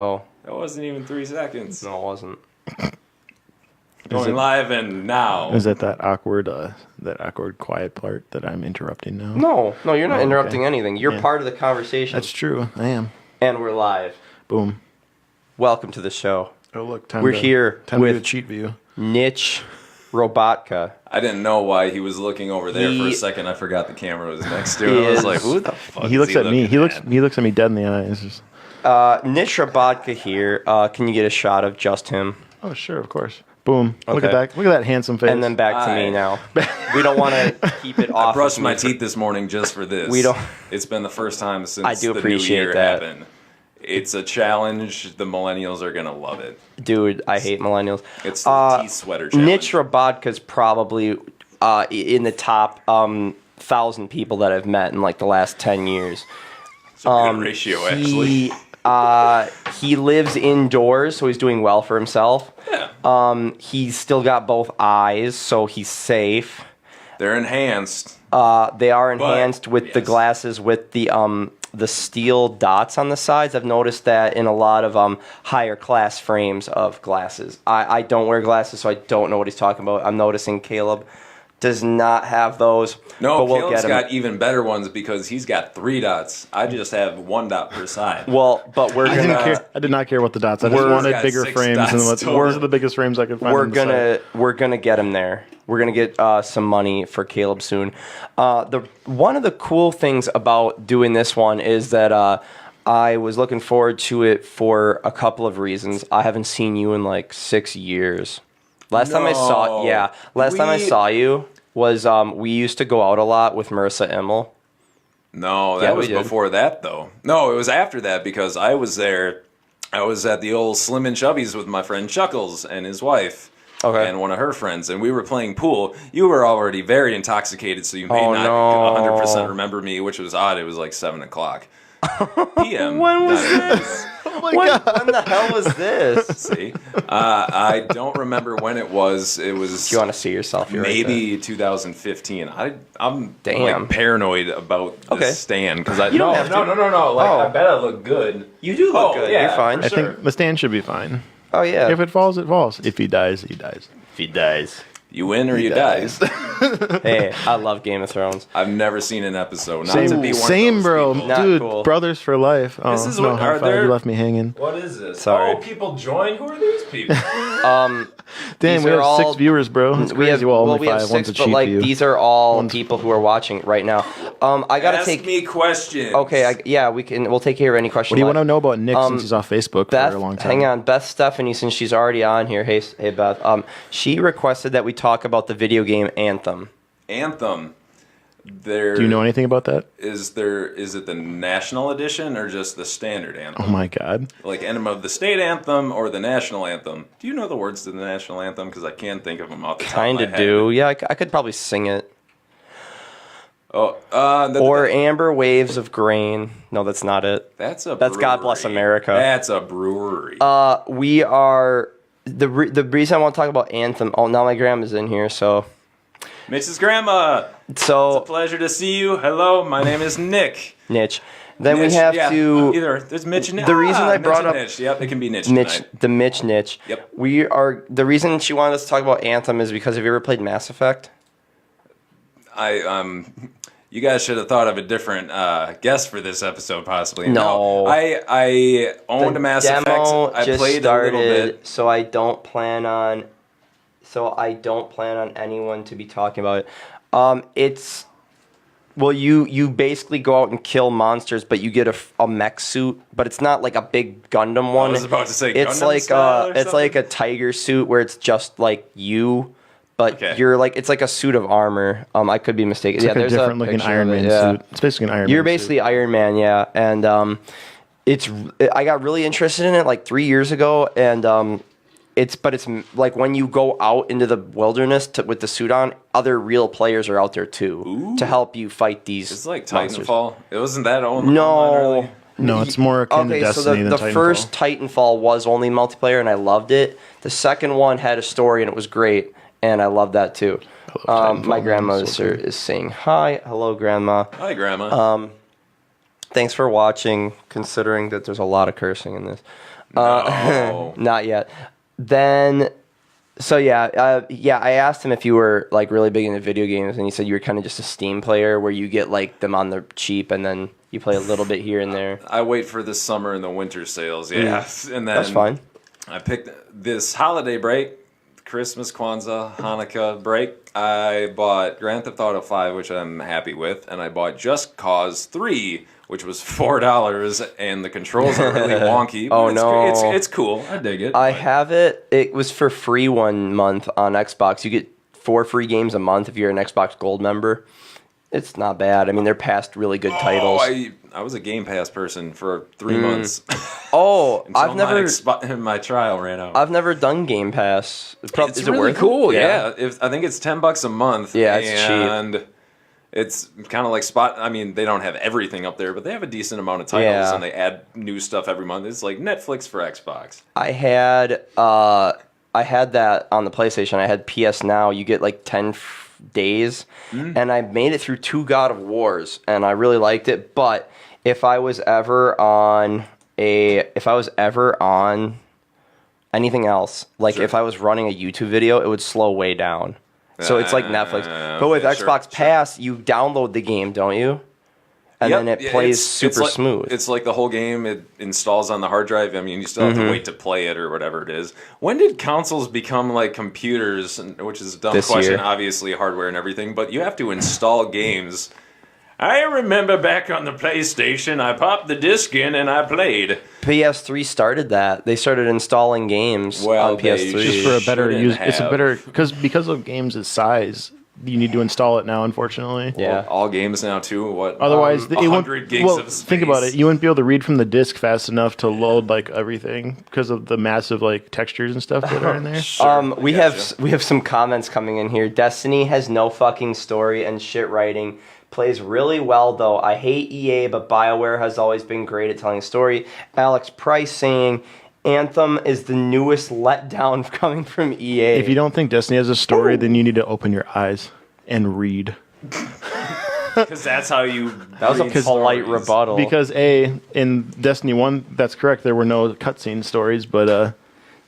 Oh, That wasn't even 3 seconds. no, it wasn't. Going live and now. Is that awkward quiet part that I'm interrupting now? No, you're not interrupting okay. anything. You're Yeah. part of the conversation. That's true. I am. And we're live. Boom. Welcome to the show. Oh, look. Time We're to, here time to do with a cheat view. Nich Robotka. I didn't know why he was looking over there for a He- second. I forgot the camera was next to He him. I was is- like, who the fuck He is looks at me. looking He looks at me dead in the eyes. Just, Nich Robotka here. Can you get a shot of just him? oh, sure, of course. Boom. Look Okay. at that. Look at that handsome face. And then back to me Hi. now. We don't want to keep it off. I brushed of my me. teeth this morning just for this. We don't- It's been the first time since I do the appreciate new year that. happened. It's a challenge. The millennials are going to love it. Dude, I hate millennials. It's the teeth sweater challenge. Nich Robotka's probably in the top 1,000 people that I've met in like the last 10 years. It's a good ratio, actually. He lives indoors, so he's doing well for himself. Yeah. He's still got both eyes, so he's safe. They're enhanced. They are enhanced with the yes. glasses with the steel dots on the sides. I've noticed that in a lot of higher class frames of glasses. I don't wear glasses, so I don't know what he's talking about. I'm noticing Caleb does not have those. No, but we'll Caleb's get him. got even better ones because he's got 3 dots. I just have 1 dot per side. Well, but we're I gonna didn't care. I did not care what the dots. I just We're- wanted got bigger 6 frames, dots and what total. those are the biggest frames I could find. on the site. we're gonna get him there. We're gonna get some money for Caleb soon. One of the cool things about doing this one is that I was looking forward to it for a couple of reasons. I haven't seen you in like 6 years. Last time I saw you was we used to go out a lot with Marissa Immel. No, Yeah, that we was did. before that, though. No, it was after that because I was there. I was at the old Slim and Chubby's with my friend Chuckles and his wife. Okay. And one of her friends, and we were playing pool. You were already very intoxicated, so you may Oh, not no. 100% remember me, which was odd. It was like 7 o'clock p.m. When was Not- this? When the hell was this? See? I don't remember when it was. It was Do you want to see yourself? You're right maybe 2015. I'm Damn. like paranoid about the Okay. stand because I You don't have to. no. Like Oh. I bet I look good. there. You do look good. yeah, You're fine. I for sure. think the stand should be fine. Oh yeah. If it falls, it falls. If he dies, he dies. If he dies. You win or you die. Hey, I love Game of Thrones. I've never seen an episode. Not to be one of Same, those bro. people. Not Dude, cool. brothers for life. Oh, This is no, what- high are five. there- You left me hanging. What is this? Sorry. Oh, people join. Who are these people? Damn, These we are have all- 6 viewers, bro. It's crazy. Well, only 5. One's a but cheap like view. these are all people who are watching right now. I gotta Ask take. me questions. Okay, we can. We'll take care of any questions. What do you want to know about Nick since he's off Facebook Beth, for a long time? hang on, Beth Stephanie, since she's already on here. Hey, Beth. She requested that we talk about the video game Anthem. Anthem. There. Do you know anything about that? Is it the national edition or just the standard anthem? Oh my god. Like Anthem of the State Anthem or the National Anthem? Do you know the words to the National Anthem? Because I can't think of them off the top of my Kinda head. do. Yeah, I could probably sing it. Oh, Or Amber Waves of Grain. No, that's not it. that's that's God Bless brewery. America. That's a brewery. We are the reason I want to talk about Anthem. Oh, now my grandma's in here, so Mitch's grandma. so Pleasure to see you. Hello, my name is Nick. Nich. Then Mitch, we have yeah, to either there's Mitch and Nick. The reason I Mitch brought and up- Nitch. Yep, it can be Nitch Mitch, tonight. the Mitch Nich. Yep. We are the reason she wanted us to talk about Anthem is because have you ever played Mass Effect? You guys should have thought of a different guest for this episode, possibly. No. I owned a Mass Effect. I just played started, a little bit. so I don't plan on anyone to be talking about it. It's well, you basically go out and kill monsters, but you get a mech suit, but it's not like a big Gundam one. I was about to say it's Gundam like style or it's like a something? tiger suit where it's just like you. But Okay. you're like it's like a suit of armor. I could be mistaken. It's like a there's different looking picture Iron of it, Man yeah. suit. It's basically an Iron Man You're suit. basically Iron Man, yeah. And I got really interested in it like 3 years ago, and it's like when you go out into the wilderness with the suit on, other real players are out there too to help you fight these. It's like monsters. Titanfall. It wasn't that own. No. Really? No, it's more akin to Okay, so Destiny the than Titanfall. first Titanfall was only multiplayer, and I loved it. The second one had a story, and it was great, and I loved that too. love Titanfall, My man, grandma it's so good. is saying hi, hello, grandma. Hi, Grandma. Thanks for watching, considering that there's a lot of cursing in this. No. Not yet. Then, so yeah, I asked him if you were like really big into video games, and he said you were kind of just a Steam player where you get like them on the cheap, and then you play a little bit here and there. I wait for the summer and the winter sales, yeah. And then That's fine. I picked this holiday break, Christmas, Kwanzaa, Hanukkah break. I bought Grand Theft Auto 5, which I'm happy with, and I bought Just Cause 3, which was $4, and the controls are really wonky. Oh, but no. It's cool. I dig it. I have it. It was for free 1 month on Xbox. You get 4 free games a month if you're an Xbox Gold member. It's not bad. I mean, they're past really good titles. I was a Game Pass person for 3 months. Oh, Until my trial ran out. I've never done Game Pass. It's Is it really worth cool. it? Yeah, I think it's $10 a month. Yeah, it's cheap. And it's kind of like I mean, they don't have everything up there, but they have a decent amount of titles, Yeah. and they add new stuff every month. It's like Netflix for Xbox. I had that on the PlayStation. I had PS Now. You get like 10 days, and I made it through 2 God of Wars, and I really liked it. But if I was ever on anything else, like Sure. if I was running a YouTube video, it would slow way down. So it's like Netflix. But with okay, Xbox sure. Pass, you download the game, don't you? And Yep, then it yeah, plays it's super like, smooth. It's like the whole game. It installs on the hard drive. I mean, you still have to wait to play it or whatever it is. When did consoles become like computers? Which is a dumb This question. year. Obviously, hardware and everything, but you have to install games. I remember back on the PlayStation, I popped the disc in and I played. PS3 started that. They started installing games Well, on PS3. they Just for a better shouldn't use. It's a have. better because of games' size. You need to install it now, unfortunately. Yeah. All games now too. What? Otherwise, it won't. 100 gigs Well, of space. think about it. You wouldn't be able to read from the disc fast enough to load like everything because of the massive like textures and stuff that are in there. Sure, We I gotcha. have some comments coming in here. Destiny has no fucking story and shit writing. Plays really well though. I hate EA, but BioWare has always been great at telling a story. Alex Price saying Anthem is the newest letdown coming from EA. If you don't think Destiny has a story, then you need to open your eyes and read. Because that's how you. that was a read polite stories. rebuttal. Because in Destiny 1, that's correct, there were no cutscene stories, but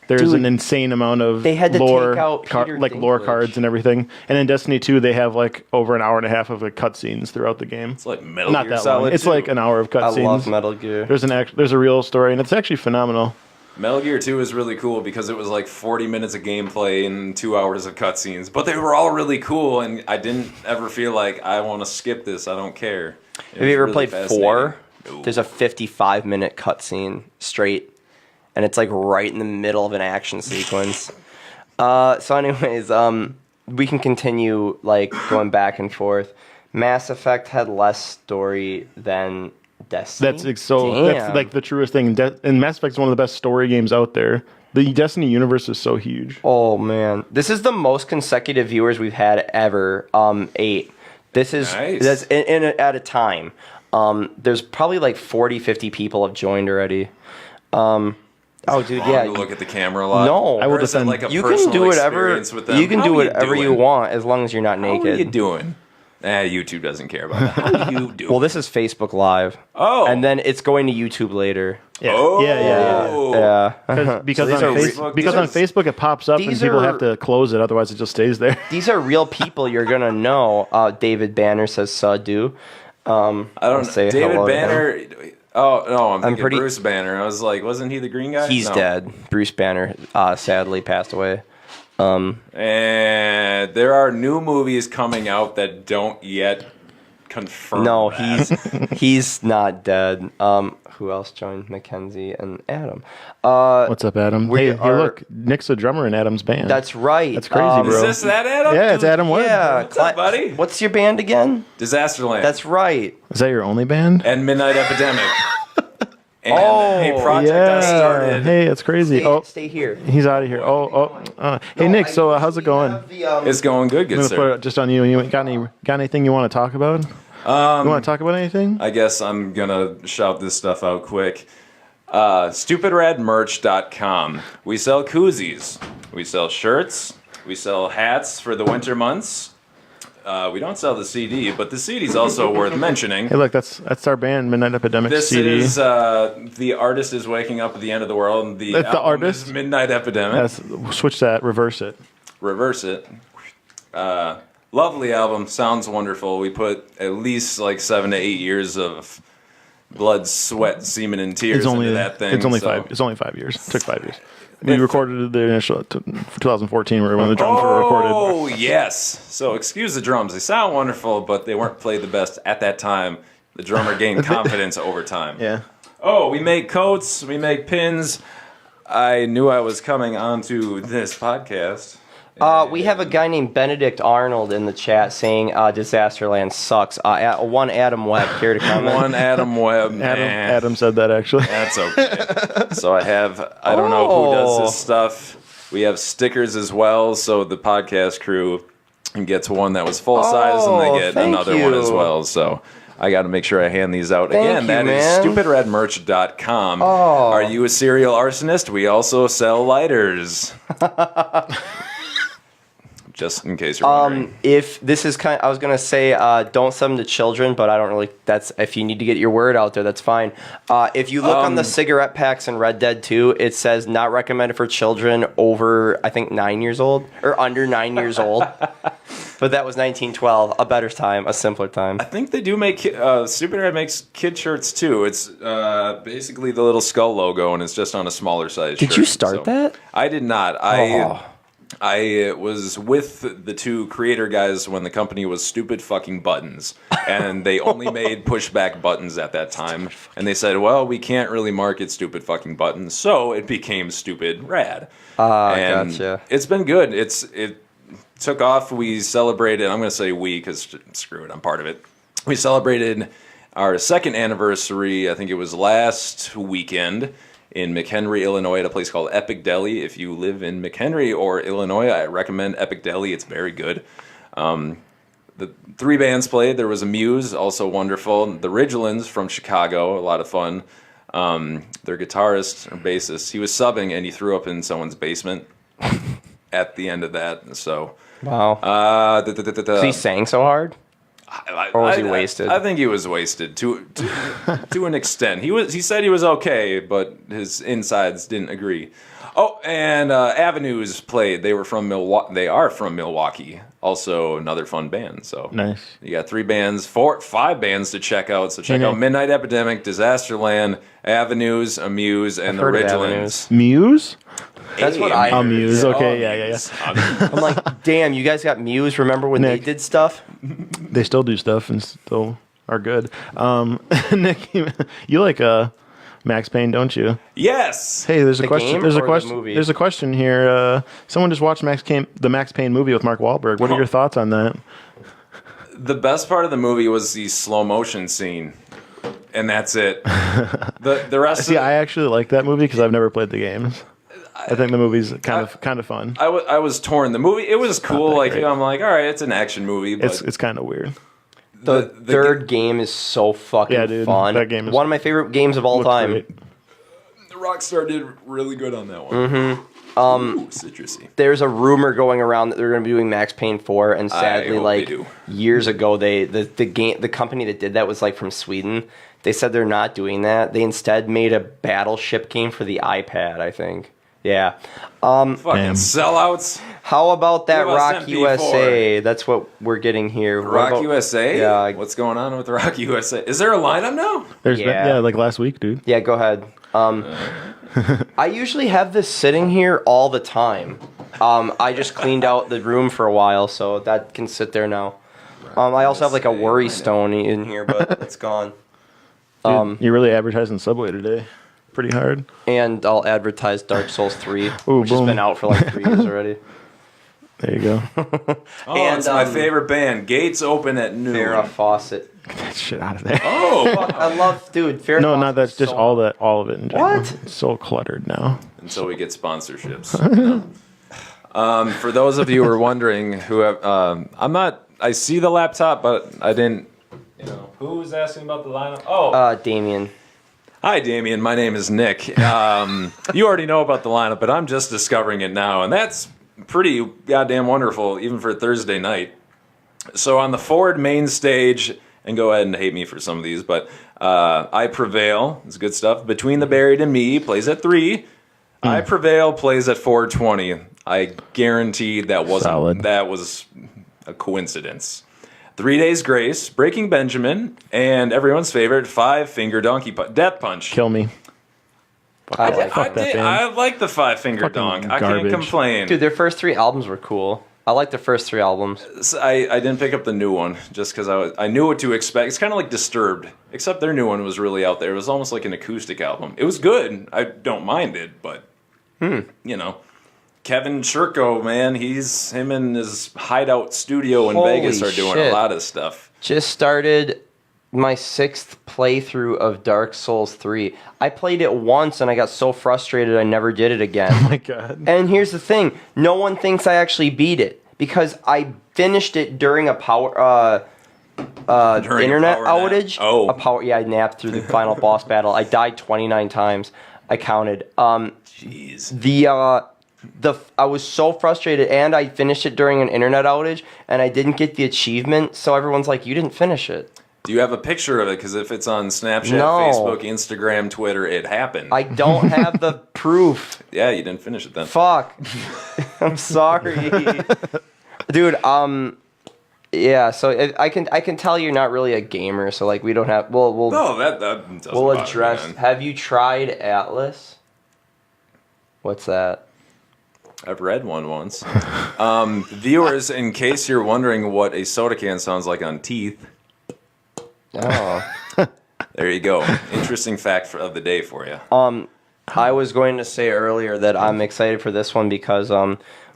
there's Dude, an insane amount of they had to lore, take out Peter lore Dinklage. cards and everything. And in Destiny 2, they have like over an hour and a half of like cutscenes throughout the game. It's like Metal Not Gear that Solid long. It's 2. like an hour of I cutscenes. love Metal Gear. There's a real story, and it's actually phenomenal. Metal Gear 2 is really cool because it was like 40 minutes of gameplay and 2 hours of cutscenes. But they were all really cool, and I didn't ever feel like I want to skip this. I don't care. It Have you was ever really played fascinating. 4? No. There's a 55-minute cutscene straight, and it's like right in the middle of an action sequence. So anyways, we can continue like going back and forth. Mass Effect had less story than Destiny. That's Damn. like the truest thing. And Mass Effect is one of the best story games out there. The Destiny universe is so huge. Oh man, this is the most consecutive viewers we've had ever. 8. This is Nice. that's at a time. There's probably like 40, 50 people have joined already. Oh, dude, Wrong yeah. to look at the camera a lot. No. I will Or is it defend- like a You can personal do whatever experience with them? you can How do are whatever you doing? want as long as you're not How are you naked. doing? YouTube doesn't care about that. How are you doing? Well, this is Facebook Live. Oh. And then it's going to YouTube later. Yeah, Oh. Yeah. Because these on, are Facebook- because these on are- Facebook it pops up and these people are- have to close it, otherwise it just stays there. These are real people you're going to know. David Banner says Sadu. I don't know. say David hello to Banner. Oh, no, I'm thinking pretty- Bruce Banner. I was like, wasn't he the green guy? He's No. dead. Bruce Banner sadly passed away. And there are new movies coming out that don't yet confirm. No, that. he's not dead. Who else joined? Mackenzie and Adam. What's up, Adam? we Hey, are- look, Nick's a drummer in Adam's band. That's right. That's crazy, bro. Is this that Adam? Yeah, it's Adam Wood. Yeah, What's up, buddy? What's your band again? Disasterland. That's right. Is that your only band? And Midnight Epidemic. And Oh, a project I started. Hey, it's crazy. Stay here. He's out of here. Hey, Nick. So how's it going? It's going good, I'm good gonna sir. put it just on you. You got anything you want to talk about? You want to talk about anything? I guess I'm gonna shout this stuff out quick. StupidRadMerch.com. We sell koozies. We sell shirts. We sell hats for the winter months. We don't sell the CD, but the CD's also worth mentioning. Hey, look, that's our band, Midnight Epidemic This CD. is The Artist is Waking Up at the End of the World. And the That's The album Artist? is Midnight Epidemic. Switch that, reverse it. Reverse it. Lovely album. Sounds wonderful. We put at least like 7 to 8 years of blood, sweat, semen, and tears into that thing. It's only so. 5. It's only 5 years. It took 5 years. We recorded the initial 2014, where when the drums were recorded. Oh yes. So excuse the drums. They sound wonderful, but they weren't played the best at that time. The drummer gained confidence over time. Yeah. Oh, we make coats. We make pins. I knew I was coming onto this podcast. We have a guy named Benedict Arnold in the chat saying Disasterland sucks. One Adam Webb, care to comment? One Adam Webb. Adam said that, actually. That's okay. So I don't know who does this stuff. We have stickers as well, so the podcast crew gets one that was full size, and they get another one as well. So I got to make sure I hand these out. Again, that is stupidredmerch.com. Are you a serial arsonist? We also sell lighters. Just in case you're wondering. If this is I was gonna say don't sell them to children, but I don't really. That's if you need to get your word out there, that's fine. If you look on the cigarette packs in Red Dead 2, it says not recommended for children over, I think, 9 years old or under 9 years old. But that was 1912, a better time, a simpler time. I think they do make Stupid Red makes kid shirts too. It's basically the little skull logo, and it's just on a smaller size. Did shirt. you start that? I did not. I was with the two creator guys when the company was Stupid Fucking Buttons, and they only made pushback buttons at that time. And they said, well, we can't really market Stupid Fucking Buttons, so it became Stupid Rad. And gotcha. it's been good. It took off. We celebrated, I'm going to say we, because screw it, I'm part of it. We celebrated our second anniversary, I think it was last weekend, in McHenry, Illinois, at a place called Epic Deli. If you live in McHenry or Illinois, I recommend Epic Deli. It's very good. The 3 bands played. There was a Muse, also wonderful. The Ridgelands from Chicago, a lot of fun. Their guitarist or bassist, he was subbing and he threw up in someone's basement at the end of that. So, Wow. So he sang so hard? Or was he wasted? I think he was wasted to an extent. He said he was okay, but his insides didn't agree. Oh, and Avenues played. They were from Milwaukee. They are from Milwaukee. Also, another fun band. So Nice. You got 5 bands to check out. So check out Midnight Epidemic, Disasterland, Avenues, Amuse, and the heard of Ridgelands. Muse? That's what I heard. Muse. Okay, yeah. I'm like, damn, you guys got Muse. Remember when Nick. they did stuff? They still do stuff and still are good. Nick, you like Max Payne, don't you? Yes. Hey, there's a The question. game There's a or the question. movie? There's a question here. Someone just watched the Max Payne movie with Mark Wahlberg. What are your thoughts on that? The best part of the movie was the slow motion scene, and that's it. The rest. See, I actually like that movie because I've never played the games. I think the movie's kind of fun. I was torn. The movie, it was cool. Like great. I'm like, all right, it's an action movie, but It's kind of weird. The third game is so fucking fun. That game is one of my favorite games of all time. Great. the Rockstar did really good on that one. Mm-hmm. Ooh, citrusy. There's a rumor going around that they're going to be doing Max Payne 4, and I sadly, hope like they do. years ago, the company that did that was like from Sweden. They said they're not doing that. They instead made a battleship game for the iPad, I think. Yeah. Fucking Damn. sellouts. How about that Give us Rock MP4. USA? That's what we're getting here. What Rock about- USA? Yeah. What's going on with Rock USA? Is there a lineup now? There's Yeah. been, like last week, dude. Yeah, go ahead. I usually have this sitting here all the time. I just cleaned out the room for a while, so that can sit there now. I also have like a worry stone in here, but it's gone. Dude, you're really advertising Subway today. Pretty hard. And I'll advertise Dark Souls 3, Ooh, which has boom. been out for like 3 years already. There you go. Oh, And, it's my favorite band. Gates open at noon. Farrah Fawcett. Get that shit out of there. Oh, I love, dude. Farrah No, Fawcett not that. is Just so- all of it. In general. What? It's so cluttered now. until we get sponsorships. For those of you who are wondering, who have, I'm not. I see the laptop, but I didn't. You know, who was asking about the lineup? Oh, Damien. hi, Damien. My name is Nick. You already know about the lineup, but I'm just discovering it now, and that's pretty goddamn wonderful, even for Thursday night. So on the Ford main stage, and go ahead and hate me for some of these, but I Prevail is good stuff. Between the Buried and Me plays at 3. I Prevail plays at 4:20. I guarantee that Solid. was a coincidence. 3 Days Grace, Breaking Benjamin, and everyone's favorite Five Finger Death Punch. Kill me. I like Fuck them. that band. I like the Five Finger Fucking Donk. I garbage. can't complain. Dude, their first 3 albums were cool. I like the first 3 albums. So I didn't pick up the new one just because I knew what to expect. It's kind of like Disturbed, except their new one was really out there. It was almost like an acoustic album. It was good. I don't mind it, but you know, Kevin Sherko, man, him and his hideout studio in Holy Vegas are doing shit. a lot of stuff. Just started my 6th playthrough of Dark Souls 3. I played it once and I got so frustrated I never did it again. Oh my god. And here's the thing: no one thinks I actually beat it because I finished it during a During a internet power nap. outage. Oh. I napped through the final boss battle. I died 29 times. I counted. Jeez. I was so frustrated, and I finished it during an internet outage, and I didn't get the achievement. So everyone's like, "You didn't finish it." Do you have a picture of it? Because if it's on Snapchat, No. Facebook, Instagram, Twitter, it happened. I don't have the proof. Yeah, you didn't finish it then. Fuck. I'm sorry. Dude, yeah, so I can tell you're not really a gamer, so like we don't have we'll No, that doesn't we'll bother me, address. man. Have you tried Atlas? What's that? I've read one once. Viewers, in case you're wondering what a soda can sounds like on teeth, Oh. there you go. Interesting fact of the day for you. I was going to say earlier that I'm excited for this one because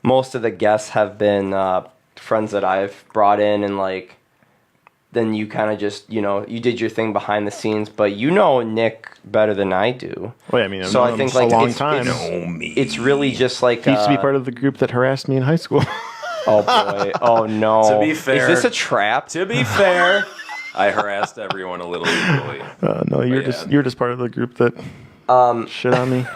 most of the guests have been friends that I've brought in, and like then you kind of just you did your thing behind the scenes, but you know Nick better than I do. Well, I mean, So I think like a long it's, time. it's really just like He used to be part of the group that harassed me in high school. Oh boy! Oh no! To be fair- is this a trap? To be fair, I harassed everyone a little equally. No, you're yeah. you're just part of the group that shit on me.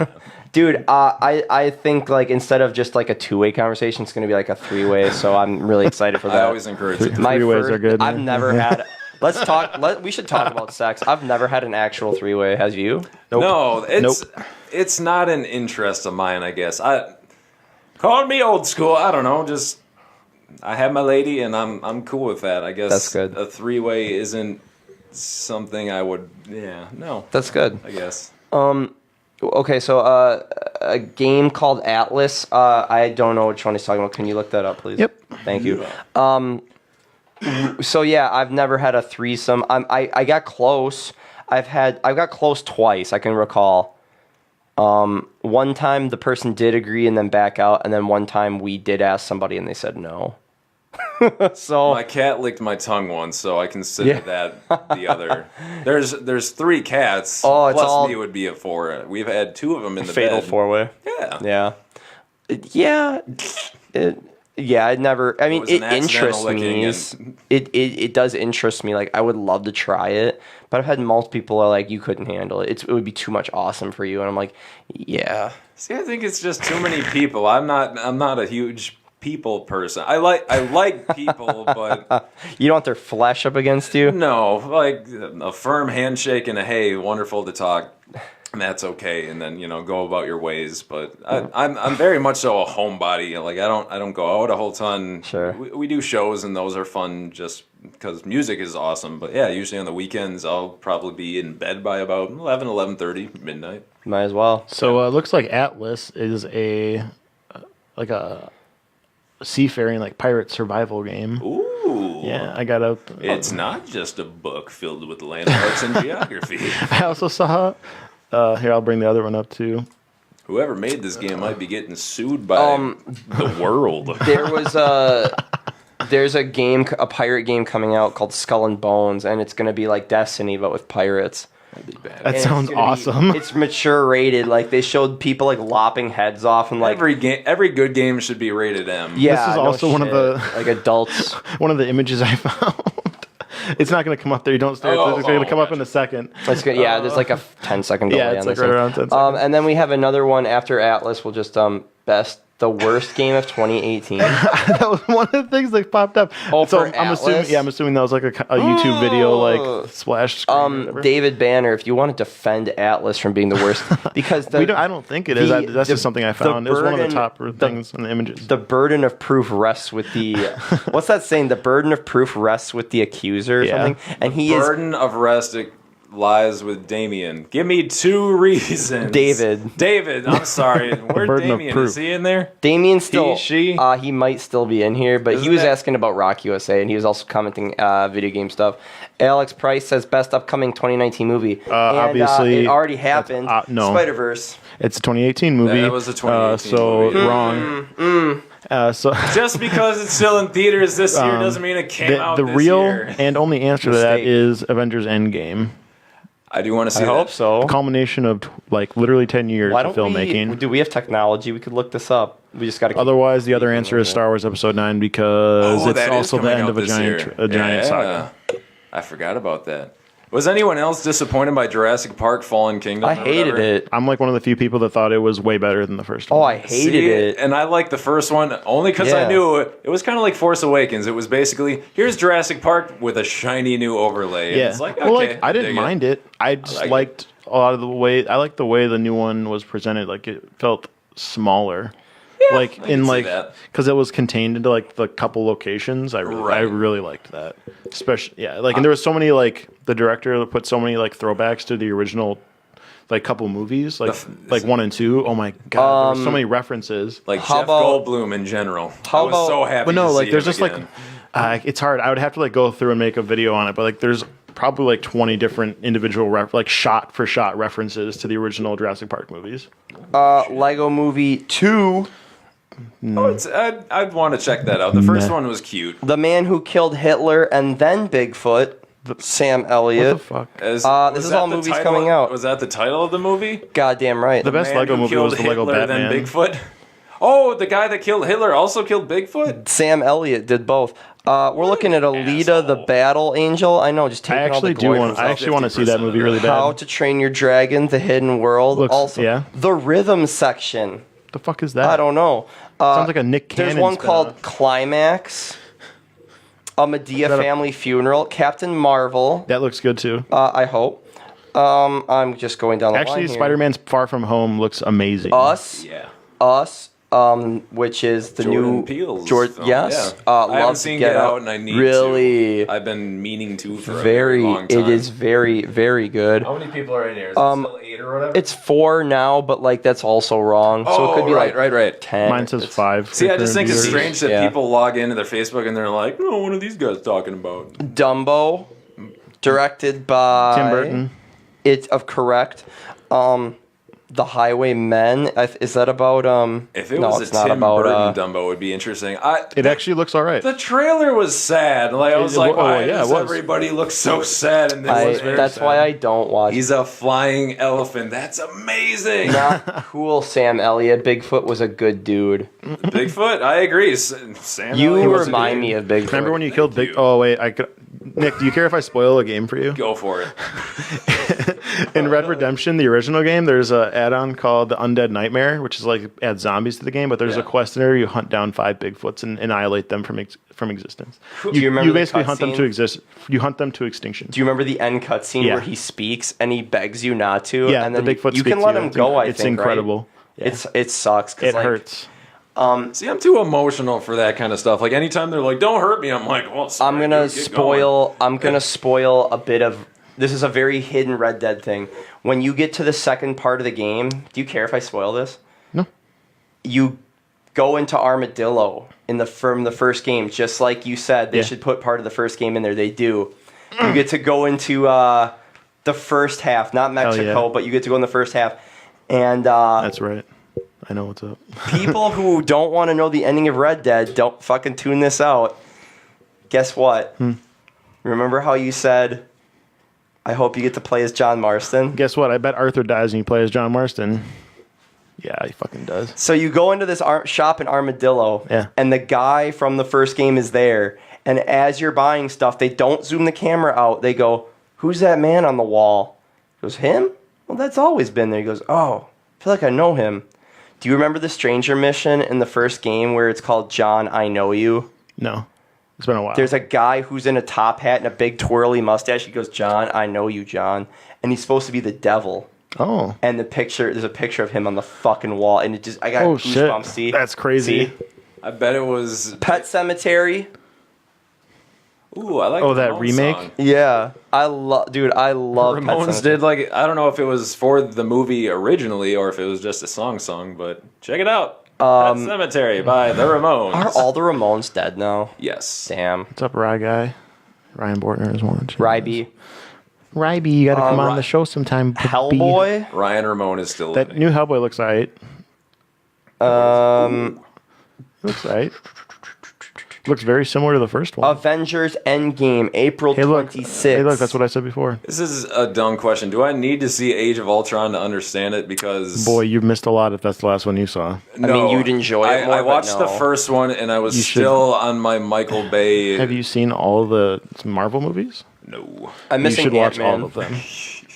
Dude, I think like instead of just like a 2-way conversation, it's gonna be like a 3-way. So I'm really excited for that. I always encourage it. My 3-ways first- are good. I've never had. Let's talk. We should talk about sex. I've never had an actual 3-way. Has you? No, it's not an interest of mine, I guess. Call me old school. I don't know. Just I have my lady, and I'm cool with that. I guess That's good. A 3-way isn't something I would. Yeah, no. That's good. I guess. Okay, so a game called Atlas. I don't know which one he's talking about. Can you look that up, please? Yep. Thank you. So yeah, I've never had a threesome. I got close. I've got close twice. I can recall. One time the person did agree and then back out, and then one time we did ask somebody and they said no. So My cat licked my tongue once, so I consider Yeah. that the other. There's 3 cats. Oh, it's plus all- me would be a 4. We've had 2 of them in the fatal bed. 4-way. Yeah. Yeah. Yeah, it never. I mean, was it an accidental interests me. licking It does interest me. Like, I would love to try it, but I've had multiple people are like, you couldn't handle it. It would be too much awesome for you, and I'm like, yeah. See, I think it's just too many people. I'm not a huge people person. I like people, but You don't want their flesh up against you. no, like a firm handshake and a hey, wonderful to talk. And that's okay, and then go about your ways. But I'm very much so a homebody. Like I don't go out a whole ton. Sure. We do shows, and those are fun just because music is awesome. But yeah, usually on the weekends I'll probably be in bed by about 11:30 midnight. Might as well. So it looks like Atlas is a seafaring like pirate survival game. Ooh. Yeah, I got out. It's not just a book filled with landmarks and geography. I also saw. Here, I'll bring the other one up too. Whoever made this game might be getting sued by the world. There's a pirate game coming out called Skull and Bones, and it's gonna be like Destiny but with pirates. That'd be bad. That And sounds it's gonna awesome. It's mature rated. Like they showed people like lopping heads off and like Every good game should be rated M. yeah. This is no also one of shit. the- like adults. One of the images I found. It's not going to come up there. You don't stare. It's going to come up in a second. It's good. Yeah, there's like a 10-second delay Yeah, on it's this like right thing. around 10 seconds. And then we have another one after Atlas. We'll just best the worst game of 2018. That was one of the things that popped up. Oh, so for I'm assuming, Atlas? I'm assuming that was like a YouTube video, like splash screen. Or whatever. David Banner, if you want to defend Atlas from being the worst, because the, I don't think it is. That's just something I found. It was one of the top things in the images. The burden of proof rests with the what's that saying? The burden of proof rests with the accuser or something. And Burden of rest lies with Damien. Give me 2 reasons. David, I'm sorry. Where'd burden of Damien? proof. Is he in there? Damien still, she? He might still be in here, but he was asking about Rock USA, and he was also commenting video game stuff. Alex Price says best upcoming 2019 movie. And, obviously, it already happened. No. Spider-Verse. It's a 2018 movie. That was a 2018 so movie. Wrong. So Just because it's still in theaters this year doesn't mean it came out the this real year. and only answer to that Mistake. is Avengers Endgame. I do want to see I that. hope so. The culmination of like literally 10 years Why of don't filmmaking. do we have technology? We could look this up. We just got to. Otherwise, the other answer is Star Wars Episode 9 because Oh, it's that is also the coming end out of a this giant, year. saga. I forgot about that. Was anyone else disappointed by Jurassic Park Fallen Kingdom? I or hated whatever? it. I'm like one of the few people that thought it was way better than the first Oh, one. I hated See, it. and I liked the first one only because Yeah. I knew it was kind of like Force Awakens. It was basically, here's Jurassic Park with a shiny new overlay. And Yeah. it's like, well, okay, like, I didn't dig mind it. I just like it. liked a lot of the way. I liked the way the new one was presented. Like it felt smaller. Like I in can see like that. because it was contained into like the couple locations. I Right. really liked that. Especially and there was so many like the director put so many like throwbacks to the original like couple movies like 1 and 2. Oh my god, there were so many references. Like How Jeff about- Goldblum in general. how I was about- so happy But no, to like see there's him just again. like it's hard. I would have to like go through and make a video on it, but like there's probably like 20 different individual like shot for shot references to the original Jurassic Park movies. Lego Movie 2. I'd want to check that out. The first one was cute. The Man Who Killed Hitler and Then Bigfoot. Sam What Elliott. the fuck? This this is all movies coming out. Was that the title of the movie? Goddamn right. The best Man Lego Who movie Killed was the Lego Hitler, Batman. Then Bigfoot. Oh, the guy that killed Hitler also killed Bigfoot? Sam Elliott did both. We're looking at Alita, the asshole. Battle Angel. I know, just taking I actually all the glory want. from I actually want to see that 50% movie of really it. bad. How to Train Your Dragon, The Hidden World. Looks- also, yeah. the Rhythm section. The fuck is that? I don't know. Sounds like a Nick Cannon. There's one spin-off. called Climax. A Medea that a- Family Funeral. Captain Marvel. That looks good too. I hope. I'm just going down the line Actually, here. Spider-Man's Far From Home looks amazing. Us. Yeah. Us. Which is the Jordan new Peele's George. film, Yes. yeah. I Love haven't to seen Get Out, and I need really to. I've been meaning to for a very. very long time. It is very, very good. How many people are in here? Is it still 8 or whatever? It's 4 now, but like that's also wrong. So it could be right. 10. Mine says 5. See, I just think it's strange that Yeah. people log into their Facebook and they're like, "Oh, what are these guys talking about?" Dumbo, directed by Tim Burton. It's of correct. The Highwaymen. Is that about If it no, was it's a not Tim about Burton Dumbo, it would be interesting. It actually looks all right. The trailer was sad. Like I was like, oh, why yeah, does it was. everybody look so sad? And this is very that's sad. why I don't watch. He's a flying elephant. That's amazing. Not cool, Sam Elliott. Bigfoot was a good dude. Bigfoot, I agree. Sam You Elliott was a remind good- me of Bigfoot. Remember when you killed Big? you. Oh wait, I could. Nick, do you care if I spoil a game for you? Go for it. In Red Redemption, the original game, there's a add-on called the Undead Nightmare, which is like add zombies to the game. But there's Yeah. a quest in there you hunt down 5 Bigfoots and annihilate them from existence. Do you remember You the basically hunt them to cutscene? exist. You hunt them to extinction. Do you remember the end cutscene Yeah. where he speaks and he begs you not to? Yeah, and the then Bigfoot you speaks can let to you. him go. I It's think incredible. Right? It sucks. 'Cause, It like, hurts. See, I'm too emotional for that kind of stuff. Like anytime they're like, "Don't hurt me," I'm like, "Well, sorry, I'm gonna dude, get going." spoil. I'm gonna spoil a bit of. This is a very hidden Red Dead thing. When you get to the second part of the game, do you care if I spoil this? No. You go into Armadillo from the first game, just like you said. They Yeah. should put part of the first game in there. They do. You get to go into the first half, not Mexico, yeah. but you get to go in the first half. And That's right. I know what's up. people who don't want to know the ending of Red Dead, don't fucking tune this out. Guess what? Remember how you said, I hope you get to play as John Marston? Guess what? I bet Arthur dies and you play as John Marston. Yeah, he fucking does. So you go into this shop in Armadillo, Yeah. and the guy from the first game is there. And as you're buying stuff, they don't zoom the camera out. They go, "Who's that man on the wall?" He goes, "Him? Well, that's always been there." He goes, "Oh, I feel like I know him." Do you remember the Stranger mission in the first game where it's called John, I Know You? No. It's been a while. There's a guy who's in a top hat and a big twirly mustache. He goes, John, I know you, John. And he's supposed to be the devil. Oh. And there's a picture of him on the fucking wall. And I got goosebumps. Shit. See? That's crazy. See? I bet it was. Pet Cemetery. Ooh, I like. Oh, the that Ramones remake? song. Yeah. I love Pet Ramones Sematary. did like I don't know if it was for the movie originally or if it was just a song, but check it out. Pet Cemetery by the Ramones. Are all the Ramones dead now? Yes. Damn. What's up, Rye Guy? Ryan Bortner is one. Ryby. Ryby, you got to come on the show sometime. baby. Hellboy. Ryan Ramone is still That living. new Hellboy looks alright. Looks alright. Looks very similar to the first one. Avengers Endgame, April Hey, look. 26th. Hey, look. That's what I said before. This is a dumb question. Do I need to see Age of Ultron to understand it? Because Boy, you've missed a lot if that's the last one you saw. I mean, you'd enjoy it more, I but watched the no. first one and I was You should. still on my Michael Bay. Have you seen all of the Marvel movies? No. I'm You missing should watch Ant-Man. all of them.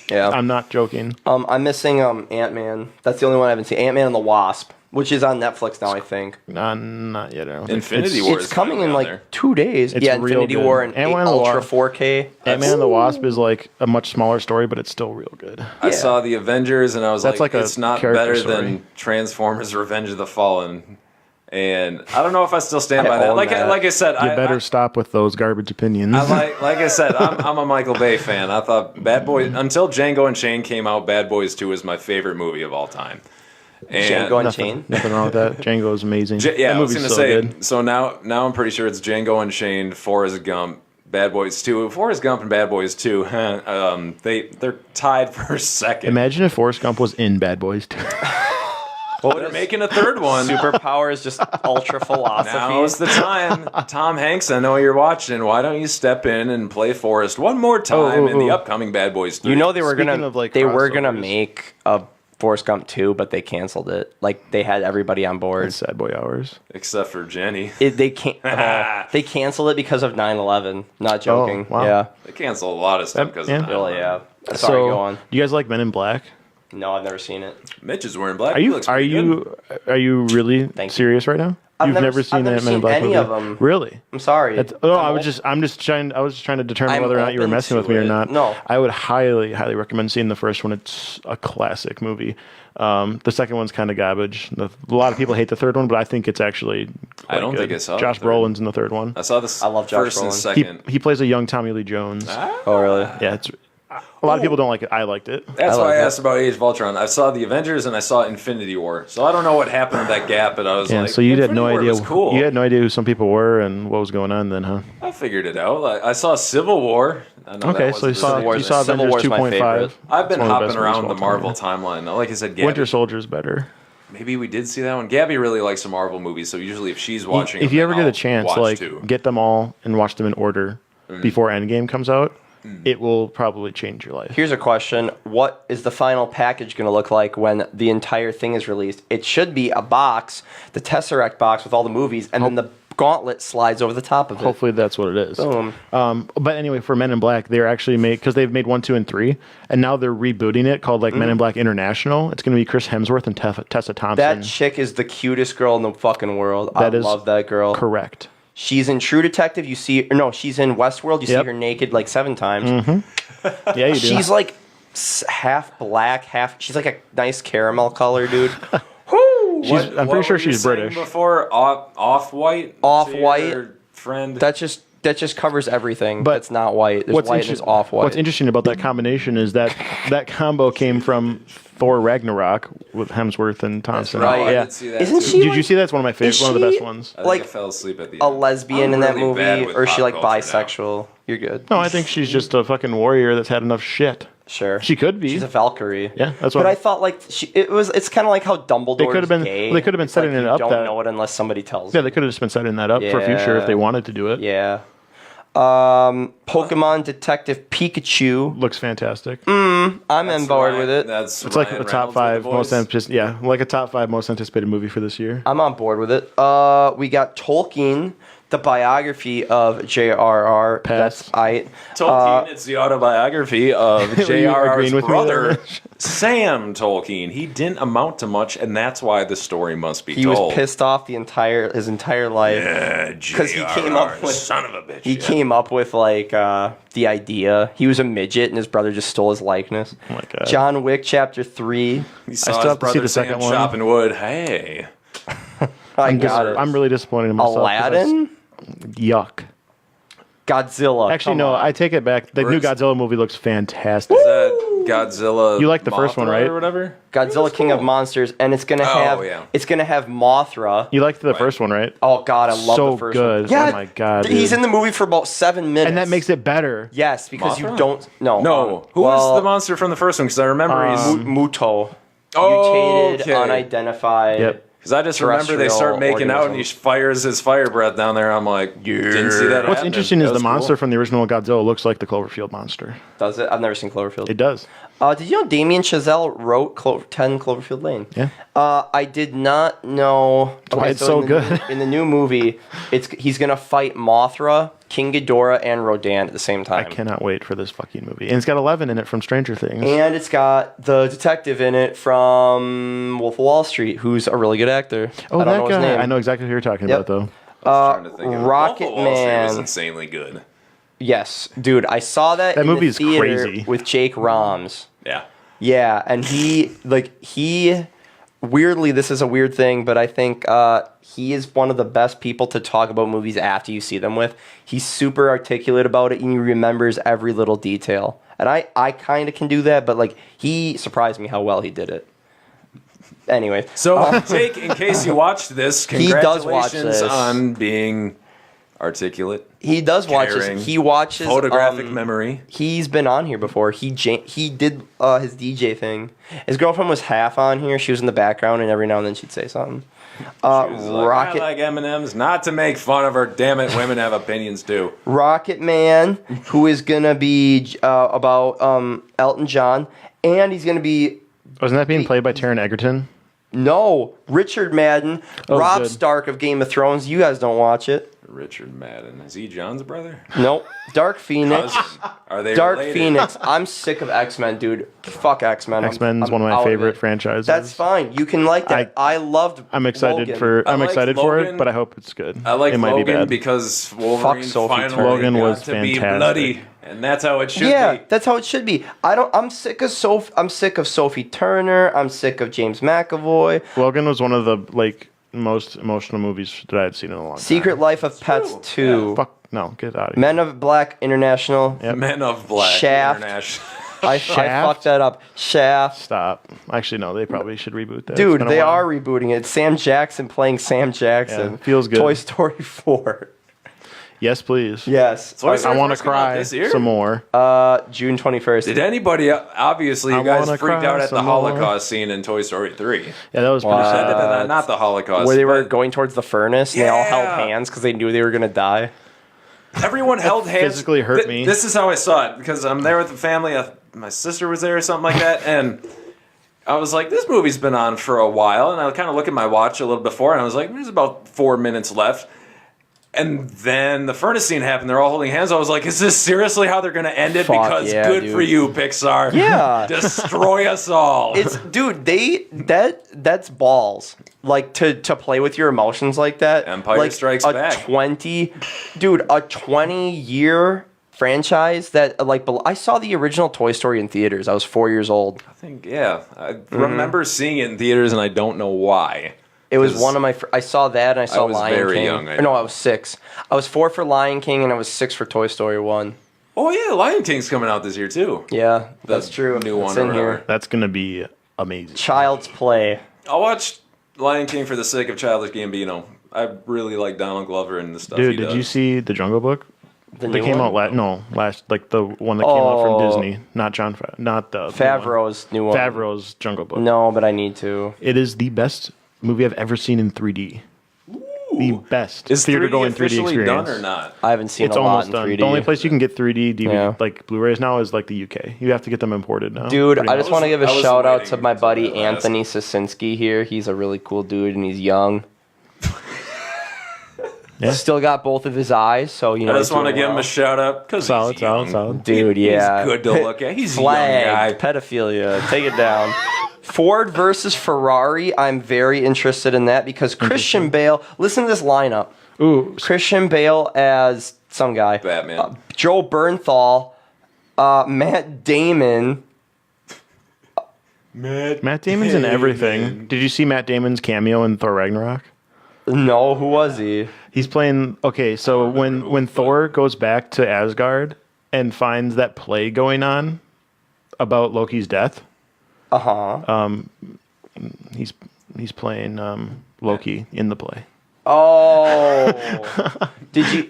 Yeah. I'm not joking. I'm missing Ant-Man. That's the only one I haven't seen. Ant-Man and the Wasp, which is on Netflix now, I think. Not yet. I don't think. Infinity It's- War. It's coming in like there. 2 days. It's Yeah, real Infinity good. War and Ant-Man and the Ultra Wasp. 4K. Ant-Man and the Wasp is like a much smaller story, but it's still real good. I Yeah. saw the Avengers and I was That's like a it's not character better story. than Transformers: Revenge of the Fallen. And I don't know if I still stand I by that. own Like that. I said, You better stop with those garbage opinions. like I said, I'm a Michael Bay fan. I thought Bad Boys until Django Unchained came out. Bad Boys 2 is my favorite movie of all time. And Django Unchained. Nothing wrong with that. Django is amazing. Yeah, that I was movie's gonna so say. good. So now I'm pretty sure it's Django Unchained, Forrest Gump, Bad Boys 2. Forrest Gump and Bad Boys 2. They're tied for second. Imagine if Forrest Gump was in Bad Boys 2. Well, they're making a third one. Superpower is just ultra philosophy. Now's the time. Tom Hanks, I know you're watching. Why don't you step in and play Forrest one more time in the upcoming Bad Boys 3? You know they were Speaking gonna of, like, they were gonna crossovers. make a Forrest Gump 2, but they canceled it. Like they had everybody on board. It's Sad Boy Hours. Except for Jenny. They can't. They canceled it because of 9/11. Not joking. wow. Yeah. They canceled a lot of stuff because Yeah. of that. Really? Yeah. Sorry. So, Go on. do you guys like Men in Black? No, I've never seen it. Mitch is wearing black. Are He you looks pretty good. are you really Thank you. serious right now? I've You've never- never I've seen never that Men in seen Black any movie? of 'em. Really? I'm sorry. I was just trying to determine I'm whether or not you were open messing with to me or it. not. No. I would highly recommend seeing the first one. It's a classic movie. The second one's kind of garbage. A lot of people hate the third one, but I think it's actually I don't quite think good. I saw Josh the third Brolin's in the third one. I saw this I love Josh first and Brolin. second. He plays a young Tommy Lee Jones. Oh, really? Yeah, it's a lot of people don't like it. I liked it. That's I why like I that. asked about Age of Ultron. I saw the Avengers and I saw Infinity War. So I don't know what happened in that gap, but I was Yeah, like, so you had no Infinity War idea. was cool. You had no idea who some people were and what was going on then, huh? I figured it out. I saw Civil War. I know Okay, that so you wasn't saw the- War- you saw Civil Avengers War's my 2.5. favorite. I've been It's one of the hopping best movies around of the all time, Marvel yeah. timeline. Like I said, Gabby, Winter Soldier's better. maybe we did see that one. Gabby really likes the Marvel movies, so usually if she's watching, If them, you ever then get a I'll chance, watch like too. get them all and watch them in order before Endgame comes out, it will probably change your life. Here's a question. What is the final package going to look like when the entire thing is released? It should be a box, the Tesseract box with all the movies, and then the gauntlet slides over the top of it. Hopefully that's what it is. Boom. But anyway, for Men in Black, they're actually because they've made 1, 2, and 3, and now they're rebooting it called like Men in Black International. It's going to be Chris Hemsworth and Tessa Thompson. That chick is the cutest girl in the fucking world. That I is love that girl. correct. She's in True Detective. You see, or no, she's in Westworld. You see Yep. her naked like 7 times. Yeah, you do. She's like half black, half. She's like a nice caramel color, dude. Whoo! I'm pretty sure she's British. Before Off-White. Off-White. Friend. That just covers everything. But But it's not white. There's white and it's off white. What's interesting about that combination is that combo came from Thor Ragnarok with Hemsworth and Thompson. right. I Yeah. did see that Isn't too. she- Did you see that's one of my favorite, Is one of the best she- ones? I think like I fell asleep at the a end. lesbian I'm in that really bad movie, with or is she pop like culture now. bisexual? You're good. No, I think she's just a fucking warrior that's had enough shit. Sure. She could be. She's a Valkyrie. Yeah, that's But what I thought like it's kind of like how Dumbledore They could have been- gay. they could have been It's like setting it you up don't that- know it unless somebody tells Yeah, you. they could have just been setting that up for future if they Yeah. wanted to do it. Yeah. Pokemon Detective Pikachu. Looks fantastic. I'm on board with it. That's It's like Ryan a top Reynolds with 5 the most boys. anticipated. Yeah, like a top 5 most anticipated movie for this year. I'm on board with it. We got Tolkien, the biography of J.R.R. Pass. Tolkien, it's the autobiography of you J.R.R.'s agreeing with me brother, there? Sam Tolkien. He didn't amount to much, and that's why the story must be He told. was pissed off his entire life. Yeah, Because he came up with son of a bitch. He came up with like the idea. He was a midget, and his brother just stole his likeness. Oh my God. John Wick Chapter 3. He saw still his have to see brother the second Sam one. chopping wood. Hey, I got it. I'm really disappointed in myself. 'cause Aladdin. Yuck. Godzilla. Actually, come no, on. I take it back. The new Where's- Godzilla movie looks fantastic. is that Godzilla? You like the first one, Mothra right? Or whatever. Godzilla King of Monsters, and it's gonna have yeah. it's gonna have Mothra. You liked the first one, right? Oh God, I love So the first good. one. Yeah, Oh my God, he's dude. in the movie for about 7 minutes, And that makes it better. yes, because you Mothra? don't no Who was the monster from the first one? Because I remember he's. Muto, Oh, mutated, okay. unidentified. Yep. Because I just remember they start making out and he fires his fire breath down there. I'm like, didn't see that. What's happen. interesting is That the was monster cool. from the original Godzilla looks like the Cloverfield monster. Does it? I've never seen Cloverfield. It does. Did you know Damien Chazelle wrote 10 Cloverfield Lane? Yeah. I did not know. why it's so in the good. in the new movie, he's gonna fight Mothra, King Ghidorah, and Rodan at the same I time. cannot wait for this fucking movie. And it's got 11 in it from Stranger Things. And it's got the detective in it from Wolf of Wall Street, who's a really good actor. oh, I don't that know his guy. name. I know exactly who you're talking Yep. about, though. I was trying to think of it. Rocket Wolf of Wall Street was Man. insanely good. Yes, dude, I saw that. That in movie the is theater crazy. with Jake Roms. Yeah. Yeah, and he weirdly, this is a weird thing, but I think he is one of the best people to talk about movies after you see them with. He's super articulate about it, and he remembers every little detail. And I kind of can do that, but like he surprised me how well he did it. Anyway, So, Jake, in case you watched this, He does watch congratulations this. on being articulate, he does watch caring, this. He watches photographic memory. He's been on here before. He did his DJ thing. His girlfriend was half on here. She was in the background, and every now and then she'd say something. She was like, Rocket I like M&M's. Not to make fun of her. Damn it, women have opinions too. Rocket Man, who is gonna be about Elton John, and he's gonna be Wasn't that being played by Taron Egerton? Richard Madden, Oh, Rob good. Stark of Game of Thrones. You guys don't watch it. Richard Madden. Is he John's brother? Nope. Dark Phoenix. Are they Dark related? Phoenix. I'm sick of X-Men, dude. Fuck X-Men. X-Men's one of my out favorite it. franchises. That's fine. You can like that. I loved. I'm excited Logan. for. I I'm like excited for it, Logan. but I hope it's good. I like it might be Logan bad. because Wolverine Sophie finally Turner. Logan got was to be fantastic. bloody, and that's how it should Yeah, be. that's how it should be. I'm sick of I'm sick of Sophie Turner. I'm sick of James McAvoy. Logan was one of the most emotional movies that I had seen in a long time. Secret Life of Pets true. 2. Fuck no, get out of here. Men of Black International. Yep. Men of Black Shaft. International. I Shaft? fucked that up. Shaft. Stop. Actually, no, they probably should reboot that. It's Dude, been a they while. are rebooting it. Sam Jackson playing Sam Jackson. Yeah, feels good. Toy Story 4. Yes, please. Yes. Toy I Story want to 4's coming out cry this year? some more. June 21st. Did anybody? Obviously, you I guys wanna freaked cry out at the some more. Holocaust scene in Toy Story 3. Yeah, that was pretty sad. Not the Holocaust. Where they were but going towards the furnace and they all held Yeah. hands because they knew they were going to die. Everyone held hands. physically hurt me. This is how I saw it because I'm there with the family. My sister was there or something like that, and I was like, "This movie's been on for a while." And I kind of look at my watch a little before, and I was like, "There's about 4 minutes left." And then the furnace scene happened. They're all holding hands. I was like, "Is this seriously how they're going to end it?" Fuck Because yeah, good dude. for you, Pixar. Yeah. Destroy us all. It's dude, that's balls. Like to play with your emotions like that. Empire like Strikes a Back. 20-year franchise that I saw the original Toy Story in theaters. I was 4 years old. I think, yeah. I remember seeing it in theaters, and I don't know why. It was 'Cause one of my. I saw that and I saw was Lion very King. young, I Or no, know. I was 6. I was 4 for Lion King and I was 6 for Toy Story 1. Oh, yeah, Lion King's coming out this year, too. Yeah, that's true. new It's one or in whatever. here. That's gonna be amazing. Child's Play. I'll watch Lion King for the sake of Childish Gambino. I really like Donald Glover and the stuff Dude, he did does. you see the Jungle Book? The That new came one? out last like the one that came out from Oh. Disney, not not the Favreau's new one. Favreau's Jungle Book. No, but I need to. It is the best movie I've ever seen in 3D. The best Is theater 3D going 3D officially experience. done or not? I haven't seen It's a lot almost in done. 3D. The only place you can get 3D DVD Yeah. like Blu-rays now is like the UK. You have to get them imported now. Dude, pretty I much. just want to give a I was shout out waiting to my until buddy that last. Anthony Sosinski here. He's a really cool dude and he's young. Still got both of his eyes, so I just want to give him a shout out because Solid, solid. Dude, yeah. He's good to look at. He's a young Flag, guy. pedophilia, take it down. Ford versus Ferrari, I'm very interested in that because Christian Bale, listen to this lineup. Ooh, Christian Bale as some guy. Batman. Joe Bernthal, Matt Damon. Matt Damon's in everything. Did you see Matt Damon's cameo in Thor Ragnarok? No, who was he? He's playing. Okay, so when Thor goes back to Asgard and finds that play going on about Loki's death, he's playing Loki in the play. Oh, did you?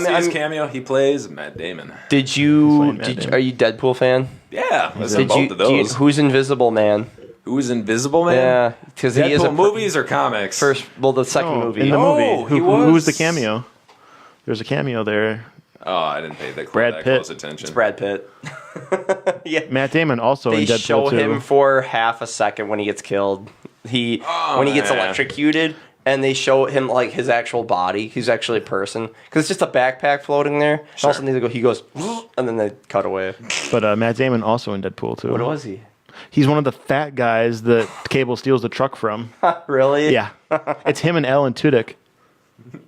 See his cameo? He plays Matt Damon. Did you? playing Matt Damon. Are you Deadpool fan? Yeah, I was in both of those. Who's Invisible Man? Who's Invisible Man? Yeah, because he is Deadpool movies or comics? the second Oh, movie. in the Oh, movie. he Who was the was- cameo? There's a cameo there. Oh, I didn't pay that Brad that Pitt. close attention. Brad Pitt. Yeah, Matt Damon also they in Deadpool show 2. him for half a second when he gets killed. When he gets man. electrocuted, and they show him like his actual body. He's actually a person because it's just a backpack floating there. And all of a sudden he goes, and then they cut away. But Matt Damon also in Deadpool 2. What was he? He's one of the fat guys that Cable steals the truck from. Really? Yeah. It's him and Alan Tudyk.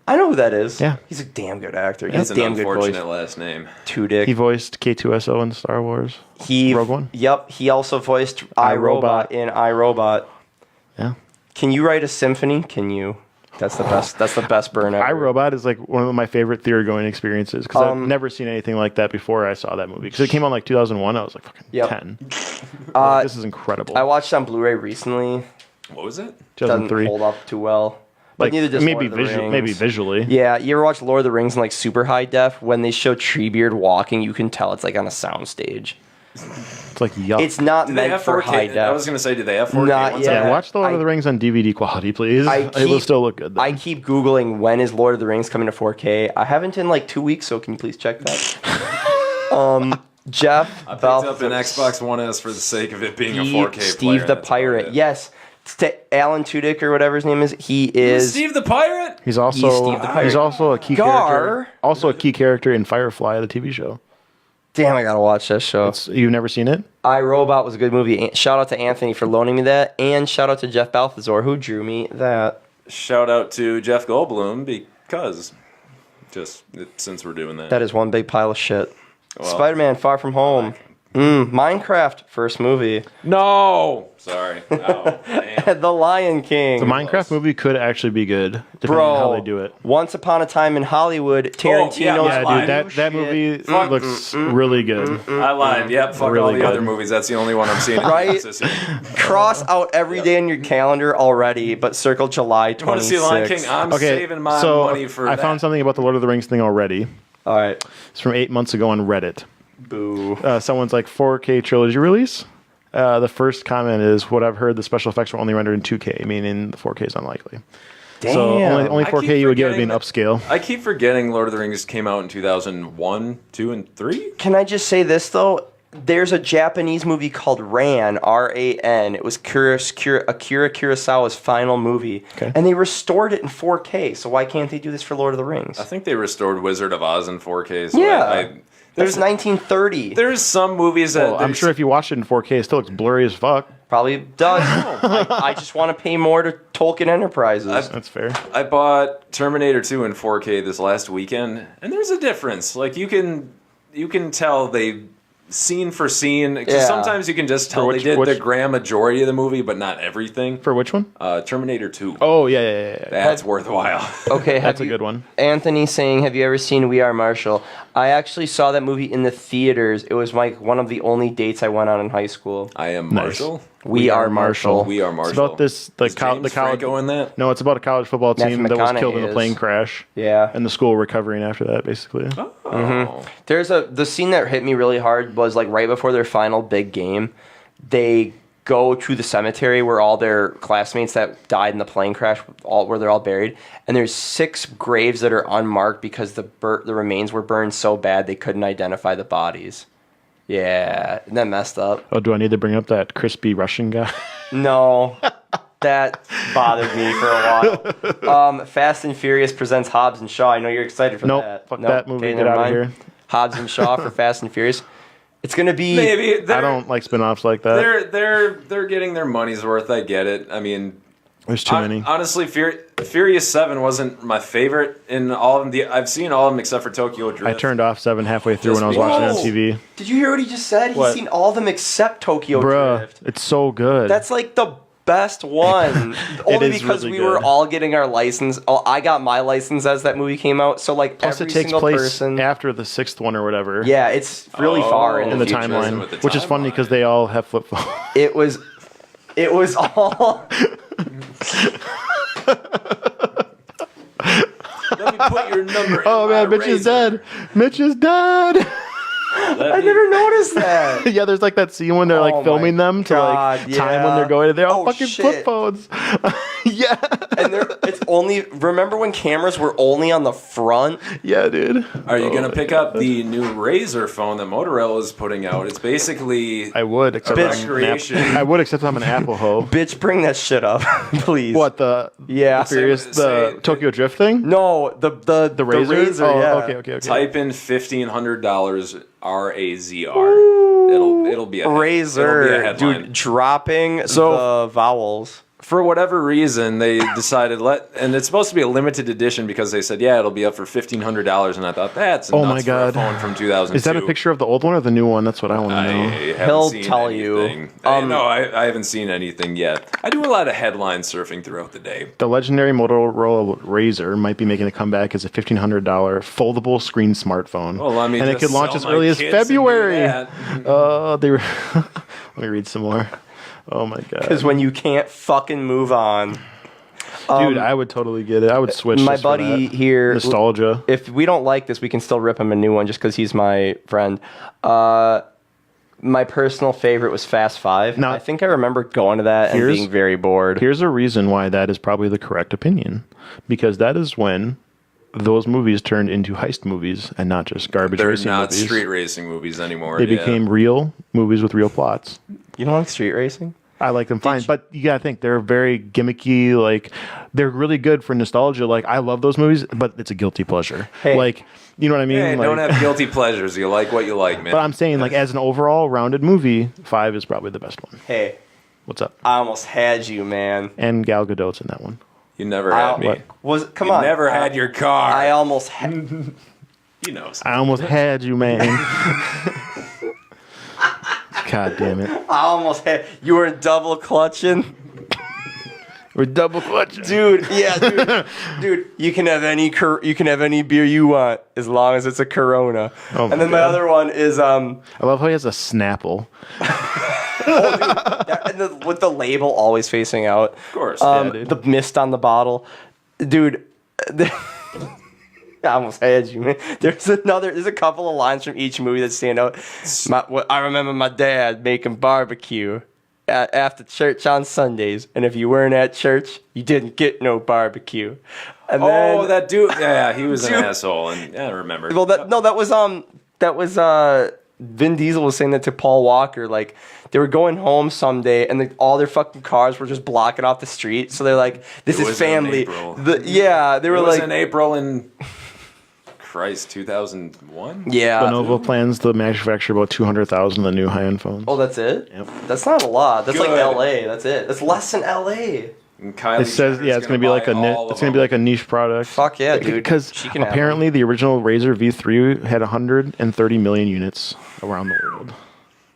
I know who that is. Yeah. He's a damn good actor. He That's has a an damn good voice. unfortunate last name. Tudyk. He voiced K2SO in Star Wars. Rogue One? Yep. He also voiced iRobot in iRobot. Yeah. Can you write a symphony? Can you? That's the best. That's the best burn ever. iRobot is like one of my favorite theater going experiences because I've never seen anything like that before I saw that movie. Because it came out in like 2001. I was like fucking Yep. 10. This is incredible. I watched it on Blu-ray recently. What was it? Doesn't 2003. hold up too well. But Like neither does maybe Lord of the Rings. maybe visually. Yeah, you ever watch Lord of the Rings in like super high def? When they show Treebeard walking, you can tell it's like on a soundstage. It's like yuck. It's not Do they meant have for 4K? high def. I was going to say, do they have 4K Not ones? yet. yeah, watch the Lord I- of the Rings on DVD quality, please. I It will keep- still look good. Though. I keep Googling when is Lord of the Rings coming to 4K. I haven't in like 2 weeks, so can you please check that? Jeff I picked up an Xbox One S for the sake of it being a 4K player. Steve the and that's about Pirate. it. Yes. Alan Tudyk or whatever his name is. He is. Steve the Pirate? He's also Steve the Pirate. he's also a key Gar. character. Also a key character in Firefly, the TV show. Damn, I gotta watch that show. You've never seen it? iRobot was a good movie. Shout out to Anthony for loaning me that, and shout out to Jeff Balthazar who drew me that. Shout out to Jeff Goldblum because since we're doing that. That is one big pile of shit. Well, Spider-Man: Far From Home. Minecraft, first movie. No! Sorry. Oh, damn. The Lion King. The Minecraft movie could actually be good, depending on how they do it. Once Upon a Time in Hollywood, Tarantino's yeah, Yeah, lied. dude, that movie looks really good. I lied. Yep, fuck Really all the good. other movies. That's the only one I'm seeing. Right? Cross out every day in your calendar already, but circle July 26th. You want to see Lion King? I'm Okay, saving my so money for I that. found something about the Lord of the Rings thing already. All right. It's from 8 months ago on Reddit. Boo. Someone's like 4K trilogy release. The first comment is, "What I've heard, the special effects were only rendered in 2K, meaning the 4K is unlikely." Damn. So only I 4K keep you would get would be an forgetting upscale. I keep forgetting Lord of the Rings came out in 2001, 2, and 3. Can I just say this, though? There's a Japanese movie called Ran, R-A-N. It was Akira Kurosawa's final movie. Okay. And they restored it in 4K, so why can't they do this for Lord of the Rings? I think they restored Wizard of Oz in 4K. So Yeah. there's There's 1930. there's some movies that Well, I'm sure if you watched it in 4K, it still looks blurry as fuck. Probably does. I just want to pay more to Tolkien Enterprises. That's fair. I bought Terminator 2 in 4K this last weekend, and there's a difference. Like you can tell they scene for scene. 'Cause Yeah. sometimes you can just tell which- they did which- the grand majority of the movie, but not everything. For which one? Terminator 2. Oh yeah. That's worthwhile. Okay, That's a good one. Anthony saying, "Have you ever seen We Are Marshall?" I actually saw that movie in the theaters. It was like one of the only dates I went on in high school. I am Nice. Marshall. We Are Marshall. We are Marshall. It's about this the Is college. James Franco in that? No, it's about a college football Matthew team that was killed in a McConaughey plane is. crash, Yeah. and the school recovering after that, basically. Oh. There's the scene that hit me really hard was like right before their final big game. They go to the cemetery where all their classmates that died in the plane crash, where they're all buried, and there's 6 graves that are unmarked because the remains were burned so bad they couldn't identify the bodies. Yeah, isn't that messed up? Oh, do I need to bring up that crispy Russian guy? No. That bothered me for a while. Fast and Furious presents Hobbs and Shaw. I know you're excited for Nope, that. fuck that movie. Okay, Get never out of mind. here. Hobbs and Shaw for Fast and Furious. It's gonna be Maybe I don't like spin-offs like that. they're getting their money's worth. I get it. I mean, There's too many. honestly, Furious 7 wasn't my favorite in all of them. I've seen all of them except for Tokyo Drift. I turned off 7 halfway through when I was Just watching it on Whoa. TV. Did you hear what he just said? What? He's seen all of them except Tokyo Bruh, Drift. it's so good. That's like the best one. Only is because really we were good. all getting our license. I got my license as that movie came out. So like Plus, every it takes single place person. after the 6th one or whatever. Yeah, it's really far in in the future. timeline, with the which is funny timeline. because they all have flip phones. It was all. Let me put your number. In Oh man, my Mitch is razor. dead. Mitch is dead. Let I me- never noticed that. Yeah, there's like that scene when they're Oh like my filming them to like God, time when yeah. they're going. They're all Oh, fucking shit. flip phones. Yeah, And it's only. Remember when cameras were only on the front? yeah, dude. Are you gonna pick up the new Razor phone that Motorola is putting out? It's basically I would, except a I'm an recreation. I would, except I'm an Apple hoe. Bitch, bring that shit up, please. What the? Yeah. the Furious, the Say- Tokyo Drift thing. No, the Razor. Oh, yeah. okay. Type in $1,500 RAZR. It'll be a Razor, It'll be a headline. dude, dropping So- the vowels. For whatever reason, they decided and it's supposed to be a limited edition because they said, yeah, it'll be up for $1,500, and I thought that's Oh nuts my for God. a phone from 2002. Is that a picture of the old one or the new one? That's what I want to I know. haven't He'll seen tell you. anything. No, I haven't seen anything yet. I do a lot of headline surfing throughout the day. The legendary Motorola Razr might be making a comeback as a $1,500 foldable screen smartphone. Well, let me and it just could launch sell as my early as kids and do February. that. They were. Let me read some more. Oh my god, Because when you can't fucking move on. dude, I would totally get it. I would switch. My just for buddy that. here. nostalgia. If we don't like this, we can still rip him a new one just because he's my friend. My personal favorite was Fast Five. Now- I think I remember going to that and Here's- being very bored. Here's a reason why that is probably the correct opinion, because that is when those movies turned into heist movies and not just garbage They're racing not movies. street racing movies anymore. They yeah. became real movies with real plots. You don't like street racing? I like them fine, but you gotta think they're very gimmicky. Like they're really good for nostalgia. Like I love those movies, but it's a guilty pleasure. Hey. Like you know what I mean? Hey, like, don't have guilty pleasures. You like what you like, man. but I'm saying like as an overall rounded movie, 5 is probably the best one. Hey, What's up? I almost had you, man. And Gal Gadot's in that one. You never had me. what? Was come You on? never had your car. I almost had. He knows. I almost had you, man. God damn it! I almost had. You were double clutching. We're double clutching. Dude, yeah, dude. You can have any beer you want as long as it's a Corona. Oh my and then my God. other one is I love how he has a Snapple. with the label always facing out. Of course. dude. The mist on the bottle, dude. I almost had you, man. There's a couple of lines from each movie that stand out. I remember my dad making barbecue after church on Sundays, and if you weren't at church, you didn't get no barbecue. And then, that dude. Yeah, he was an Dude. asshole, and I remember. well, that was Vin Diesel was saying that to Paul Walker. Like they were going home someday, and all their fucking cars were just blocking off the street. So they're like, "This It is was in family." April. They were it was like, in April in Christ 2001. "Yeah." Lenovo plans to manufacture about 200,000 of the new high-end phones. Oh, that's it? Yep. That's not a lot. That's like Good. LA. That's it. That's less than LA. And Kylie It says, Jenner's yeah, it's gonna be like a buy all it's of gonna be them. like a niche product. Fuck yeah, dude. Because She can have apparently the original Razr V3 had 130 million units around the world.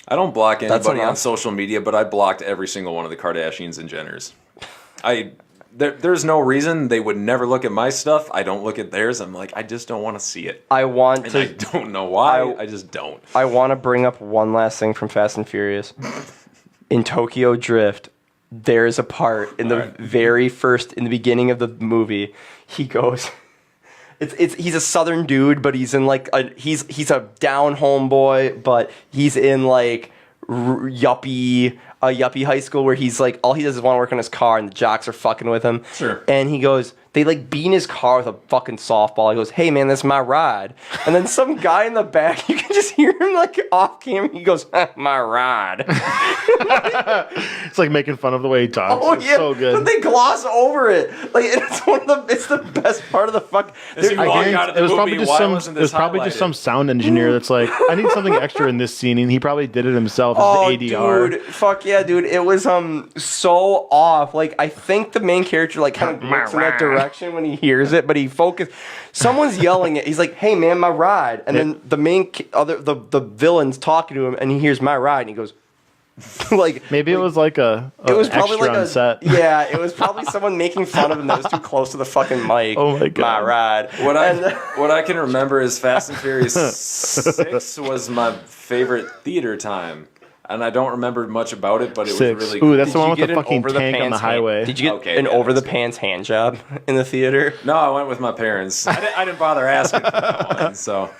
I don't block That's anybody on enough. social media, but I blocked every single one of the Kardashians and Jenners. There's no reason they would never look at my stuff. I don't look at theirs. I'm like, I just don't want to see it. I want And to. I don't know why. I just don't. I want to bring up one last thing from Fast and Furious. In Tokyo Drift, there's a part in the in the beginning of the movie. He goes. He's a southern dude, but he's in like he's a down home boy, but he's in like yuppie high school where he's like all he does is want to work on his car and the jocks are fucking with him. Sure. And he goes, they like beat his car with a fucking softball. He goes, "Hey man, that's my ride." And then some guy in the back, you can just hear him like off camera. He goes, "My ride." It's like making fun of the way he talks. Oh It's yeah, so good. but they gloss over it. Like it's the best part of the fuck. As you I walk guarantee out of the it was movie, probably just why some. wasn't It was this probably just highlighted? some sound engineer that's like, I need something extra in this scene, and he probably did it himself as Oh, the ADR. dude, fuck yeah, dude! It was so off. Like I think the main character like kind of looks in that direction when he hears it, but he focused. Someone's yelling it. He's like, "Hey man, my ride!" And then the main the villain's talking to him, and he hears my ride, and he goes, like Maybe it was like a it was probably extra like on a set. yeah. It was probably someone making fun of him that was too close to the fucking mic. Oh my God. my ride. What I can remember is Fast and Furious 6 was my favorite theater time. And I don't remember much about it, but it was 6. really Ooh, cool. that's the one with get the an fucking tank on the over-the-pants highway. Did you get Okay, an yeah, over the that's pants hand job in the theater? No, I went with my parents. I didn't bother asking for that one. So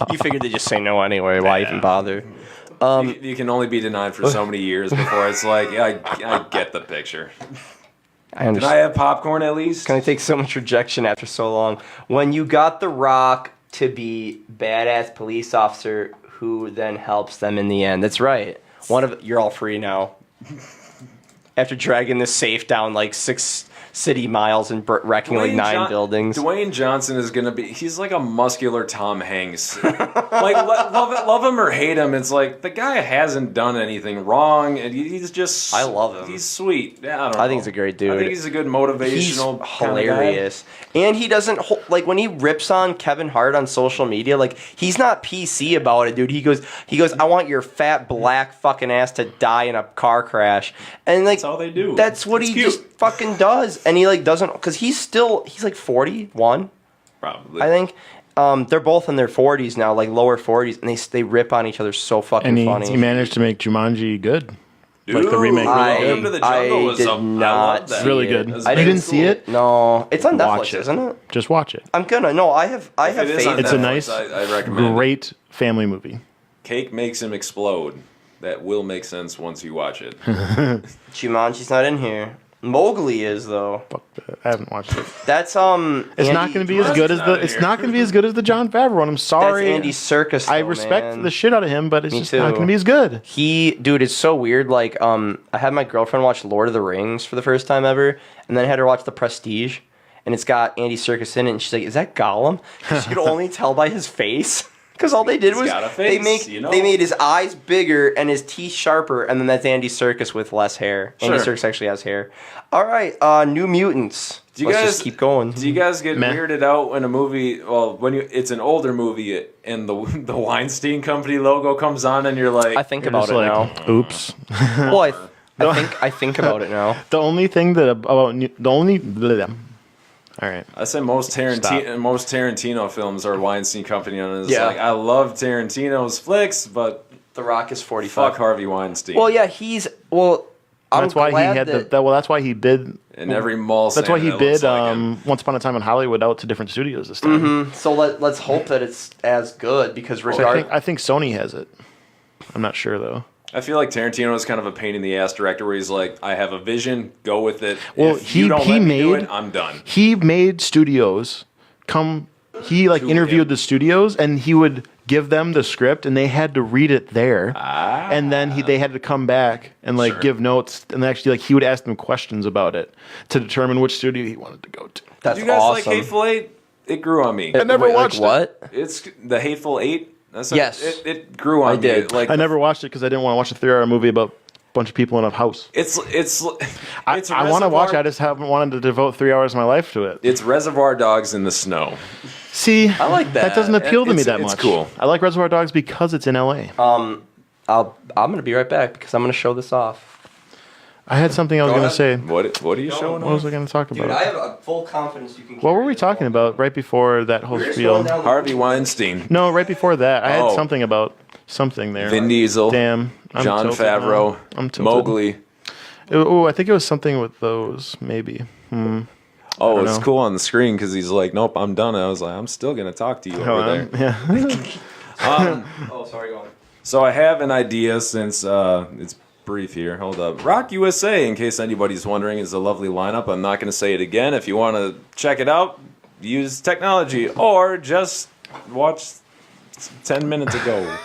You figured they'd just say no anyway. Why even bother? you can only be denied for so many years before it's like, yeah, I get the picture. I Can understand. I have popcorn at least? Can I take so much rejection after so long? When you got The Rock to be badass police officer who then helps them in the end. That's right. You're all free now. After dragging this safe down like 6 city miles and wrecking like 9 buildings. Dwayne Johnson is gonna he's like a muscular Tom Hanks. Like love him or hate him, it's like the guy hasn't done anything wrong, and he's just. I love him. He's sweet. Yeah, I don't know. I think he's a great dude. I think he's a good motivational. He's kinda guy. hilarious. And he doesn't like when he rips on Kevin Hart on social media, like he's not PC about it, dude. He goes, I want your fat black fucking ass to die in a car crash. And like That's all they do. That's what It's he cute. just fucking does. And he like doesn't cuz he's like 41, Probably. I think. They're both in their 40s now, like lower 40s, and they rip on each other so fucking And funny. he managed to make Jumanji good. Like the Dude, remake. Welcome to the Jungle was did up. I not love that. It's really see it. good. That's You very didn't see cool. it? No, it's on Watch Netflix, it. isn't it? Just watch it. I'm gonna. No, I have If it is faith. on It's a Netflix, nice, I recommend it. great family movie. Cake makes him explode. That will make sense once you watch it. Jumanji's not in here. Mowgli is though. Fuck that. I haven't watched it. That's It's not going to be as good as the. not It's here. not going to be as good as the John Favreau one. I'm That's sorry. Andy Serkis. I though, respect man. the shit out of him, but it's Me just not too. going to be as good. Dude, it's so weird. Like, I had my girlfriend watch Lord of the Rings for the first time ever, and then I had her watch The Prestige, and it's got Andy Serkis in it, and she's like, "Is that Gollum?" 'Cause she could only tell by his face. Because all they did was got a face, you know? they made his eyes bigger and his teeth sharper, and then that's Andy Serkis with less hair. Andy Sure. Serkis actually has hair. All right, New Mutants. Do you Let's guys just keep going. Do you guys get Meh. weirded out when a movie? Well, it's an older movie and the Weinstein Company logo comes on, and you're like, I think You're about just it like, now. oops. Well, I think about it now. The only thing that about the only. All right. I say most Tarantino films are Weinstein Company, and it's Yeah. like I love Tarantino's flicks, but The Rock is 45. fuck Harvey Weinstein. Well, yeah, I'm That's why he glad had that, well, that's why he bid. in every mall. That's why he Santa that looks bid like him. Once Upon a Time in Hollywood out to different studios this time. So let's hope that it's as good because So regardless, I think Sony has it. I'm not sure though. I feel like Tarantino is kind of a pain in the ass director, where he's like, I have a vision, go with it. Well, if you don't he let me do made- it, I'm done. He made studios come. He like To interviewed him. the studios, and he would give them the script, and they had to read it there. And then they had to come back and like Sure. give notes, and actually like he would ask them questions about it to determine which studio he wanted to go to. that's Did you guys like awesome. Hateful Eight? It grew on me. I never Wait, watched like it. what? It's the Hateful Eight. That's Yes. it grew on I me. did. Like I never watched it because I didn't want to watch a 3-hour movie about a bunch of people in a house. It's I want to watch it. I just haven't wanted to devote 3 hours of my life to it. It's Reservoir Dogs in the snow. See, I like that. That doesn't appeal to me It's- that it's much. cool. I like Reservoir Dogs because it's in LA. I'm gonna be right back because I'm gonna show this off. I had something I was Go going to say. ahead. What are you showing What was I going to talk about? have a full confidence you can. What were we talking about right before that whole spiel? Harvey Weinstein, No, right before that. I had Oh. something about something there. Vin Diesel, Damn. I'm John tilted Favreau, now. I'm tilted. Mowgli. Oh, I think it was something with those, maybe. Oh, don't it's know. cool on the screen because he's like, nope, I'm done. And I was like, I'm still gonna talk to you over there. Yeah. Oh, sorry, go on. So I have an idea since it's brief here. Hold up. Rock USA, in case anybody's wondering, is a lovely lineup. I'm not going to say it again. If you want to check it out, use technology or just watch 10 minutes ago.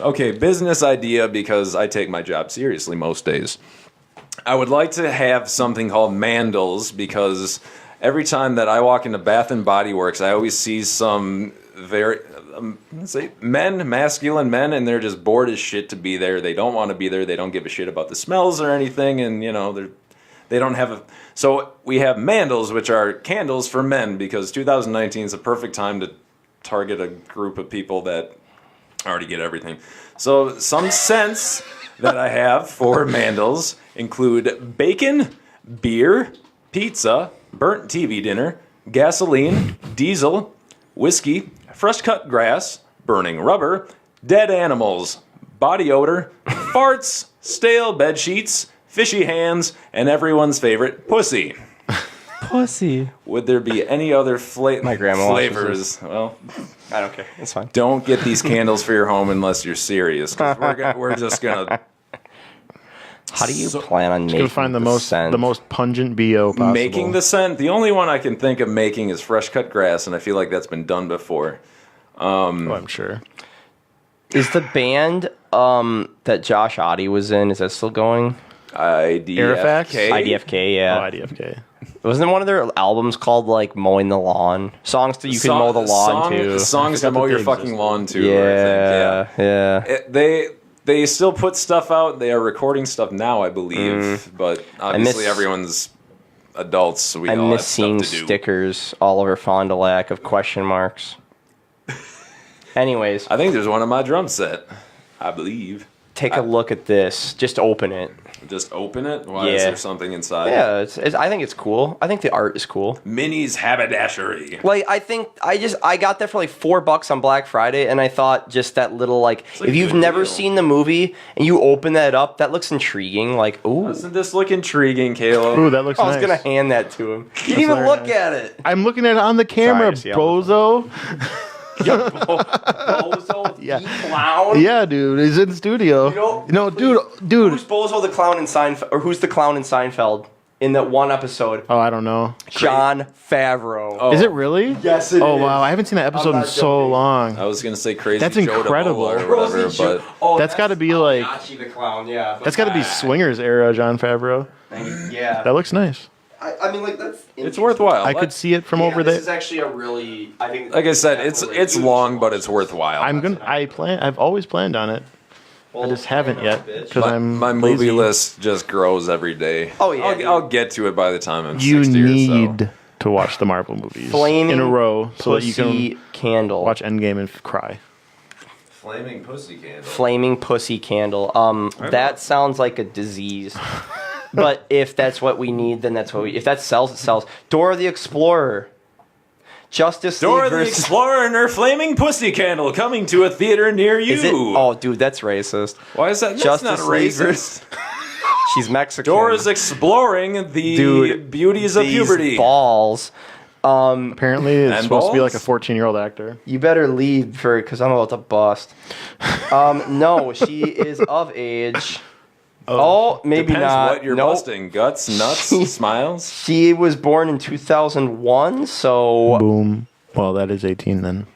Okay, business idea, because I take my job seriously most days. I would like to have something called Mandels, because every time that I walk into Bath and Body Works, I always see some very masculine men, and they're just bored as shit to be there. They don't want to be there. They don't give a shit about the smells or anything, and they don't have a. So we have Mandels, which are candles for men, because 2019 is a perfect time to target a group of people that already get everything. So some scents that I have for Mandels include bacon, beer, pizza, burnt TV dinner, gasoline, diesel, whiskey, fresh cut grass, burning rubber, dead animals, body odor, farts, stale bed sheets, fishy hands, and everyone's favorite, pussy. Pussy. Would there be any other My grandma watches flavors? Well, I don't care. It's fine. don't get these candles for your home unless you're serious, 'cause we're just gonna How do you plan on making Gonna find scent? the most pungent BO possible. making the scent. The only one I can think of making is fresh cut grass, and I feel like that's been done before. Oh, I'm sure. Is the band that Josh Oddie was in, is that still going? Aerifax? IDFK, yeah. Oh, IDFK. Wasn't one of their albums called like Mowing the Lawn? Songs that you can mow the lawn to. Songs to I forgot mow that your they fucking existed. lawn to. Yeah, yeah. They still put stuff out. They are recording stuff now, I believe. But obviously everyone's adults, so we I all miss have seeing stuff to do. stickers all over Fond du Lac of question marks. Anyways, I think there's one on my drum set. I believe. take a look at this. Just open it. Just open it. Why is Yeah. there something inside? Yeah, I think it's cool. I think the art is cool. Minnie's haberdashery. Like, I got that for like $4 on Black Friday, and I thought just that little like like if you've a good never deal. seen the movie and you open that up, that looks intriguing. Like, ooh, Doesn't this look intriguing, Caleb? Ooh, that looks I nice. was gonna hand that to him. You didn't even very look nice. at it. I'm looking at it on the camera, Sorry, bozo. Bozo, Yeah. the clown. Yeah, dude, he's in the studio. No, dude. Who's Bozo the clown in Seinfeld? Or who's the clown in Seinfeld in that one episode? Oh, I don't know. John Favreau. Oh. Is it really? Yes, it Oh is. wow, I haven't seen that episode in not so joking. long. I was gonna say crazy. That's Joe incredible. DeMola or whatever, but Oh, That's gotta be like- Mariachi the clown. Yeah, That's got to be Swingers era, John Favreau. Yeah, That looks nice. I mean, like that's. it's worthwhile. I could see it from over This there. is actually a really. I think. Like I said, it's long, but it's worthwhile. I've always planned on it. I just haven't yet because I'm my movie lazy. list just grows every day. Oh, yeah, dude. I'll get to it by the time I'm You 60 or so. need to watch the Marvel movies Flaming in a row so that you Pussy can candle. watch Endgame and cry. Flaming pussy candle. Flaming pussy candle. That sounds like a disease. But if that's what we need, then that's what we. If that sells, it sells. Dora the Explorer. Justice Dora League the versus. Explorer and her flaming pussy candle coming to a theater near you. Is it? Oh, dude, that's racist. Why is that? That's Justice not League racist. She's Mexican. Dora's exploring the Dude, beauties of these puberty. balls. Apparently, it's And supposed to be like a balls? 14-year-old actor. You better leave for because I'm about to bust. No, she is of age. Oh, maybe Depends not. what you're Nope. busting. Guts, nuts, smiles. She was born in 2001, so Boom. Well, that is 18 then.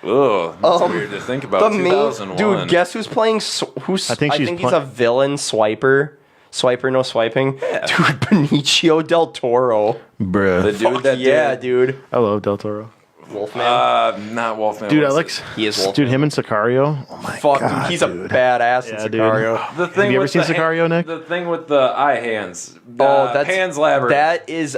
Ugh, that's weird to think about. the main 2001. dude. Guess who's playing? Who's? I think she's he's a villain. Swiper. Swiper, no swiping. Dude, Benicio del Toro. Bruh. the dude that Yeah, did, dude. I love Del Toro. Wolfman. not Wolfman. Dude, what's Alex. He is Wolfman. Dude, him and Sicario. Oh my Fuck, god. dude, he's dude. a badass Yeah, in dude. Sicario. The thing Have you ever with seen the Sicario, Nick? The thing with the eye hands. Oh, that's Pan's Labyrinth. That is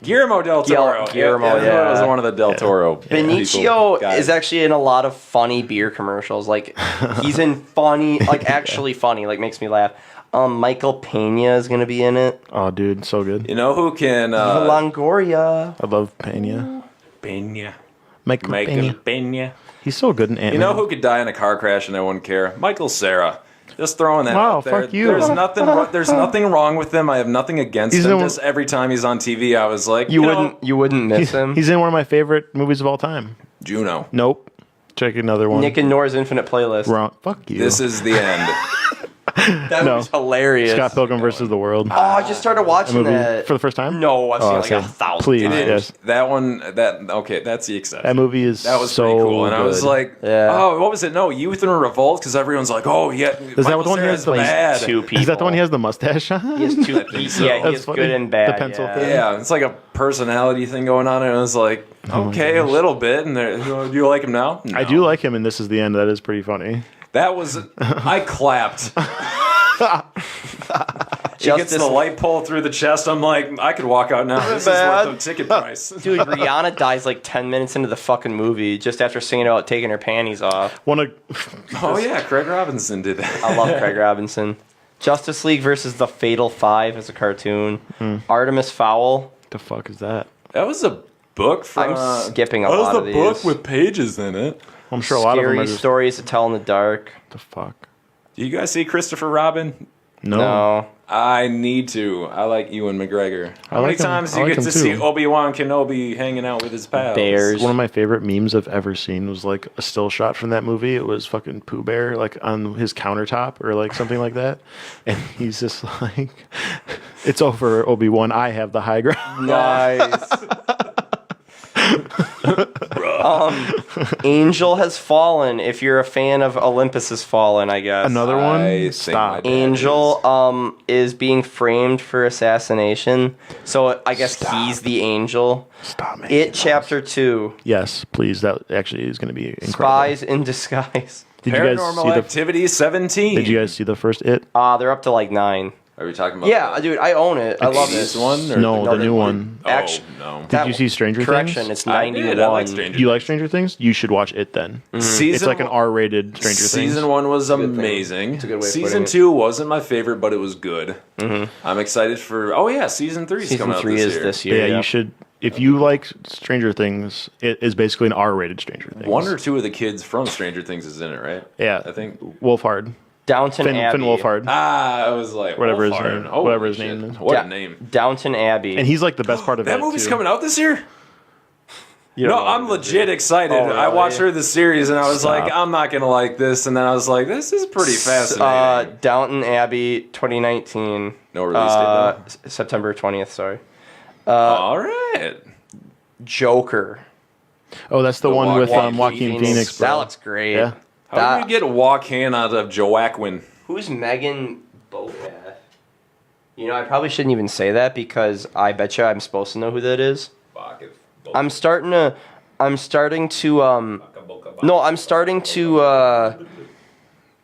Guillermo del Toro. Guillermo, that yeah. was one of the del Toro. Benicio people, guys. is actually in a lot of funny beer commercials. Like he's in funny, like actually funny, like makes me laugh. Michael Pena is gonna be in it. Oh, dude, so good. You know who can? Longoria. I love Pena. Pena. Michael Pena. Pena. He's so good in Ant-Man. You know who could die in a car crash and I wouldn't care? Michael Cera. Just throwing that Wow, out there. fuck you. There's nothing. There's nothing wrong with him. I have nothing against He's him. the- Just every time he's on TV, I was like, You know, wouldn't miss him. He's in one of my favorite movies of all time. Juno. Nope. Check another one. Nick and Nora's Infinite Playlist. Wrong. Fuck you. This is the end. That was hilarious. Scott Pilgrim versus the World. Oh, I just started watching movie that. for the first time. No, I've seen it like okay. 1,000 Please, times. yes. That one, that's the exception. That movie is That was so pretty cool, and I was good. like, Yeah. "Oh, what was it? No, Youth in Revolt," because everyone's like, "Oh, yeah." Is that what the one he has the bad? Two people. Is that the one he has the mustache on? He has two. so. Yeah, he That's has funny. good and bad. The pencil yeah. thing. Yeah, it's like a personality thing going on, and I was like, "Okay, a little bit." And do you like him now? I do like him, and this is the end. That is pretty funny. That was I clapped. He gets the light pole through the chest. I'm like, I could walk out now. This is Bad. worth the ticket price. Dude, Rihanna dies like 10 minutes into the fucking movie just after singing about taking her panties off. Oh yeah, Craig Robinson did that. I love Craig Robinson. Justice League versus the Fatal Five as a cartoon. Artemis Fowl. The fuck is that? That was a book from. I'm skipping a that lot was of a these. book with pages in it. I'm sure a lot of them Scary are just stories to tell in the dark. the fuck. Do you guys see Christopher Robin? No. I need to. I like Ewan McGregor. How many like him. times I do you like get him to too. see Obi-Wan Kenobi hanging out with his pals? Bears. One of my favorite memes I've ever seen was like a still shot from that movie. It was fucking Pooh Bear like on his countertop or like something like that, and he's just like, "It's over, Obi-Wan. I have the high ground." Nice. Angel Has Fallen. If you're a fan of Olympus Has Fallen, I guess. Another I one. think my Stop. dad Angel is being framed for assassination. So I guess he's the angel. Stop making It those. Chapter 2. Yes, please. That actually is going to be incredible. Spies in Disguise. Did you guys Paranormal see the? Activity 17. Did you guys see the first It? They're up to like 9. Are we talking about? Yeah, the dude, I own it. I love this it. one? Or No, the the new one. one. Oh, Action. no. Did you see Stranger Correction, Things? it's I 91. did. I like Stranger Do you like Stranger Things? You should watch It then. Season It's like an one- R-rated Stranger Things. Season 1 was thing. amazing. It's a good way of Season putting it. 2 wasn't my favorite, but it was good. I'm excited for. Oh yeah, Season 3 is Season coming out 3 this is year. this year. Yeah, you should. If you like Stranger Things, it is basically an R-rated Stranger Things. One or two of the kids from Stranger Things is in it, right? Yeah, I think. Wolfhard, Downton Abbey. Finn Wolfhard, I was like, Whatever his Wolfhard. name- Holy whatever his shit. name is. What Da- a name! Downton Abbey. and he's like the best part of That it movie's too. coming out this year. You don't No, know I'm what it is. legit excited. Oh, I really? watched her the series and I was Stop. like, I'm not gonna like this, and then I was like, this is pretty fascinating. Downton Abbey 2019. No release date, though? September 20th, sorry. All right. Joker. Oh, that's the The one with Joaquin Joaquin Phoenix. That bro. looks great. Yeah. How do you get Joaquin out of Joaquin? Who's Megan Bogath? You know, I probably shouldn't even say that because I bet you I'm supposed to know who that is. I'm starting to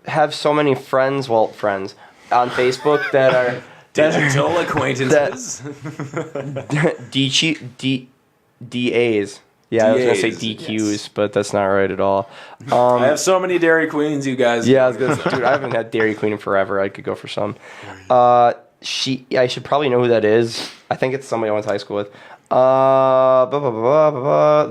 have so many friends on Facebook that are Digital acquaintances. DAs. Yeah, I was gonna say DAs, DQs, yes. but that's not right at all. I have so many Dairy Queens, you guys. Yeah, I was gonna say, dude, I haven't had Dairy Queen in forever. I could go for some. I should probably know who that is. I think it's somebody I went to high school with.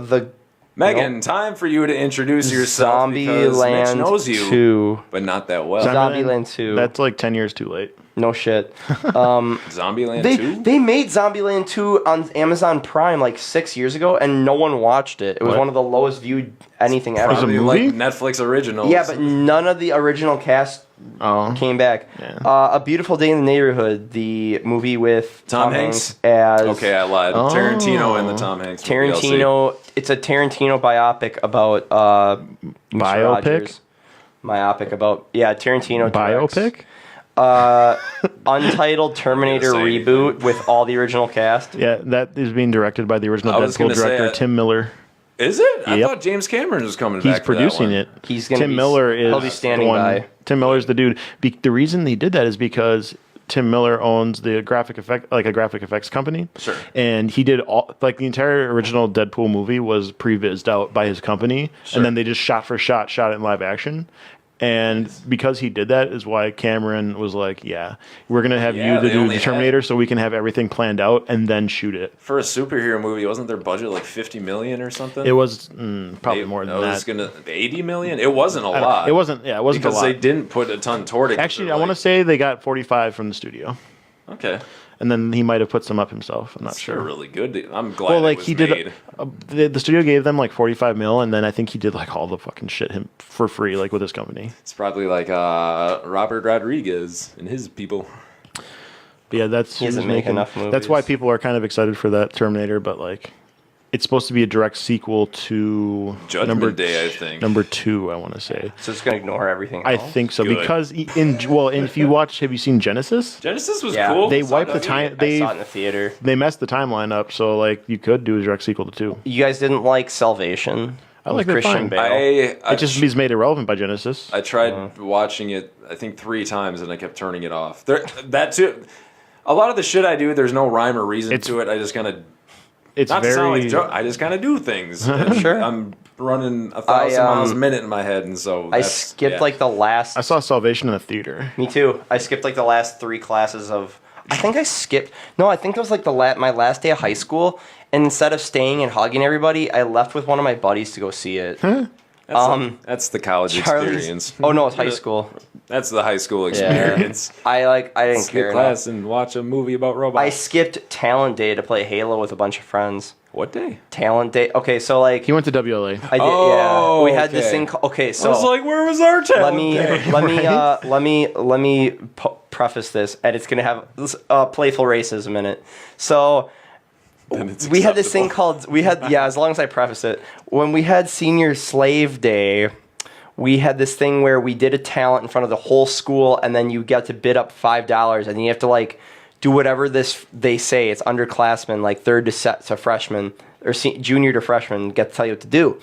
The Megan, Nope. time for you to introduce yourself because Mitch Zombieland knows you, 2. but not that well. Zombieland 2. That's like 10 years too late. No shit. Zombieland 2? They made Zombieland 2 on Amazon Prime like 6 years ago, and no one watched it. It was What? one of the lowest viewed anything ever. Was it a Probably movie? like Netflix originals. Yeah, but none of the original cast Oh, came back. Yeah. A Beautiful Day in the Neighborhood, the movie with Tom Hanks? as Okay, I lied. Oh. Tarantino and the Tom Hanks movie, I'll see. Tarantino. It's a Tarantino biopic about Mr. Biopic? Rogers. Myopic about Tarantino directs. biopic? Untitled Terminator say reboot with all the original cast. Yeah, that is being directed by the original I was Deadpool gonna say, director Tim Miller. Is it? I Yep. thought James Cameron was coming He's back for that producing one. it. He's gonna Tim be- Miller is he'll be standing the one. by. Tim Miller's the dude. The reason they did that is because Tim Miller owns the graphic effects company. Sure. And he did all the entire original Deadpool movie was pre-vised out by his company, Sure. and then they just shot it in live action. And because he did that is why Cameron was like, "Yeah, we're gonna have Yeah, you they do only the Terminator, so we can have everything planned out and then shoot it." For a superhero movie, wasn't their budget like 50 million or something? It was probably more than It that. was gonna 80 million. It wasn't a I don't- lot. It wasn't. Yeah, it wasn't because a lot. they didn't put a ton toward it. Actually, I want to say they got 45 from the studio. Okay. and then he might have put some up himself. I'm not Sure, sure. really good. I'm glad. Well, like it was he made. did, the studio gave them like 45 mil, and then I think he did like all the fucking shit him for free, like with his company. It's probably like Robert Rodriguez and his people. But yeah, that's He doesn't who's make making- enough movies. That's why people are kind of excited for that Terminator, but like, it's supposed to be a direct sequel to Judgment Day, I think. Number 2, I want to say. So it's gonna ignore everything. I else? think so Good. because if you watch, have you seen Genesis? Genesis was Yeah. cool. They Saw wiped the that. time. I saw it in the theater. They messed the timeline up, so like you could do a direct sequel to 2. You guys didn't like Salvation? I with like it Christian fine. Bale. I It just is made irrelevant by Genesis. I tried watching it, I think 3 times, and I kept turning it off. That too. A lot of the shit I do, there's no rhyme or reason to it. I just kind of, It's not to very. sound like Joe, I just kind of do things. And Sure. I'm running 1,000 miles a minute in my head, and so I that's, skipped yeah. like the last. I saw Salvation in the theater. Me too. I skipped like the last 3 classes of. I think I skipped. No, I think it was like my last day of high school. And instead of staying and hugging everybody, I left with one of my buddies to go see it. That's the college Charlie's- experience. Oh no, it's high school. That's the high school experience. I didn't Skip care. class enough. and watch a movie about I robots. skipped talent day to play Halo with a bunch of friends. What day? Talent day. Okay, so like He went to WLA. I did. Oh, yeah, we had this okay. thing. Okay, I so was like, where was our talent? let me preface this, and it's gonna have playful racism in it. So Then it's we had this thing acceptable. called as long as I preface it, when we had Senior Slave Day, we had this thing where we did a talent in front of the whole school, and then you get to bid up $5, and you have to like do whatever they say. It's underclassmen, like third to freshman or junior to freshman, get to tell you what to do.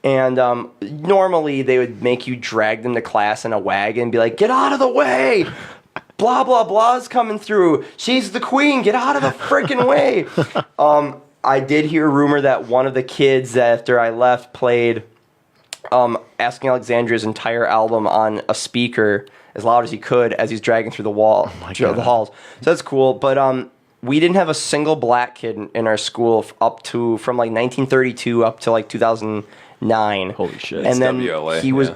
And normally they would make you drag them to class in a wagon and be like, get out of the way! Blah, blah, blah's coming through. She's the queen. Get out of the freaking way. I did hear a rumor that one of the kids that after I left played Asking Alexandria's entire album on a speaker as loud as he could as he's dragging through the halls. So that's cool. But we didn't have a single black kid in our school from like 1932 up to like 2009. Holy shit. And then WLA, he was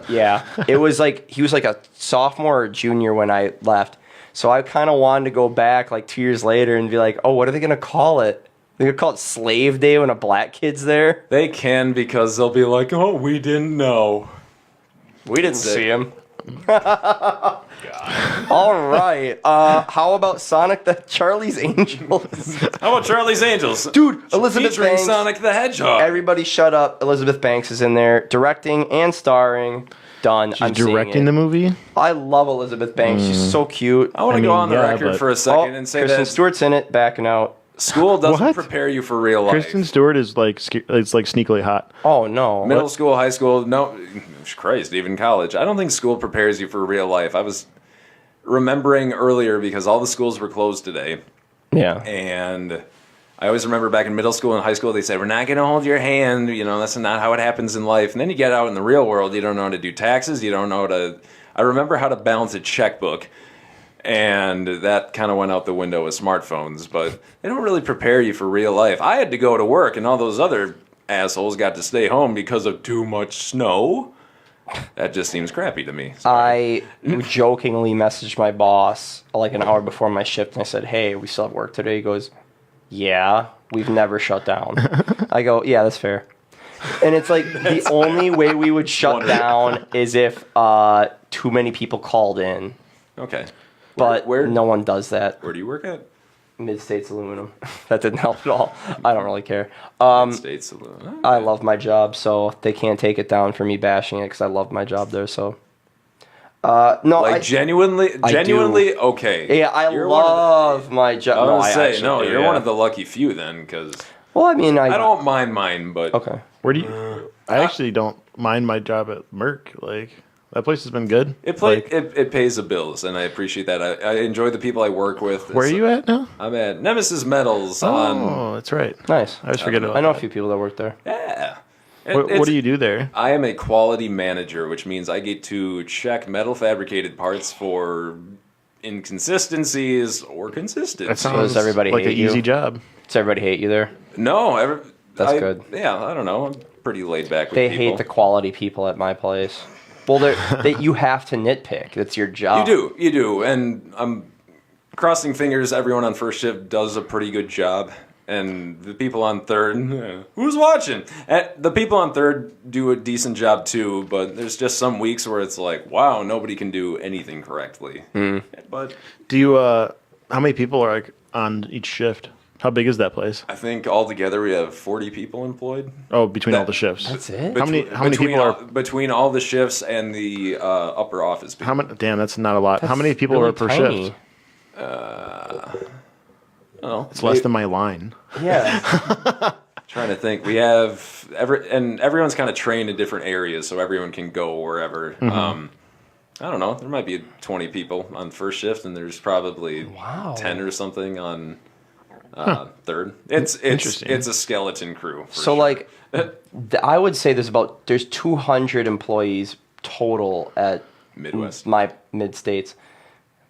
yeah. it was like he was like a sophomore or junior when I left. So I kind of wanted to go back like 2 years later and be like, oh, what are they gonna call it? They're gonna call it Slave Day when a black kid's there. They can, because they'll be like, oh, we didn't know. We didn't That's it. see him. All right. How about Sonic the Charlie's Angels? How about Charlie's Angels? Dude, Elizabeth Featuring Banks. Sonic the Hedgehog. Everybody shut up. Elizabeth Banks is in there directing and starring. Done. She's I'm seeing directing it. the movie. I love Elizabeth Banks. She's so cute. I want to I go mean, on the yeah, record but- for a second and say Kristen that Stewart's in it, backing out. school doesn't What? prepare you for real life. Kristen Stewart is like it's like sneakily hot. Oh no. Middle school, high school, no, Christ, even college. I don't think school prepares you for real life. I was remembering earlier because all the schools were closed today, Yeah. and I always remember back in middle school and high school, they said, we're not going to hold your hand. You know, that's not how it happens in life. And then you get out in the real world, you don't know how to do taxes. You don't know how to... I remember how to balance a checkbook. And that kind of went out the window with smartphones. But they don't really prepare you for real life. I had to go to work, and all those other assholes got to stay home because of too much snow. That just seems crappy to me. I jokingly messaged my boss like an hour before my shift, and I said, hey, we still have work today. He goes, yeah, we've never shut down. I go, yeah, that's fair. And it's like the only way we would shut down is if too many people called in. Okay. But Where no one does that. do you work at? Mid-States Aluminum. That didn't help at all. I don't really care. States Saloon. I love my job, so they can't take it down for me bashing it because I love my job there. So, no, Like genuinely, do. okay. yeah, I You're one of the- love my job. I No, was I say actually no. do, You're yeah. one of the lucky few then, because Well, I mean, I don't mind mine, but Okay. Where do you? I actually don't mind my job at Merck. Like that place has been good. it pays the bills, and I appreciate that. I enjoy the people I work with. Where are you at now? I'm at Nemesis Metals on. Oh, that's right. Nice. I always forget about I know a that. few people that work there. Yeah. What do you do there? I am a quality manager, which means I get to check metal fabricated parts for inconsistencies or That consistencies. sounds does everybody like an hate you? easy job. Does everybody hate you there? No, That's good. Yeah, I don't know. I'm pretty laid back with They people. hate the quality people at my place. Well, you have to nitpick. That's your job. You do, and I'm crossing fingers, everyone on first shift does a pretty good job. And the people on third, who's watching? The people on third do a decent job too, but there's just some weeks where it's like, wow, nobody can do anything correctly. But Do you? How many people are like on each shift? How big is that place? I think altogether we have 40 people employed. Oh, between all the shifts. That's it? How many people are? Between all the shifts and the upper office people? How many? Damn, that's not a lot. How That's many people really are per tiny. shift? Oh, It's less than my line. Yeah. trying to think. We have everyone's kind of trained in different areas, so everyone can go wherever. I don't know. There might be 20 people on first shift, and there's probably 10 or something on third. It's Interesting. it's a skeleton crew. For So sure. like, I would say there's 200 employees total at Midwest. my mid states.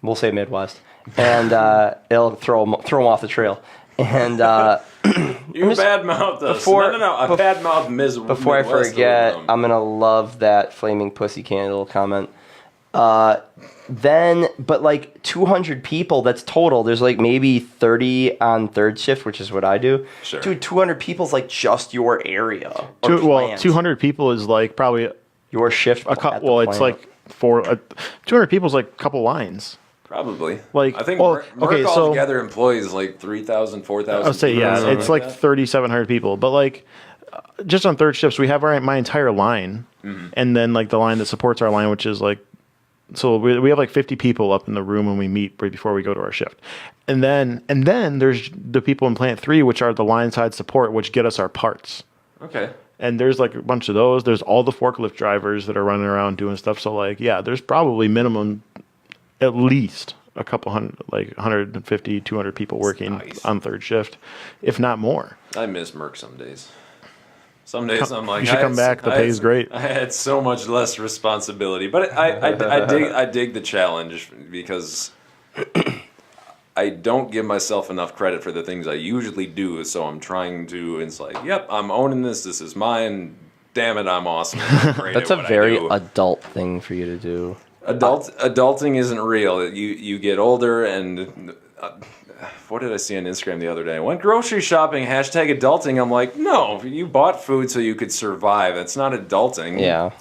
We'll say Midwest, and it'll throw them off the trail. And You badmouthed us. before- No. I badmouthed Midwest. before I forget, I'm gonna love that flaming pussy candle comment. Then, but like 200 people, that's total. There's like maybe 30 on third shift, which is what I do. Sure. Dude, 200 people's like just your area. Or plant. 200 people is like probably Your shift. a couple. at the Well, it's plant. like 200 people is like a couple lines. Probably. Like, I think well, Merck okay, so- altogether employs like 3,000, 4,000. I'll say yeah, something it's like that. 3,700 people. But like, just on third shifts, we have my entire line, and then like the line that supports our line, which is like, so we have like 50 people up in the room when we meet right before we go to our shift, and then there's the people in plant 3, which are the line side support, which get us our parts. Okay. And there's like a bunch of those. There's all the forklift drivers that are running around doing stuff. So like, yeah, there's probably minimum at least a couple hundred, like 150, 200 people working nice. on third shift, if not more. I miss Merck some days. Some days I'm like, You should come back. The pay's great. I had so much less responsibility, but I dig the challenge because I don't give myself enough credit for the things I usually do. So I'm trying to. It's like, yep, I'm owning this. This is mine. Damn it, I'm awesome. I'm great That's at a what I very do. adult thing for you to do. Adulting isn't real. You get older and. What did I see on Instagram the other day? I went grocery shopping, #adulting. I'm like, no, you bought food so you could survive. That's not adulting. Yeah.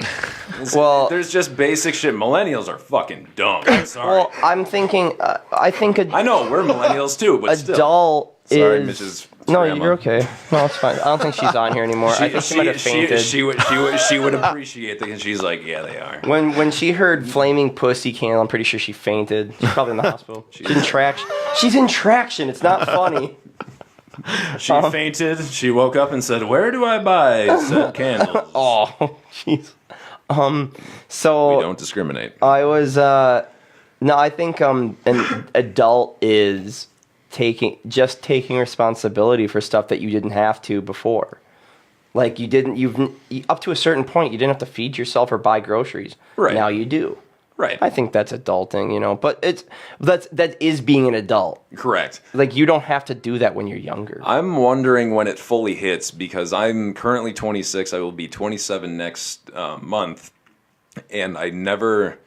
Well- there's just basic shit. Millennials are fucking dumb. I'm sorry. Well, I'm thinking. I think I know, we're millennials too, but still. adult Sorry, is. Mrs. No, Grandma. you're okay. No, it's fine. I don't think she's on here anymore. I think she might have fainted. She would appreciate that, and she's like, yeah, they are. When she heard flaming pussy candle, I'm pretty sure she fainted. She's probably in the hospital. She's in traction. She's in traction. It's not funny. She fainted. She woke up and said, "Where do I buy said candles?" Oh, jeez. So We don't discriminate. I was no, I think an adult is taking responsibility for stuff that you didn't have to before. Like you've up to a certain point you didn't have to feed yourself or buy groceries. Right. Now you do. Right. I think that's adulting, but that is being an adult. Correct. Like you don't have to do that when you're younger. I'm wondering when it fully hits because I'm currently 26. I will be 27 next month, and I never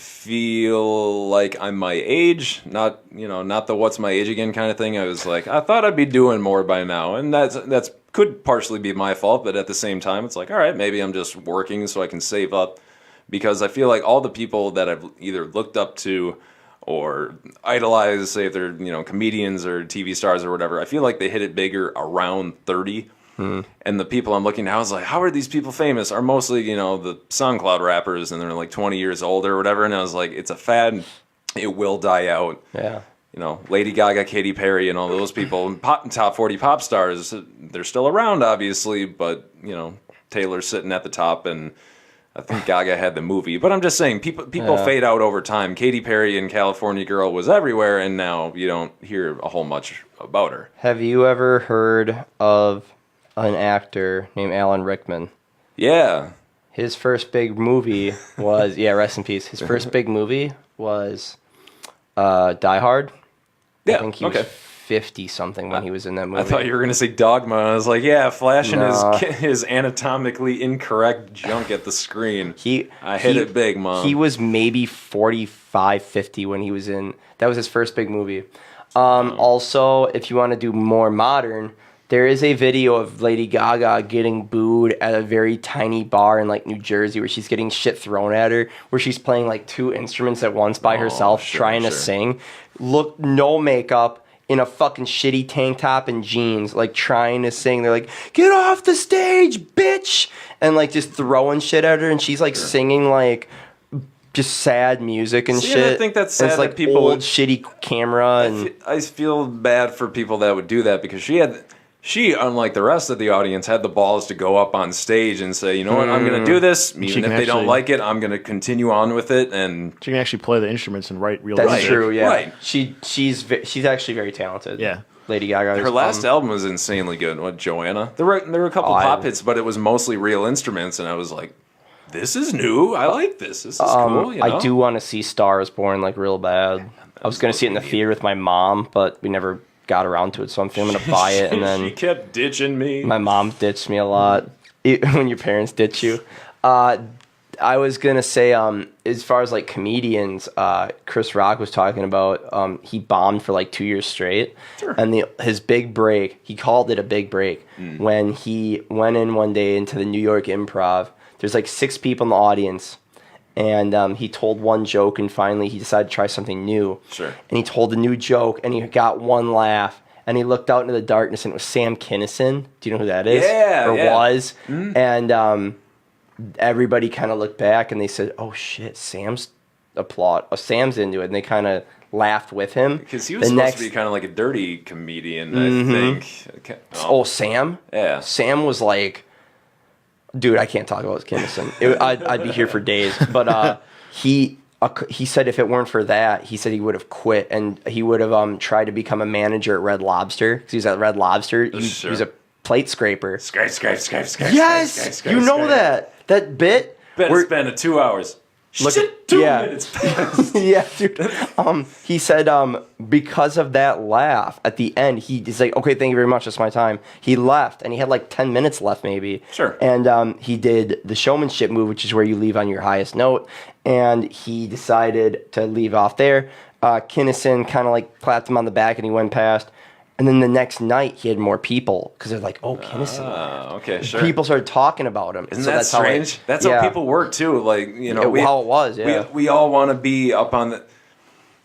feel like I'm my age. Not the what's my age again kind of thing. I was like, I thought I'd be doing more by now, and that's could partially be my fault, but at the same time, it's like, all right, maybe I'm just working so I can save up. Because I feel like all the people that I've either looked up to or idolized, say if they're comedians or TV stars or whatever, I feel like they hit it bigger around 30. And the people I'm looking now is like, how are these people famous? Are mostly the SoundCloud rappers, and they're like 20 years old or whatever. And I was like, it's a fad. It will die out. Yeah. Lady Gaga, Katy Perry, and all those people, top 40 pop stars, they're still around, obviously, but Taylor's sitting at the top, and I think Gaga had the movie, but I'm just saying people fade out over time. Katy Perry and California Girl was everywhere, and now you don't hear a whole much about her. Have you ever heard of an actor named Alan Rickman? Yeah. His first big movie was rest in peace. His first big movie was Die Hard. Yeah. I think he was okay. 50 something when he was in that movie. I thought you were going to say Dogma, and I was like, yeah, flashing No. his anatomically incorrect junk at the screen. I hit he- it big, Mom. He was maybe 45, 50 when he was in. That was his first big movie. Also, if you want to do more modern, there is a video of Lady Gaga getting booed at a very tiny bar in like New Jersey where she's getting shit thrown at her, where she's playing like 2 instruments at once by herself, sure, trying to sure. sing. Look, no makeup, in a fucking shitty tank top and jeans, like trying to sing. They're like, "Get off the stage, bitch!" And like just throwing shit at her, and she's like singing like just sad music and See, shit. and I think that's And sad it's like that people old would- shitty camera and I feel bad for people that would do that because she, unlike the rest of the audience, had the balls to go up on stage and say, you know what, I'm going to do this. Even if can they don't actually- like it, I'm going to continue on with it. And She can actually play the instruments and write real that's music. true. Yeah, right. she's actually very talented. Yeah. Lady Gaga. her last album was insanely good. What, Joanna? There were a couple pop hits, but it was mostly real instruments, and I was like, this is new. I like this. This is cool. You know? I do want to see Star is Born like real bad. I was going to see it in the theater with my mom, but we never got around to it, so I'm going to buy it. And she then kept ditching me. my mom ditched me a lot. When your parents ditch you. I was going to say, as far as like comedians, Chris Rock was talking about, he bombed for like 2 years straight. Sure. And his big break, he called it a big break, when he went in one day into the New York Improv. There's like 6 people in the audience. And he told one joke, and finally he decided to try something new. Sure. And he told a new joke, and he got one laugh. And he looked out into the darkness, and it was Sam Kinison. Do you know who that is? Yeah, Or yeah. was. And everybody kind of looked back, and they said, "Oh shit, Sam's into it." And they kind of laughed with him. Because he was supposed to be kind of like a dirty comedian, I think. Oh, Sam? Yeah. Sam was like, dude, I can't talk about Kinison. I'd be here for days. But he said if it weren't for that, he said he would have quit, and he would have tried to become a manager at Red Lobster, because he was at Red Lobster. He was a plate scraper. Scrape. Yes, you know that bit. Bet where- it's been 2 hours. Look- Shit, 2 yeah. minutes past. Yeah, dude. He said because of that laugh at the end, he's like, "Okay, thank you very much. That's my time." He left, and he had like 10 minutes left, maybe. Sure. And he did the showmanship move, which is where you leave on your highest note. And he decided to leave off there. Kinison kind of like clapped him on the back, and he went past. And then the next night, he had more people because they're like, "Oh, Kinison." Okay, sure. People started talking about him. Isn't So that that's how strange? That's how people work too. Like, you know, how it was. Yeah. we all want to be up on the.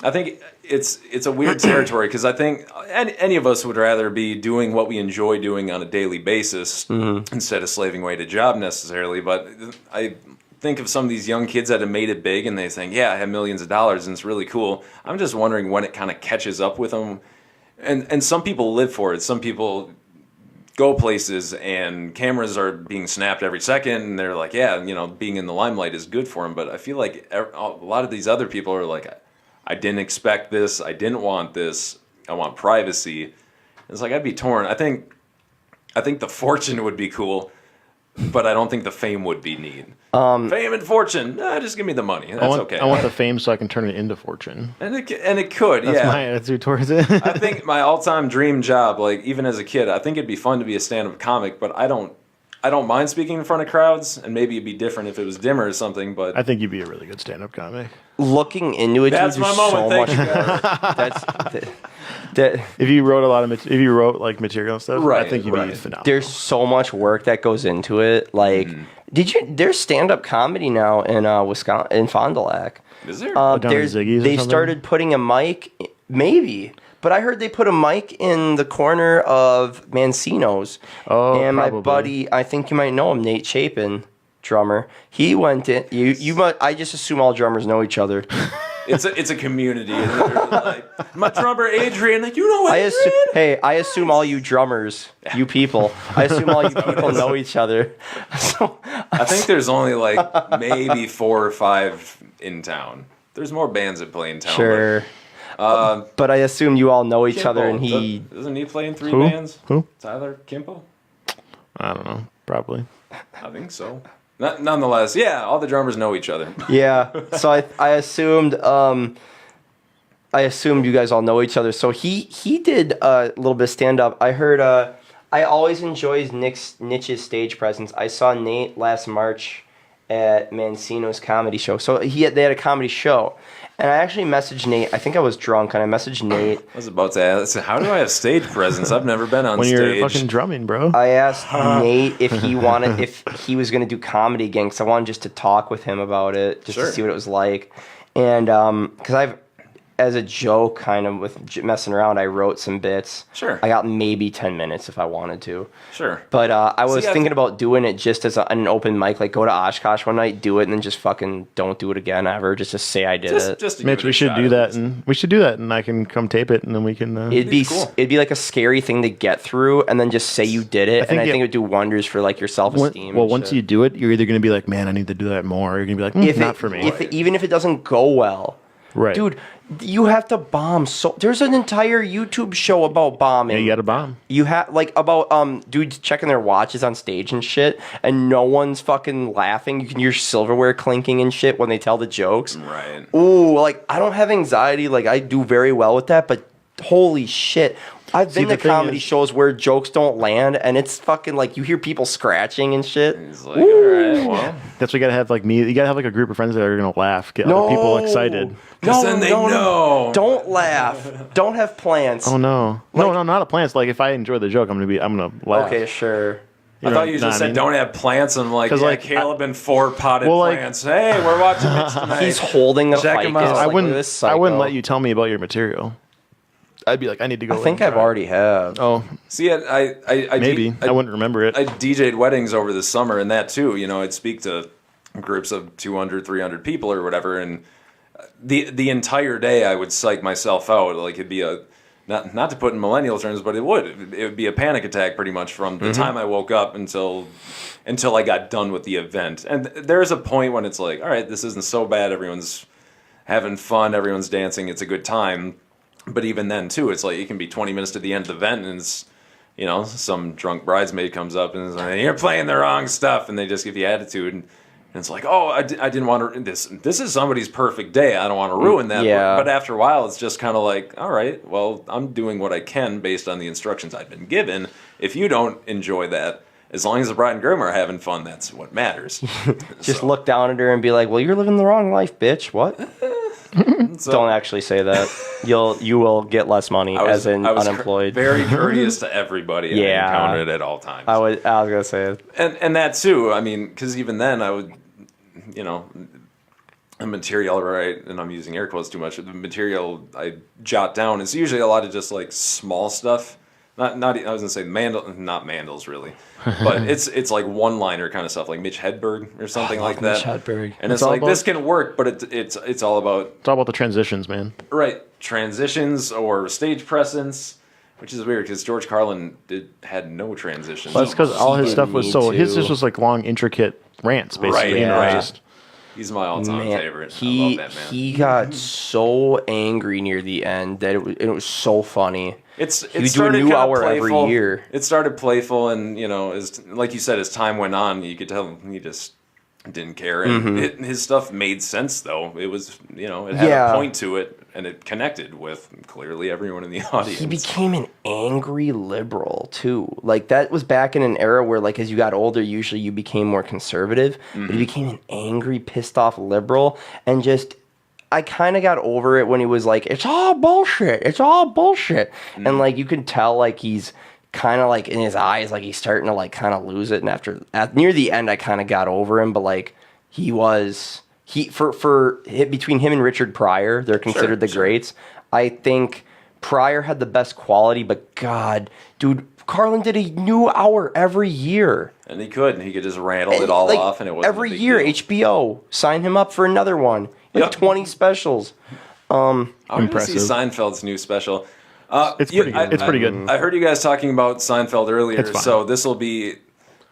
I think it's a weird territory because I think any of us would rather be doing what we enjoy doing on a daily basis instead of slaving away at a job necessarily. But I think of some of these young kids that have made it big and they think, "Yeah, I have millions of dollars and it's really cool." I'm just wondering when it kind of catches up with them. And some people live for it. Some people go places and cameras are being snapped every second and they're like, yeah, you know, being in the limelight is good for them. But I feel like a lot of these other people are like, I didn't expect this. I didn't want this. I want privacy. It's like I'd be torn. I think the fortune would be cool, but I don't think the fame would be neat. Fame and fortune, just give me the money. That's okay. I want the fame so I can turn it into fortune. And it could, That's yeah. my attitude towards it. I think my all-time dream job, like even as a kid, I think it'd be fun to be a stand-up comic, but I don't mind speaking in front of crowds, and maybe it'd be different if it was dimmer or something. But I think you'd be a really good stand-up comic. Looking into it, that's dude, my there's moment. so Thank you, much. guys. That If you wrote like material and stuff, Right, I think you'd be right. phenomenal. there's so much work that goes into it. Like, there's stand-up comedy now in Wisconsin, in Fond du Lac. Is there? down at There's Ziggy's or they something? started putting a mic, maybe, but I heard they put a mic in the corner of Mancino's. Oh, and my probably. buddy, I think you might know him, Nate Chapin, drummer. He went in. You might. I just assume all drummers know each other. It's a community. And they're like, my drummer Adrian, like, you know what? I assume all you drummers, you people, I assume all you people know each other. So, I think there's only like maybe 4 or 5 in town. There's more bands that play in town. sure. But I assume you all know each other, and he. Doesn't he play in 3 Who? bands? Who? Tyler Kimpo? I don't know. Probably. I think so. Nonetheless, yeah, all the drummers know each other. Yeah. So I assumed I assumed you guys all know each other. So he did a little bit of stand up. I heard. I always enjoy Nich's stage presence. I saw Nate last March at Mancino's comedy show. So they had a comedy show. And I actually messaged Nate. I think I was drunk, and I messaged Nate. I was about to ask, how do I have stage presence? I've never been on When stage. you're fucking drumming, bro. I asked Nate if he was going to do comedy again, because I wanted just to talk with him about it, just Sure. to see what it was like. And because I've, as a joke, kind of with messing around, I wrote some bits. Sure. I got maybe 10 minutes if I wanted to. Sure. But I was See, thinking about doing it just as an open mic, like go to Oshkosh one night, do it, and then just fucking don't do it again ever. Just to say I did it. Just to Mitch, give it we a should shot do at that, least. and we should do that, and I can come tape it, and then we can. cool. It'd be like a scary thing to get through, and then just say you did it, think and I it- think it would do wonders for like your self esteem. once you do it, you're either gonna be like, man, I need to do that more, or you're gonna be like, not for me. Even if it doesn't go well, Right. dude, you have to bomb. So there's an entire YouTube show about bombing. Yeah, you got to bomb. You have like about dudes checking their watches on stage and shit, and no one's fucking laughing. You can hear silverware clinking and shit when they tell the jokes. Right. Ooh, like I don't have anxiety. Like I do very well with that, but holy shit. I've been the to thing comedy is- shows where jokes don't land, and it's fucking like you hear people scratching and shit. He's like, all right, well. That's what you gotta have. Like me, you gotta have like a group of friends that are gonna laugh, get other people excited. Because then they know. Don't laugh. Don't have plans. Oh no, no, not a plan. It's like if I enjoy the joke, I'm gonna laugh. Okay, sure. I thought you just said don't have plants. I'm like, 'Cause, yeah, like, Caleb and 4 potted well, like- plants. Hey, we're watching Mitch tonight. He's holding a Check ficus. him out. Like, I wouldn't. look at this I wouldn't psycho. let you tell me about your material. I'd be like, I need to go. I think I've already have. Oh, See, I maybe I wouldn't remember it. I DJ'd weddings over the summer, and that too. You know, I'd speak to groups of 200, 300 people or whatever, and the entire day I would psych myself out. Like it'd be a not to put in millennial terms, but it would be a panic attack pretty much from the time I woke up until I got done with the event. And there's a point when it's like, all right, this isn't so bad. Everyone's having fun. Everyone's dancing. It's a good time. But even then, too, it's like it can be 20 minutes to the end of the event, and it's, you know, some drunk bridesmaid comes up and is like, you're playing the wrong stuff, and they just give you attitude. And it's like, oh, I didn't want to, this is somebody's perfect day. I don't want to ruin that. Yeah. But after a while, it's just kind of like, all right, well, I'm doing what I can based on the instructions I've been given. If you don't enjoy that, as long as the bride and groom are having fun, that's what matters. Just look down at her and be like, "Well, you're living the wrong life, bitch." What? So, Don't actually say that. You will get less money as in I was unemployed. very courteous to everybody. Yeah. I encountered it at all times. I was gonna say it. And that too. I mean, because even then, I would, you know, a material, right? And I'm using air quotes too much. The material I jot down is usually a lot of just like small stuff. Not I was gonna say not Mandels really, but it's like one-liner kind of stuff, like Mitch Hedberg or something like that. Mitch Hedberg. And it's all like about- this can work, but it's all about It's all about the transitions, man. right transitions or stage presence, which is weird because George Carlin had no transitions. Well, that's because all his He stuff was need so. His to. just was like long, intricate rants, basically. Right, you know, right. just- He's my all-time Man, favorite. I he love that man. he got so angry near the end that it was so funny. He It would do a started new kinda hour every playful. year. It started playful, and you know, as like you said, as time went on, you could tell he just didn't care. And his stuff made sense, though. It was, you know, it had Yeah. a point to it, and it connected with clearly everyone in the audience. He became an angry liberal too. Like that was back in an era where, like, as you got older, usually you became more conservative. But he became an angry, pissed off liberal, and just I kind of got over it when he was like, "It's all bullshit. It's all bullshit," and like you can tell, like he's kind of like in his eyes, like he's starting to like kind of lose it. And near the end, I kind of got over him, but like between him and Richard Pryor, they're considered the greats. I think Pryor had the best quality, but God, dude, Carlin did a new hour every year. and he could just rattle it all Like, off, and it wasn't every a big year. deal. HBO sign him up for another one. Like Yep. 20 specials. I'm gonna Impressive. see Seinfeld's new special. It's pretty good. It's pretty good. I heard you guys talking about Seinfeld earlier, It's fine. so this will be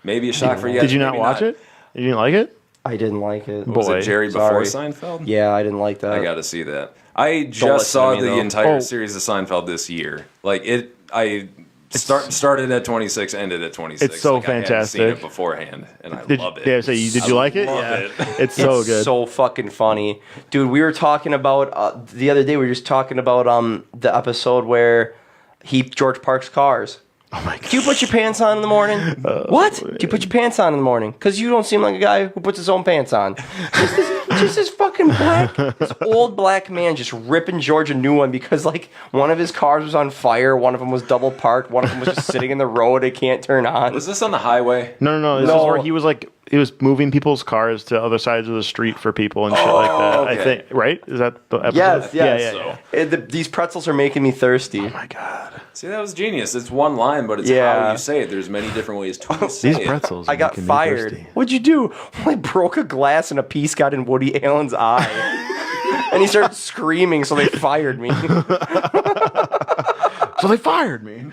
maybe a shock for you guys. Did you not maybe watch it? You didn't like it? I didn't like it. Was Boy, it Jerry before sorry. Seinfeld? Yeah, I didn't like that. I got to see that. I listen just to saw me, the though. entire Oh. series of Seinfeld this year. Like it, I Started at 26, ended at 26. It's so I hadn't fantastic. seen it beforehand, and I love it. Yeah, so did you like it? love Yeah, it. it's so good. So fucking funny, dude. We were talking about the other day. We were just talking about the episode where George parks cars. Oh my god. Do you put your pants on in the morning? What? Do you put your pants on in the morning? Because you don't seem like a guy who puts his own pants on. Just this fucking this old black man just ripping George a new one because like one of his cars was on fire, one of them was double parked, one of them was just sitting in the road it can't turn on. Was this on the highway? No. This is where he was like, he was moving people's cars to other sides of the street for people and shit like that. okay. I think, right? Is that the episode? Yes. Yeah. These pretzels are making me thirsty. Oh my god. See, that was genius. It's one line, but it's Yeah. how you say it. There's many different ways to say These it. pretzels. I are got making me fired. thirsty. What'd you do? Well, I broke a glass and a piece got in Woody Allen's eye. And he started screaming, so they fired me. So they fired me.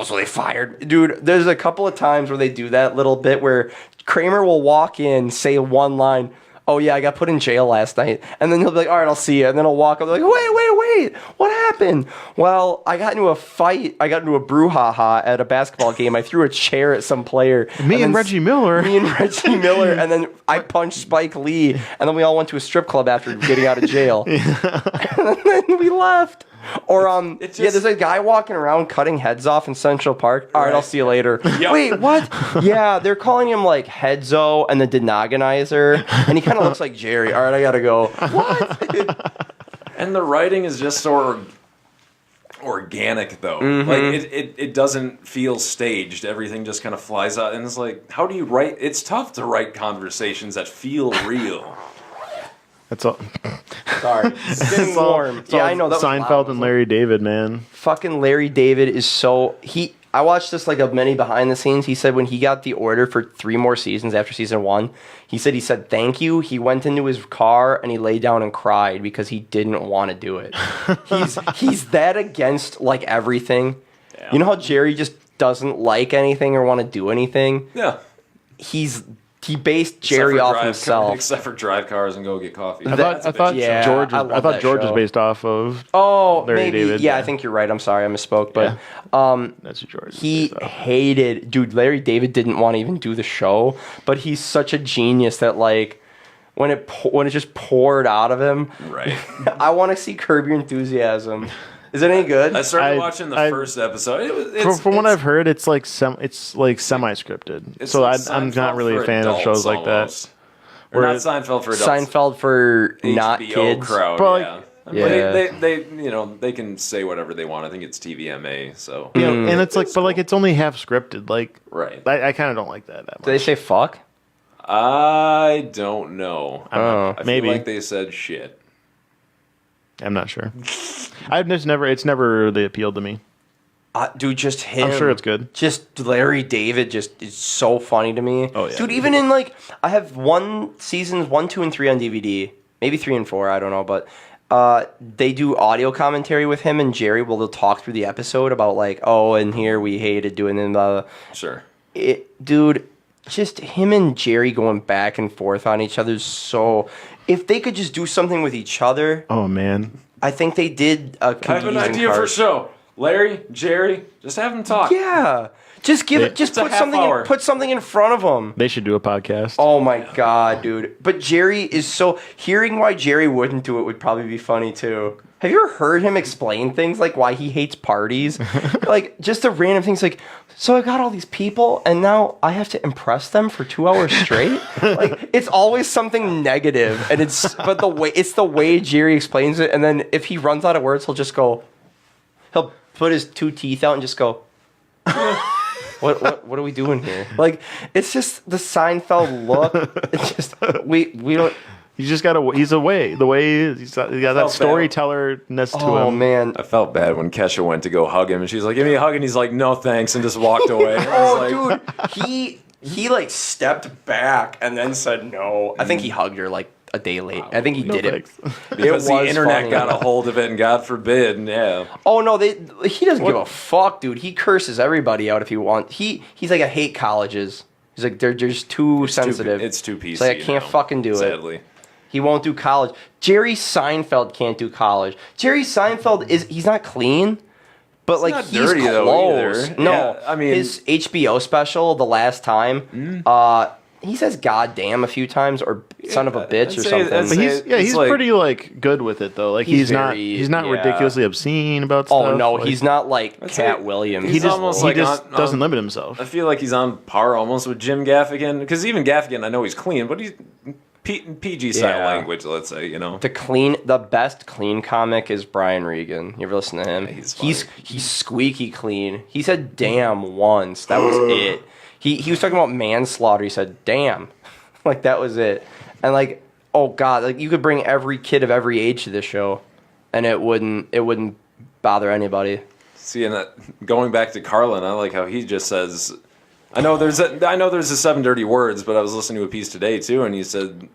So they fired. Dude, there's a couple of times where they do that little bit where Kramer will walk in, say one line, "Oh yeah, I got put in jail last night." And then he'll be like, "All right, I'll see you." And then he'll walk up like, "Wait, what happened?" "Well, I got into a fight. I got into a brouhaha at a basketball game. I threw a chair at some player. Me and then Reggie Miller. And then I punched Spike Lee. And then we all went to a strip club after getting out of jail. And then we left. Or there's a guy walking around cutting heads off in Central Park. All right, I'll see you later. Yep. Wait, what? Yeah, they're calling him like Headzo and the Denogonizer, and he kind of looks like Jerry. All right, I gotta go. What? And the writing is just so organic, though. Mm-hmm. Like it doesn't feel staged. Everything just kind of flies out, and it's like, how do you write? It's tough to write conversations that feel real. That's all. Sorry, it's getting warm. It's all Yeah, I know. That was Seinfeld loud. and Larry David, man. Fucking Larry David is so I watched this like a mini behind the scenes. He said when he got the order for 3 more seasons after season 1, he said thank you. He went into his car and he lay down and cried because he didn't want to do it. he's that against like everything. Yeah. You know how Jerry just doesn't like anything or want to do anything? Yeah. He based Jerry off himself. Except for drive cars and go get coffee. I thought Yeah, George. I Was, love I thought that George was show. based off of. Larry Maybe, David. Yeah, yeah. I think you're right. I'm sorry, I misspoke. But That's who George. he is based off. hated, dude. Larry David didn't want to even do the show, but he's such a genius that like when it just poured out of him. Right. I want to see Curb Your Enthusiasm. Is it any good? I started watching the first episode. From what I've heard, it's like semi-scripted. It's So like I'm Seinfeld not really for a fan of adults shows like almost. that. Or Where not Seinfeld for adults. Seinfeld for not HBO kids. crowd. But, yeah. like, I mean, they can say whatever they want. I think it's TVMA. So You know, and it's like, but like it's only half scripted. Like, right. I kind of don't like that Do they much. say fuck? I don't know. I feel maybe. like they said shit. I'm not sure. It's never really appealed to me. Dude, just him. I'm sure it's good. Just Larry David just is so funny to me. Oh, yeah. Dude, even in like I have seasons 1, 2, and 3 on DVD. Maybe 3 and 4, I don't know, but they do audio commentary with him and Jerry where they'll talk through the episode about like, oh, and here we hated doing the Sure. dude, just him and Jerry going back and forth on each other so if they could just do something with each other, Oh man, I think they did a I have an confusing idea for a part. show. Larry, Jerry, just have them talk. Yeah. Just give it. Just It's a put half something. hour. Put something in front of them. they should do a podcast. Oh my god, dude! But Jerry is so. Hearing why Jerry wouldn't do it would probably be funny too. Have you ever heard him explain things like why he hates parties? Like just the random things like. So I got all these people, and now I have to impress them for 2 hours straight. Like it's always something negative, and but it's the way Jerry explains it, and then if he runs out of words, he'll put his 2 teeth out and just go. What are we doing here? Like it's just the Seinfeld look. It's just we don't. He's just got he's a way. The way he's got that storyteller-ness to him. Oh man. I felt bad when Kesha went to go hug him, and she's like, "Give me a hug," and he's like, "No, thanks," and just walked away. And I was like, Dude, he like stepped back and then said no. I think he hugged her like a day late. I think he No did thanks. it. because It the was internet funny. got a hold of it, and God forbid, and yeah. Oh no, he doesn't give a fuck, dude. He curses everybody out if he wants. He's like I hate colleges. He's like they're just too sensitive. It's too PC. He's like I can't now, fucking do it. sadly. He won't do college. Jerry Seinfeld can't do college. Jerry Seinfeld he's not clean, But like not he's dirty, close. though, either. No, Yeah, I mean- his HBO special the last time, he says "goddamn" a few times or "son of a bitch" I'd or say- something. I'd say- He's It's like- pretty like good with it though. Like He's he's not very- ridiculously obscene about stuff. Oh no, like, he's not like I'd say Cat Williams. he's almost he like just on- doesn't limit himself. I feel like he's on par almost with Jim Gaffigan, because even Gaffigan, I know he's clean, but he's PG style Yeah. language. Let's say, you know. The best clean comic is Brian Regan. You ever listen to him? he's He's squeaky clean. He said "damn" once. That was it. He was talking about manslaughter. He said "damn," like that was it. And like, oh god, like you could bring every kid of every age to this show, and it wouldn't bother anybody. See, and going back to Carlin, I like how he just says, I know there's a 7 dirty words, but I was listening to a piece today too, and he said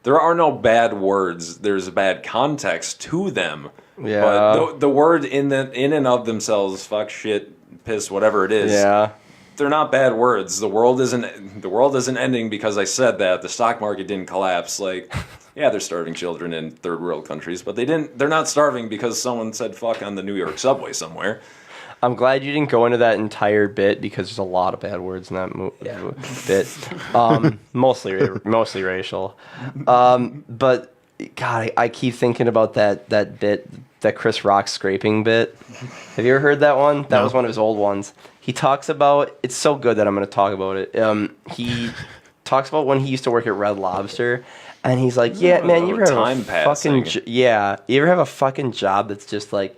there are no bad words. There's a bad context to them. Yeah. But the word in and of themselves, fuck, shit, piss, whatever it is. Yeah. They're not bad words. The world isn't ending because I said that. The stock market didn't collapse. Like, yeah, they're starving children in third world countries, but they're not starving because someone said fuck on the New York subway somewhere. I'm glad you didn't go into that entire bit because there's a lot of bad words in that bit. Mostly racial. But God, I keep thinking about that bit, that Chris Rock scraping bit. Have you ever heard that one? That was one of his old ones. He talks about, it's so good that I'm going to talk about it. He talks about when he used to work at Red Lobster, and he's like, "Yeah, man, you ever have time a passing. you ever have a fucking job that's just like,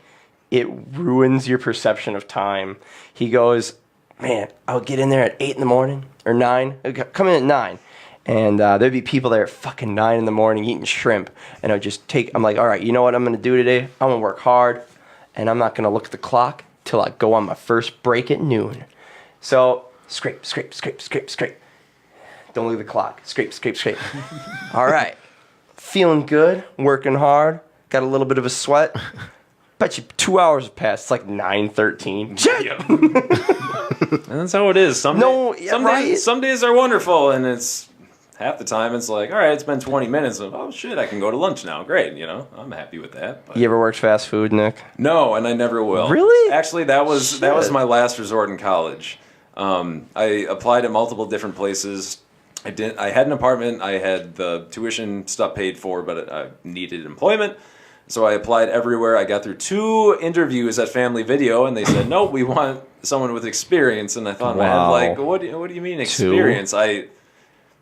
it ruins your perception of time." He goes, "Man, I would get in there at 8 in the morning or 9. I'd come in at 9, and there'd be people there at fucking 9 in the morning eating shrimp, and I'm like, all right, you know what I'm gonna do today? I'm gonna work hard, and I'm not gonna look at the clock till I go on my first break at noon. So scrape, scrape, scrape, scrape, scrape. Don't look at the clock. Scrape, scrape, scrape. All right, feeling good, working hard, got a little bit of a sweat." Bet you 2 hours have passed. It's like 9:13. And that's how it is. Some days are wonderful, and it's half the time it's like, all right, it's been 20 minutes. Of, oh shit, I can go to lunch now. Great, you know, I'm happy with that. But You ever worked fast food, Nick? no, and I never will. Really? Actually, that was Shit. my last resort in college. I applied at multiple different places. I had an apartment. I had the tuition stuff paid for, but I needed employment. So I applied everywhere. I got through 2 interviews at Family Video, and they said, "No, we want someone with experience." And I thought in my head, Wow. like, what do you mean experience?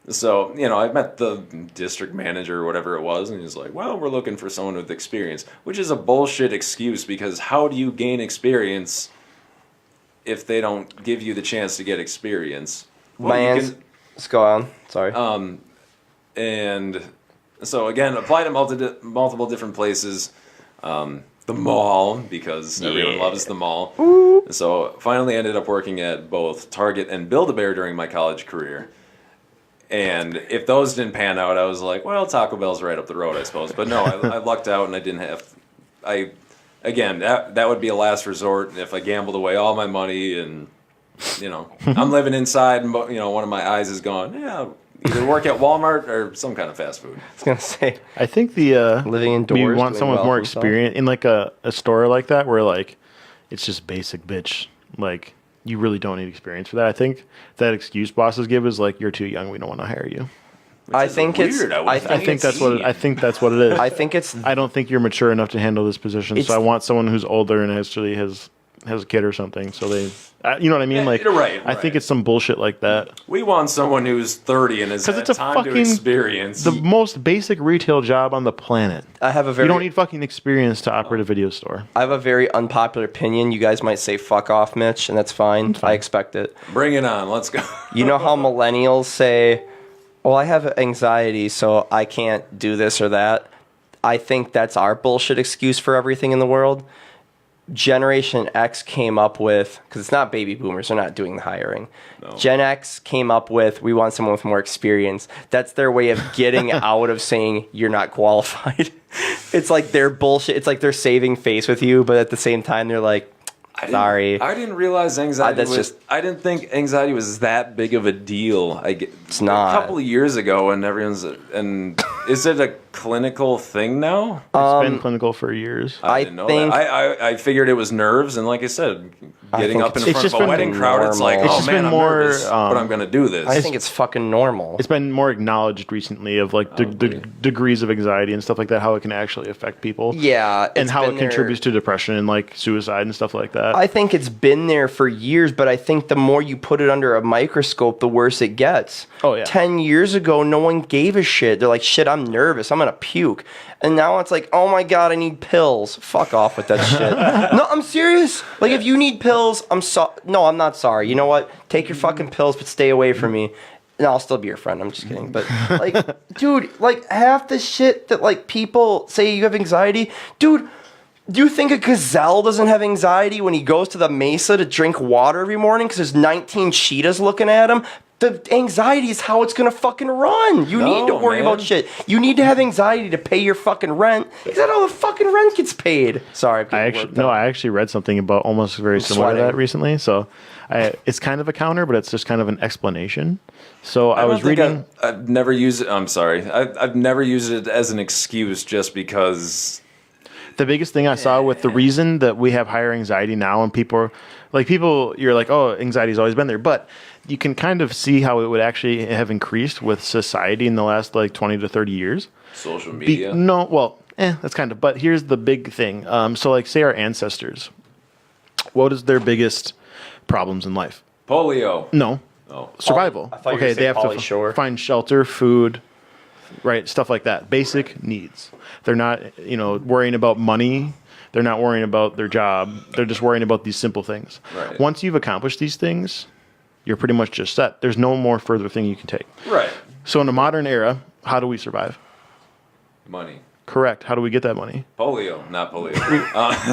So, you know, I met the district manager or whatever it was, and he's like, "Well, we're looking for someone with experience," which is a bullshit excuse, because how do you gain experience if they don't give you the chance to get experience? My answer. Let's go on. Sorry. And so again, applied to multiple different places. The mall, because everyone loves the mall. So finally ended up working at both Target and Build-A-Bear during my college career. And if those didn't pan out, I was like, well, Taco Bell's right up the road, I suppose. But no, I lucked out, and I didn't have... Again, that would be a last resort if I gambled away all my money, and, you know, I'm living inside, and, you know, one of my eyes is gone. Yeah, either work at Walmart or some kind of fast food. I was gonna say. I think the Living indoors, you want doing someone with well more for himself. experience in like a store like that where like it's just basic bitch. Like you really don't need experience for that. I think that excuse bosses give is like, "You're too young. We don't want to hire you." I think it's. Weird. I I think that's what it is. I think it's. I don't think you're mature enough to handle this position. It's- So I want someone who's older and actually has a kid or something. So they, you know what I mean? Yeah, Like, you're right, I think it's some bullshit like that. We want someone who's 30 and has 'Cause had it's a time to fucking- experience. The most basic retail job on the planet. I have a very. You don't need fucking experience to operate a video store. I have a very unpopular opinion. You guys might say "fuck off, Mitch," and that's fine. I expect it. Bring it on. Let's go. You know how millennials say, "Well, I have anxiety, so I can't do this or that." I think that's our bullshit excuse for everything in the world. Generation X came up with, because it's not baby boomers, they're not doing the hiring. No. Gen X came up with, we want someone with more experience. That's their way of getting out of saying you're not qualified. It's like their bullshit. It's like they're saving face with you, but at the same time, they're like, Sorry. I didn't realize anxiety That's was. just- I didn't think anxiety was that big of a deal. It's not. A couple of years ago, and everyone's. And is it a clinical thing now? It's been clinical for years. I I didn't know think- that. I figured it was nerves, and like I said, getting think up in it's front just of a been wedding crowd, it's like, normal. oh It's just man, been I'm more, nervous, but I'm gonna do this. I think it's fucking normal. It's been more acknowledged recently of like the degrees of anxiety and stuff like that, how it can actually affect people. Yeah, and it's how been it there- contributes to depression and like suicide and stuff like that. I think it's been there for years, but I think the more you put it under a microscope, the worse it gets. Oh, yeah. 10 years ago, no one gave a shit. They're like, shit, I'm nervous. I'm going to puke. And now it's like, oh my God, I need pills. Fuck off with that shit. No, I'm serious. Like, if you need pills, No, I'm not sorry. You know what? Take your fucking pills, but stay away from me. And I'll still be your friend. I'm just kidding. But, like, dude, like, half the shit that, like, people say you have anxiety, dude. Do you think a gazelle doesn't have anxiety when he goes to the mesa to drink water every morning because there's 19 cheetahs looking at him? The anxiety is how it's gonna fucking run. You need to No, worry man. about shit. You need to have anxiety to pay your fucking rent. Because that's how the fucking rent gets paid. Sorry, people worked out. I actually read something about almost very similar to sweating. that recently. So it's kind of a counter, but it's just kind of an explanation. So I don't was think reading. I've never used it. I'm sorry. I've never used it as an excuse just because. The biggest thing I saw with the reason that we have higher anxiety now, and you're like, oh, anxiety's always been there, but you can kind of see how it would actually have increased with society in the last like 20 to 30 years. Social media. That's kind of, but here's the big thing. So like say our ancestors, what is their biggest problems in life? Polio. No, Oh. survival. I thought you were gonna say they have Pauly to Shore. find shelter, food, right, stuff like that. Basic needs. They're not, worrying about money. They're not worrying about their job. They're just worrying about these simple things. Right. Once you've accomplished these things, you're pretty much just set. There's no more further thing you can take. Right. So in the modern era, how do we survive? Money. Correct. How do we get that money? Polio, not polio.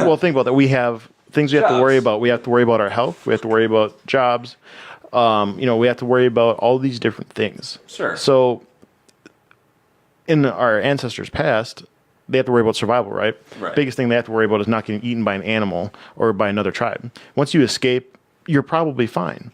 Well, think about that. We have things we have to worry Jobs. about. We have to worry about our health. We have to worry about jobs. We have to worry about all these different things. Sure. So in our ancestors' past, they have to worry about survival, right? Right. Biggest thing they have to worry about is not getting eaten by an animal or by another tribe. Once you escape, you're probably fine.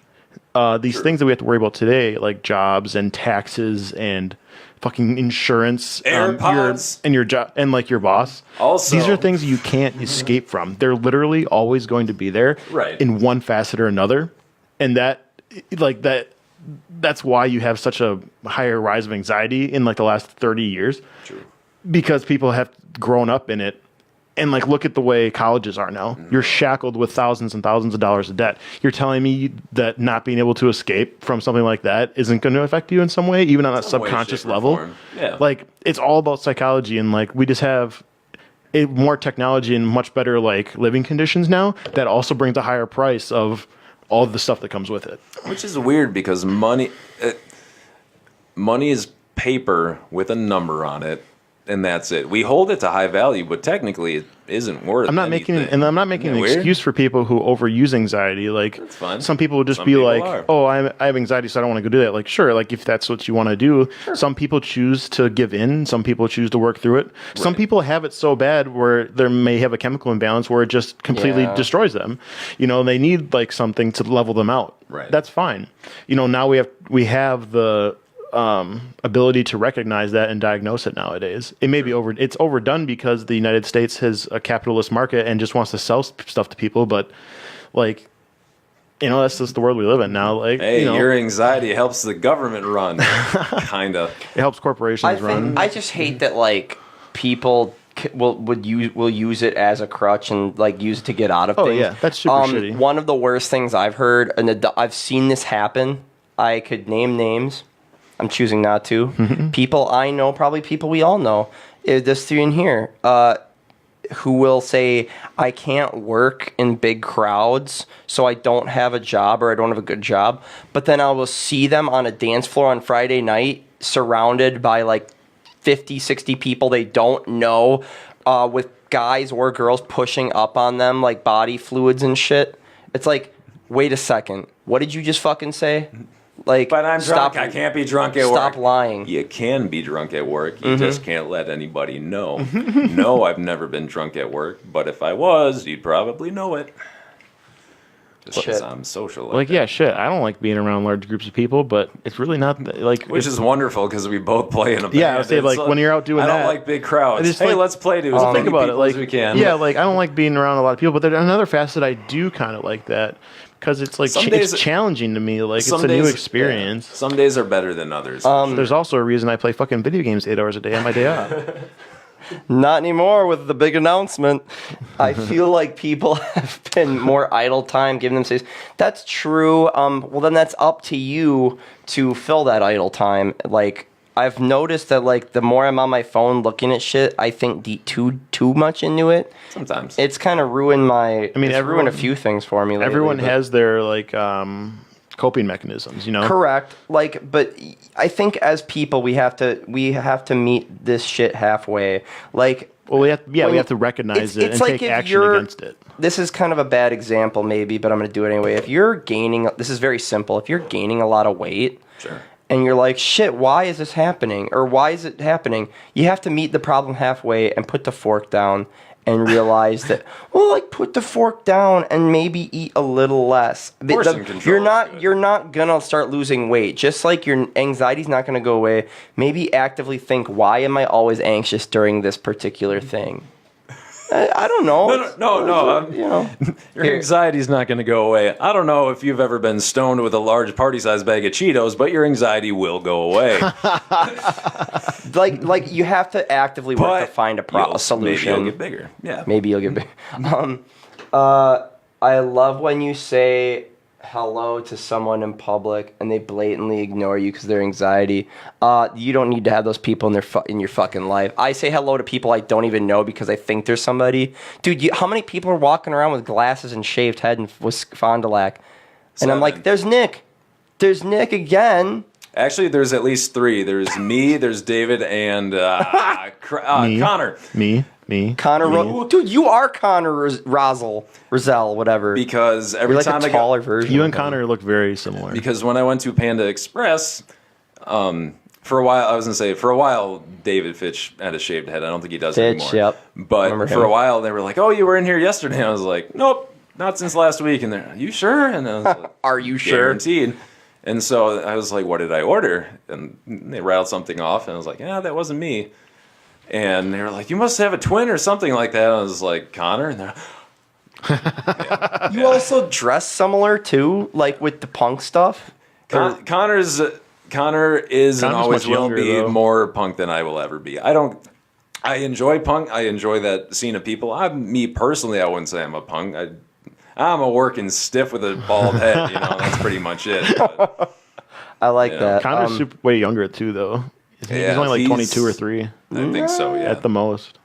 These things that we have to worry about today, like jobs and taxes and fucking insurance, AirPods. your job and like your boss. Also- these are things you can't escape from. They're literally always going to be there, Right. in one facet or another, and that's why you have such a higher rise of anxiety in like the last 30 years. True. Because people have grown up in it. And like, look at the way colleges are now. You're shackled with thousands and thousands of dollars of debt. You're telling me that not being able to escape from something like that isn't going to affect you in some way, even on a Some way, subconscious shape, or level? form. Yeah. Like, it's all about psychology, and like, we just have more technology and much better like living conditions now that also brings a higher price of all the stuff that comes with it. Which is weird because money is paper with a number on it, and that's it. We hold it to high value, but technically it isn't worth. I'm not making anything. I'm not making Isn't an that weird? excuse for people who overuse anxiety. Like, That's fine. some people would just Some be people like, are. "Oh, I have anxiety, so I don't want to go do that." Like, sure, like if that's what you want to do. Some people choose to give in. Some people choose to work through it. Some Right. people have it so bad where they may have a chemical imbalance where it just completely Yeah. destroys them. They need like something to level them out. Right. That's fine. Now we have the ability to recognize that and diagnose it nowadays. It may be it's overdone because the United States has a capitalist market and just wants to sell stuff to people, but like, that's just the world we live in now. Like, Hey, your anxiety helps the government run, kinda. it helps corporations I run. think I just hate that like people will use it as a crutch and like use it to get out of Oh, things. yeah, that's super shitty. One of the worst things I've heard, and I've seen this happen. I could name names. I'm choosing not to. People I know, probably people we all know. This three in here, who will say, "I can't work in big crowds, so I don't have a job or I don't have a good job." But then I will see them on a dance floor on Friday night, surrounded by like 50, 60 people they don't know, with guys or girls pushing up on them like body fluids and shit. It's like, wait a second, what did you just fucking say? Like, But I'm stop, drunk. I can't be drunk at work. Stop lying. You can be drunk at work. You just can't let anybody know. No, I've never been drunk at work, but if I was, you'd probably know it. Just because I'm social. Like, that. yeah, shit. I don't like being around large groups of people, but it's really not like. Which is wonderful because we both play in a band. Yeah, I would say, like, when you're out doing I that. don't like big crowds. Just, Hey, like, let's play to as think many about it. people Like, as we can. yeah, like I don't like being around a lot of people, but there's another facet I do kind of like that because it's like it's challenging to me. Like, it's a new experience. Yeah. Some days are better than others. There's also a reason I play fucking video games 8 hours a day on my day off. Not anymore with the big announcement. I feel like people have been more idle time, giving them space. That's true. Well, then that's up to you to fill that idle time. Like, I've noticed that, like, the more I'm on my phone looking at shit, I think too much into it. Sometimes it's kind of ruined my. I mean, it's ruined a few things for me. Lately, everyone has their like coping mechanisms, you know. Correct. Like, but I think as people, we have to meet this shit halfway. Like, well, we have to recognize it and like take action against it. This is kind of a bad example, maybe, but I'm going to do it anyway. If you're gaining, this is very simple. If you're gaining a lot of weight, sure. And you're like, shit, why is this happening? Or why is it happening? You have to meet the problem halfway and put the fork down and realize that, well, like, put the fork down and maybe eat a little less. Portion control you're not gonna start losing weight. Just like your anxiety's not gonna go away. Maybe actively think, why am I always anxious during this particular thing? I don't know. No. You know, your anxiety's not going to go away. I don't know if you've ever been stoned with a large party-sized bag of Cheetos, but your anxiety will go away. like you have to actively work to find a solution. Maybe you'll get bigger. Yeah. Maybe you'll get bigger. I love when you say hello to someone in public and they blatantly ignore you because of their anxiety. You don't need to have those people in your fucking life. I say hello to people I don't even know because I think there's somebody. Dude, how many people are walking around with glasses and shaved head and with Fond du Lac? And I'm like, there's Nick. There's Nick again. Actually, there's at least 3. There's me, there's David, and Connor. Me. Connor, dude, you are Connor Rosell, whatever. Because every You're time like a taller version. You and Connor look very similar. Because when I went to Panda Express, for a while, David Fitch had a shaved head. I don't think he does anymore. Yep. But for a while, they were like, "Oh, you were in here yesterday." I was like, "Nope, not since last week." And they're, "Are you sure?" And I was like, "Are you sure?" Guaranteed. And so I was like, "What did I order?" And they rattled something off, and I was like, "Yeah, that wasn't me." And they were like, "You must have a twin or something like that." And I was like, "Connor?" And they're You also dress similar too, like with the punk stuff. Connor is and always will be more punk than I will ever be. I enjoy punk. I enjoy that scene of people. Me personally, I wouldn't say I'm a punk. I'm a working stiff with a bald head. You know, that's pretty much it. But, I like that. Connor's way younger too, though. He's only like 22 or 3. I think so. Yeah, at the most.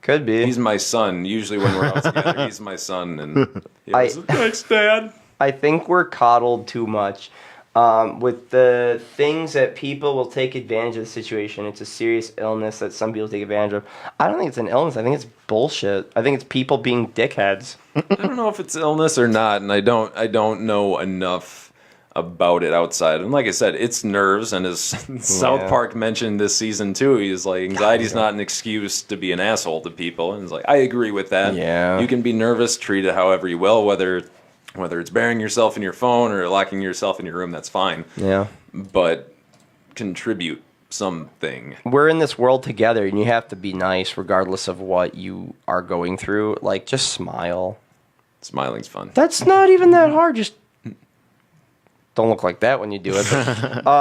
Could be. He's my son. Usually when we're out together, he's my son. And thanks, Dad. I think we're coddled too much. With the things that people will take advantage of the situation. It's a serious illness that some people take advantage of. I don't think it's an illness. I think it's bullshit. I think it's people being dickheads. I don't know if it's illness or not, and I don't know enough about it outside. And like I said, it's nerves. And as South Park mentioned this season too, he's like, anxiety's not an excuse to be an asshole to people. And he's like, I agree with that. Yeah. You can be nervous, treat it however you will, whether it's burying yourself in your phone or locking yourself in your room, that's fine. Yeah. But contribute something. We're in this world together, and you have to be nice regardless of what you are going through. Like, just smile. Smiling's fun. That's not even that hard. Just don't look like that when you do it.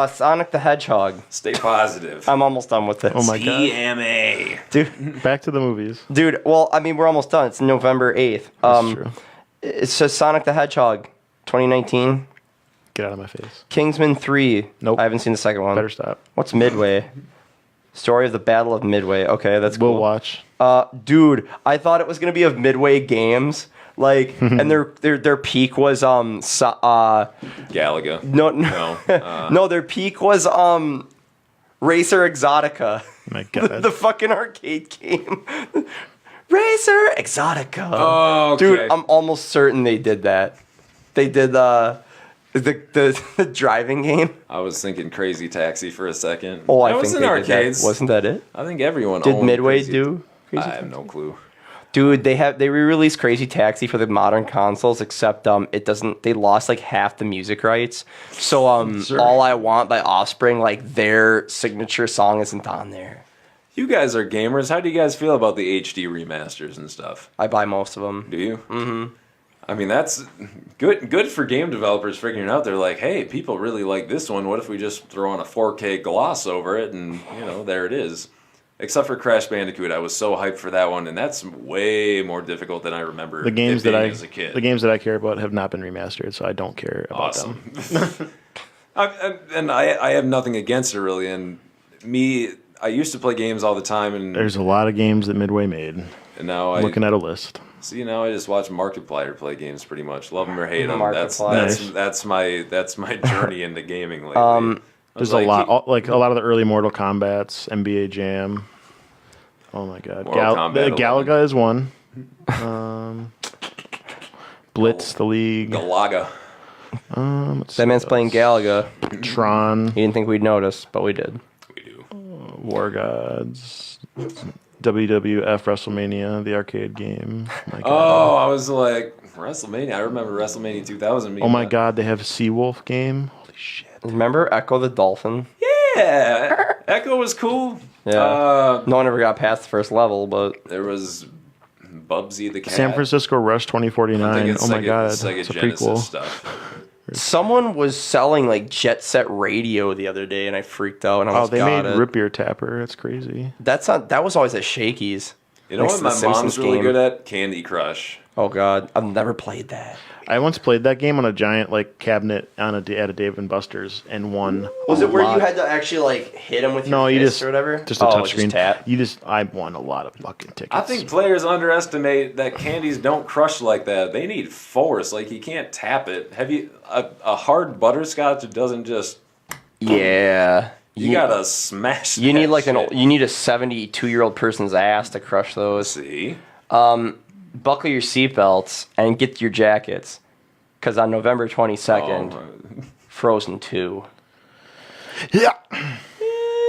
Sonic the Hedgehog. Stay positive. I'm almost done with this. Oh my god. TMA. Dude. Back to the movies. Dude, well, I mean, we're almost done. It's November 8th. That's true. It's just Sonic the Hedgehog, 2019. Get out of my face. Kingsman 3. Nope. I haven't seen the second one. Better stop. What's Midway? Story of the Battle of Midway. Okay, that's cool. We'll watch. Dude, I thought it was gonna be of Midway Games. Like, and their peak was Galaga. No, no, their peak was Racer Exotica. My God. the fucking arcade game. Racer Exotica. Oh, okay. Dude, I'm almost certain they did that. They did the driving game. I was thinking Crazy Taxi for a second. Oh, I that think was in they arcades. did that. Wasn't that it? I think everyone Did owned Midway Crazy do? I have no clue. Dude, they re-released Crazy Taxi for the modern consoles, except it doesn't. They lost like half the music rights. So Sure. All I Want by Offspring, like their signature song, isn't on there. You guys are gamers. How do you guys feel about the HD remasters and stuff? I buy most of them. Do you? Mm-hmm. I mean, that's good for game developers figuring out. They're like, hey, people really like this one. What if we just throw on a 4K gloss over it and, there it is. Except for Crash Bandicoot, I was so hyped for that one, and that's way more difficult than I remember. The games that as a kid. the games that I care about have not been remastered, so I don't care about them. Awesome. I have nothing against it really, and I used to play games all the time, and There's a lot of games that Midway made. now I'm looking at a list. now I just watch Markiplier play games pretty much. Love them or hate them. Markiplier. That's my journey into gaming lately. There's a lot, like a lot of the early Mortal Kombats, NBA Jam. Oh my God, Mortal Kombat Galaga is one. Blitz, the League. Galaga. That man's playing Galaga. Tron, He didn't think we'd notice, but we did. We do. War Gods, WWF WrestleMania, the arcade game. My God. Oh, I was like WrestleMania. I remember WrestleMania 2000. Oh my God, they have a Seawolf game. Holy shit. Remember Echo the Dolphin? Yeah, Echo was cool. Yeah. No one ever got past the first level, but There was Bubsy the cat. San Francisco Rush I'm 2049. thinking Oh my Sega- God, Sega it's a Genesis prequel. stuff. someone was selling like Jet Set Radio the other day, and I freaked out. And I Oh, almost they got made it. Rip Your Tapper. That's crazy. That was always at Shakey's. You know Next what to my the Simpsons mom's really game. good at? Candy Crush. Oh God, I've never played that. I once played that game on a giant like cabinet at a Dave and Buster's and won. Was a it where lot. you had to actually like hit him with No, your you fist just or whatever? just a Oh, touch screen. tap. I won a lot of fucking tickets. I think players underestimate that candies don't crush like that. They need force. Like, you can't tap it. Have you a hard butterscotch doesn't just Yeah. you gotta smash. You that need like shit. you need a 72-year-old person's ass to crush those. See, Buckle your seatbelts and get your jackets, because on November 22nd, Frozen 2. Yeah.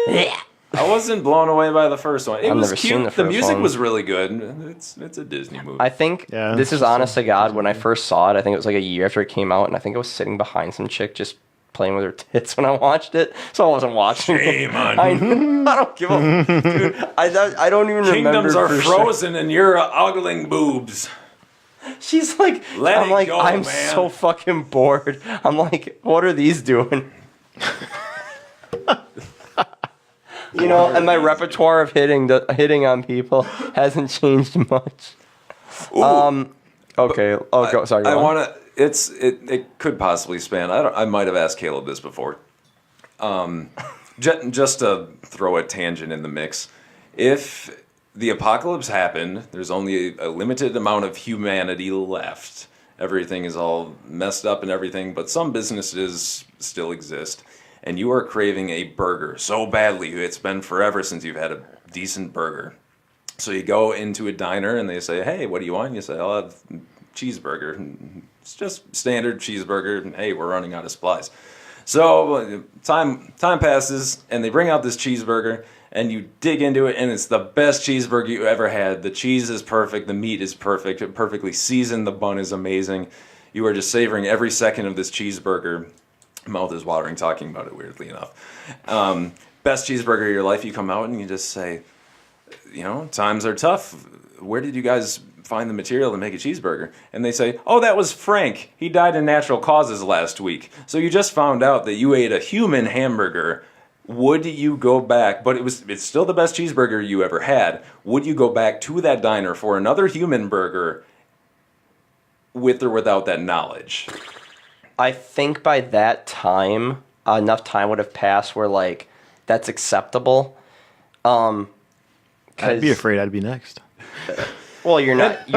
Yeah. I wasn't blown away by the first one. It I've was never cute. seen the first music one. was really good. It's a Disney movie. I think Yeah, this it's is honest to God. When I first saw it, I think it was like a year after it came out, and I think I was sitting behind some chick just playing with her tits when I watched it, so I wasn't watching. Shame on I don't give a dude. I don't even Kingdoms remember. are for sure. frozen and you're ogling boobs. She's like, Let I'm it like, go, I'm man. so fucking bored. I'm like, what are these doing? You know, and my repertoire of hitting on people hasn't changed much. Okay. Oh, go. Sorry. Go I on. want to. It could possibly span. I might have asked Caleb this before. Just to throw a tangent in the mix, if the apocalypse happened, there's only a limited amount of humanity left. Everything is all messed up and everything, but some businesses still exist, and you are craving a burger so badly. It's been forever since you've had a decent burger. So you go into a diner and they say, "Hey, what do you want?" And you say, "I'll have cheeseburger." And it's just standard cheeseburger. And, hey, we're running out of supplies. So time passes, and they bring out this cheeseburger, and you dig into it, and it's the best cheeseburger you ever had. The cheese is perfect, the meat is perfect, perfectly seasoned, the bun is amazing. You are just savoring every second of this cheeseburger. Mouth is watering talking about it, weirdly enough. Best cheeseburger of your life. You come out and you just say, times are tough. Where did you guys find the material to make a cheeseburger? And they say, "Oh, that was Frank. He died in natural causes last week." So you just found out that you ate a human hamburger. Would you go back? But it's still the best cheeseburger you ever had. Would you go back to that diner for another human burger with or without that knowledge? I think by that time, enough time would have passed where like that's acceptable. I'd be afraid I'd be next. Well, you're not.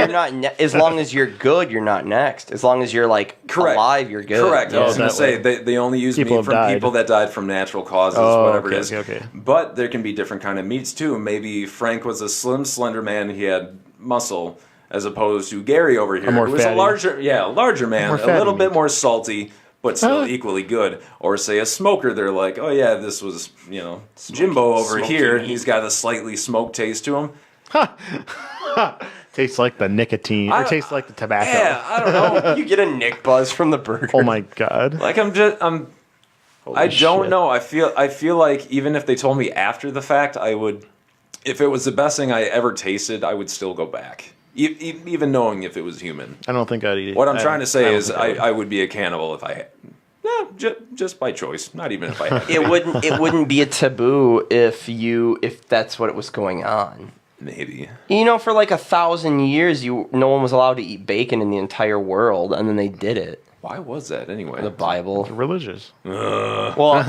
As long as you're good, you're not next. As long as you're like alive, you're good. Correct. I was Yeah. going to say they only use People meat have from died. people that died from natural causes, Oh, whatever okay, it is. okay. But there can be different kind of meats too. Maybe Frank was a slim, slender man. He had muscle, as opposed to Gary over here, more who was fatty. a larger man, More a fatty little bit meat. more salty, but still equally good. Or say a smoker. They're like, "Oh yeah, this was Jimbo over smoky here. meat. He's got a slightly smoked taste to him." Tastes like the nicotine. Or tastes like the tobacco. Yeah, I don't know. You get a Nick buzz from the burger. Oh my god. Like I don't shit. know. I feel like even if they told me after the fact, I would. If it was the best thing I ever tasted, I would still go back, even knowing if it was human. I don't think I'd eat it. What I'm trying to say is, I I would be a cannibal if I. Just by choice. Not even if I had. It wouldn't be a taboo if that's what it was going on. Maybe. For like 1,000 years, no one was allowed to eat bacon in the entire world, and then they did it. Why was that anyway? The Bible. religious. Well,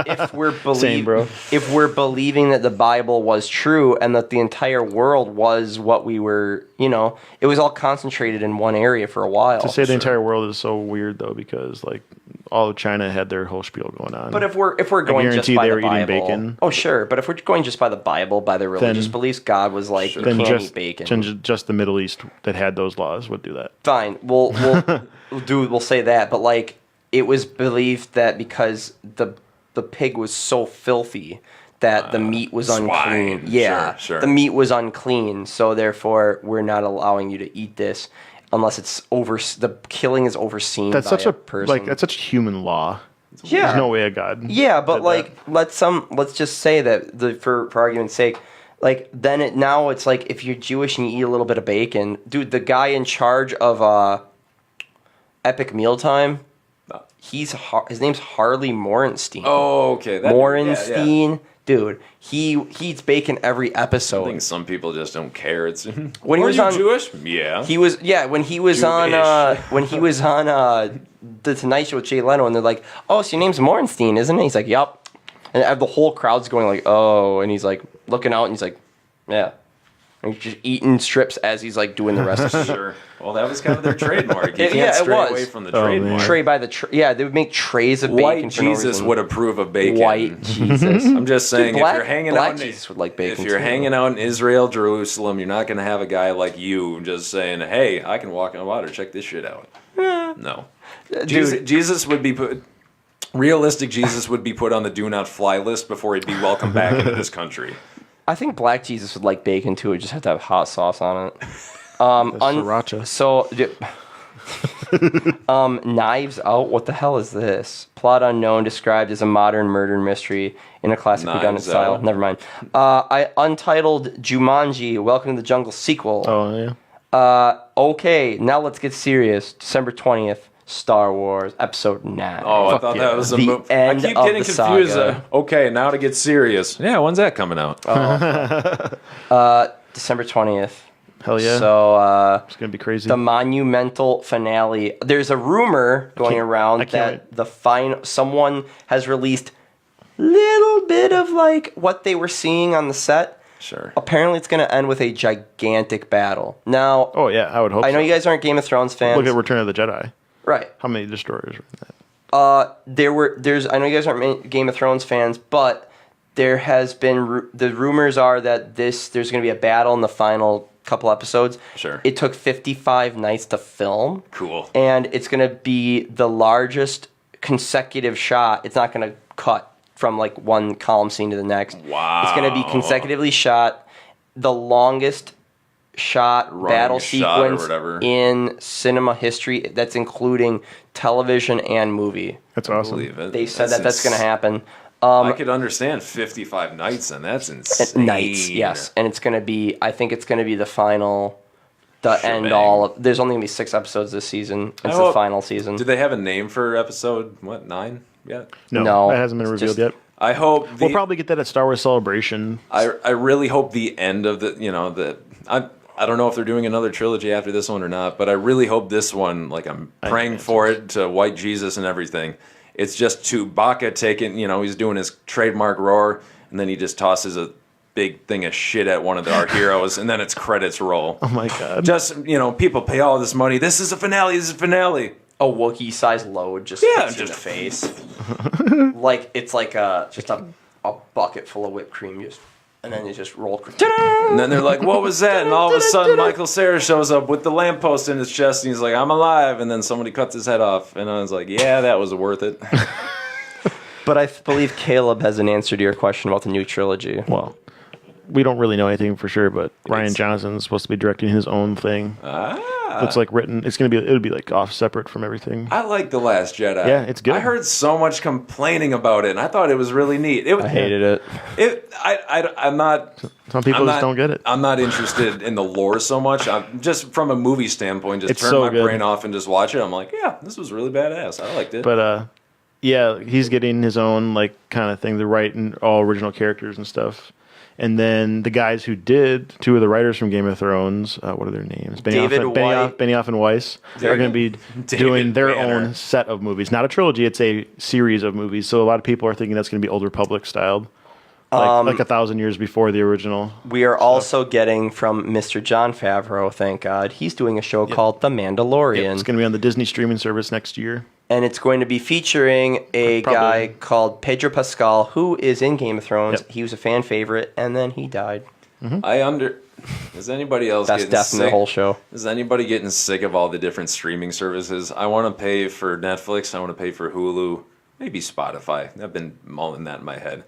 if we're Same, bro. if we're believing that the Bible was true and that the entire world was what we were, it was all concentrated in one area for a while. To say the entire world is so weird though, because like all of China had their whole spiel going on. But if we're going just guarantee by they the were eating Bible, bacon. oh sure. But if we're going just by the Bible, by their religious Then- beliefs, God was like, you then can't eat bacon. just the Middle East that had those laws would do that. Fine, we'll say that. But like, it was believed that because the pig was so filthy that the meat was unclean. swine. Yeah, Sure. the meat was unclean. So therefore, we're not allowing you to eat this unless the killing is overseen That's by such a a person. that's such human law. Yeah. There's no way a God. Yeah, but did like let's just say that for argument's sake, like then it's like if you're Jewish and you eat a little bit of bacon, dude, the guy in charge of Epic Mealtime, his name's Harley Morenstein. Oh, okay. Morenstein, Yeah. dude, he eats bacon every I episode. think some people just don't care. It's When he was you on- Jewish? Yeah. When he was on the Tonight Show with Jay Leno, and they're like, "Oh, so your name's Morenstein, isn't it?" He's like, "Yup," and the whole crowd's going like, "Oh," and he's like looking out, and he's like, "Yeah," and he's just eating strips as he's like doing the rest of the shit. Sure. Well, that was kind of their trademark. You Yeah, can't it stray was. away from the Oh, trademark. man. Tray by the yeah, they would make trays of bacon. White for no Jesus reason. would approve of bacon. White Jesus. I'm just saying, Dude, black- if you're hanging black out, Jesus would like bacon, if you're too. hanging out in Israel, Jerusalem, you're not going to have a guy like you just saying, "Hey, I can walk on water. Check this shit out." No, Dude. Jesus would be put. Realistic Jesus would be put on the do not fly list before he'd be welcomed back into this country. I think black Jesus would like bacon too. It just have to have hot sauce on it. Sriracha. So, Knives Out. What the hell is this? Plot unknown. Described as a modern murder mystery in a classic Knives redundant style. Out. Never mind. Untitled Jumanji: Welcome to the Jungle sequel. Oh yeah. Okay, now let's get serious. December 20th. Star Wars Episode 9. Oh, I Fuck thought yeah. that was a The movie. I end keep of getting the confused. saga. Okay, now to get serious. Yeah, when's that coming out? December 20th. Hell yeah. So, it's gonna be crazy. the monumental finale. There's a rumor going around I can't that the someone has released little bit of like what they were seeing on the set. Sure. Apparently, it's going to end with a gigantic battle. Now, Oh yeah, I would hope. I know so. you guys aren't Game of Thrones fans, Look at Return of the Jedi. right? How many destroyers are in that? I know you guys aren't Game of Thrones fans, but there has been the rumors are that there's going to be a battle in the final couple episodes. Sure. It took 55 nights to film. Cool. And it's going to be the largest consecutive shot. It's not going to cut from like one column scene to the next. Wow. It's going to be consecutively shot. The longest shot battle shot or sequence whatever. in cinema history. That's including television and movie. That's awesome. Believe it. They said that's going to happen. I could understand 55 nights, and that's insane. Nights, yes, and it's going to be. I think it's going to be the final, the end Shebang. all. Of, there's only going to be 6 episodes this season. It's the hope- final season. Do they have a name for episode 9 yet? No, No, that hasn't been it's revealed just- yet. I hope We'll probably get that at Star Wars Celebration. I really hope the end of I don't know if they're doing another trilogy after this one or not, but I really hope this one, like I'm praying for it to White Jesus and everything. It's just Chewbacca taking, he's doing his trademark roar, and then he just tosses a big thing of shit at one of our heroes, and then it's credits roll. Oh my god. Just, people pay all this money. This is a finale. This is a finale. a Wookiee-sized load just Yeah, hits you in the just- face. Like it's like just a bucket full of whipped cream, and then you just roll. And then they're like, what was that? And all of a sudden, Michael Cera shows up with the lamppost in his chest, and he's like, I'm alive. And then somebody cuts his head off. And I was like, yeah, that was worth it. But I believe Caleb has an answer to your question about the new trilogy. Well, we don't really know anything for sure, but Ryan It's- Johnson's supposed to be directing his own thing. It's like written. It'll be like off separate from everything. I like The Last Jedi. Yeah, it's good. I heard so much complaining about it, and I thought it was really neat. I hated it. I'm not. Some people I'm just not- don't get it. I'm not interested in the lore so much. I'm just from a movie standpoint, just It's turn so my good. brain off and just watch it. I'm like, yeah, this was really badass. I liked it. But yeah, he's getting his own like kind of thing. They're writing all original characters and stuff. And then the guys who did, two of the writers from Game of Thrones, what are their names? Benioff and Weiss are going to be doing their Banner. own set of movies. Not a trilogy, it's a series of movies. So a lot of people are thinking that's going to be Old Republic styled. Like 1,000 years before the original. We are also getting from Mr. Jon Favreau, thank God. He's doing a show called The Mandalorian. It's going to be on the Disney streaming service next year. And it's going to be featuring a guy called Pedro Pascal, who is in Game of Thrones. Yep. He was a fan favorite, and then he died. Is anybody else Best getting death in sick? the whole show. Is anybody getting sick of all the different streaming services? I want to pay for Netflix. I want to pay for Hulu, maybe Spotify. I've been mulling that in my head.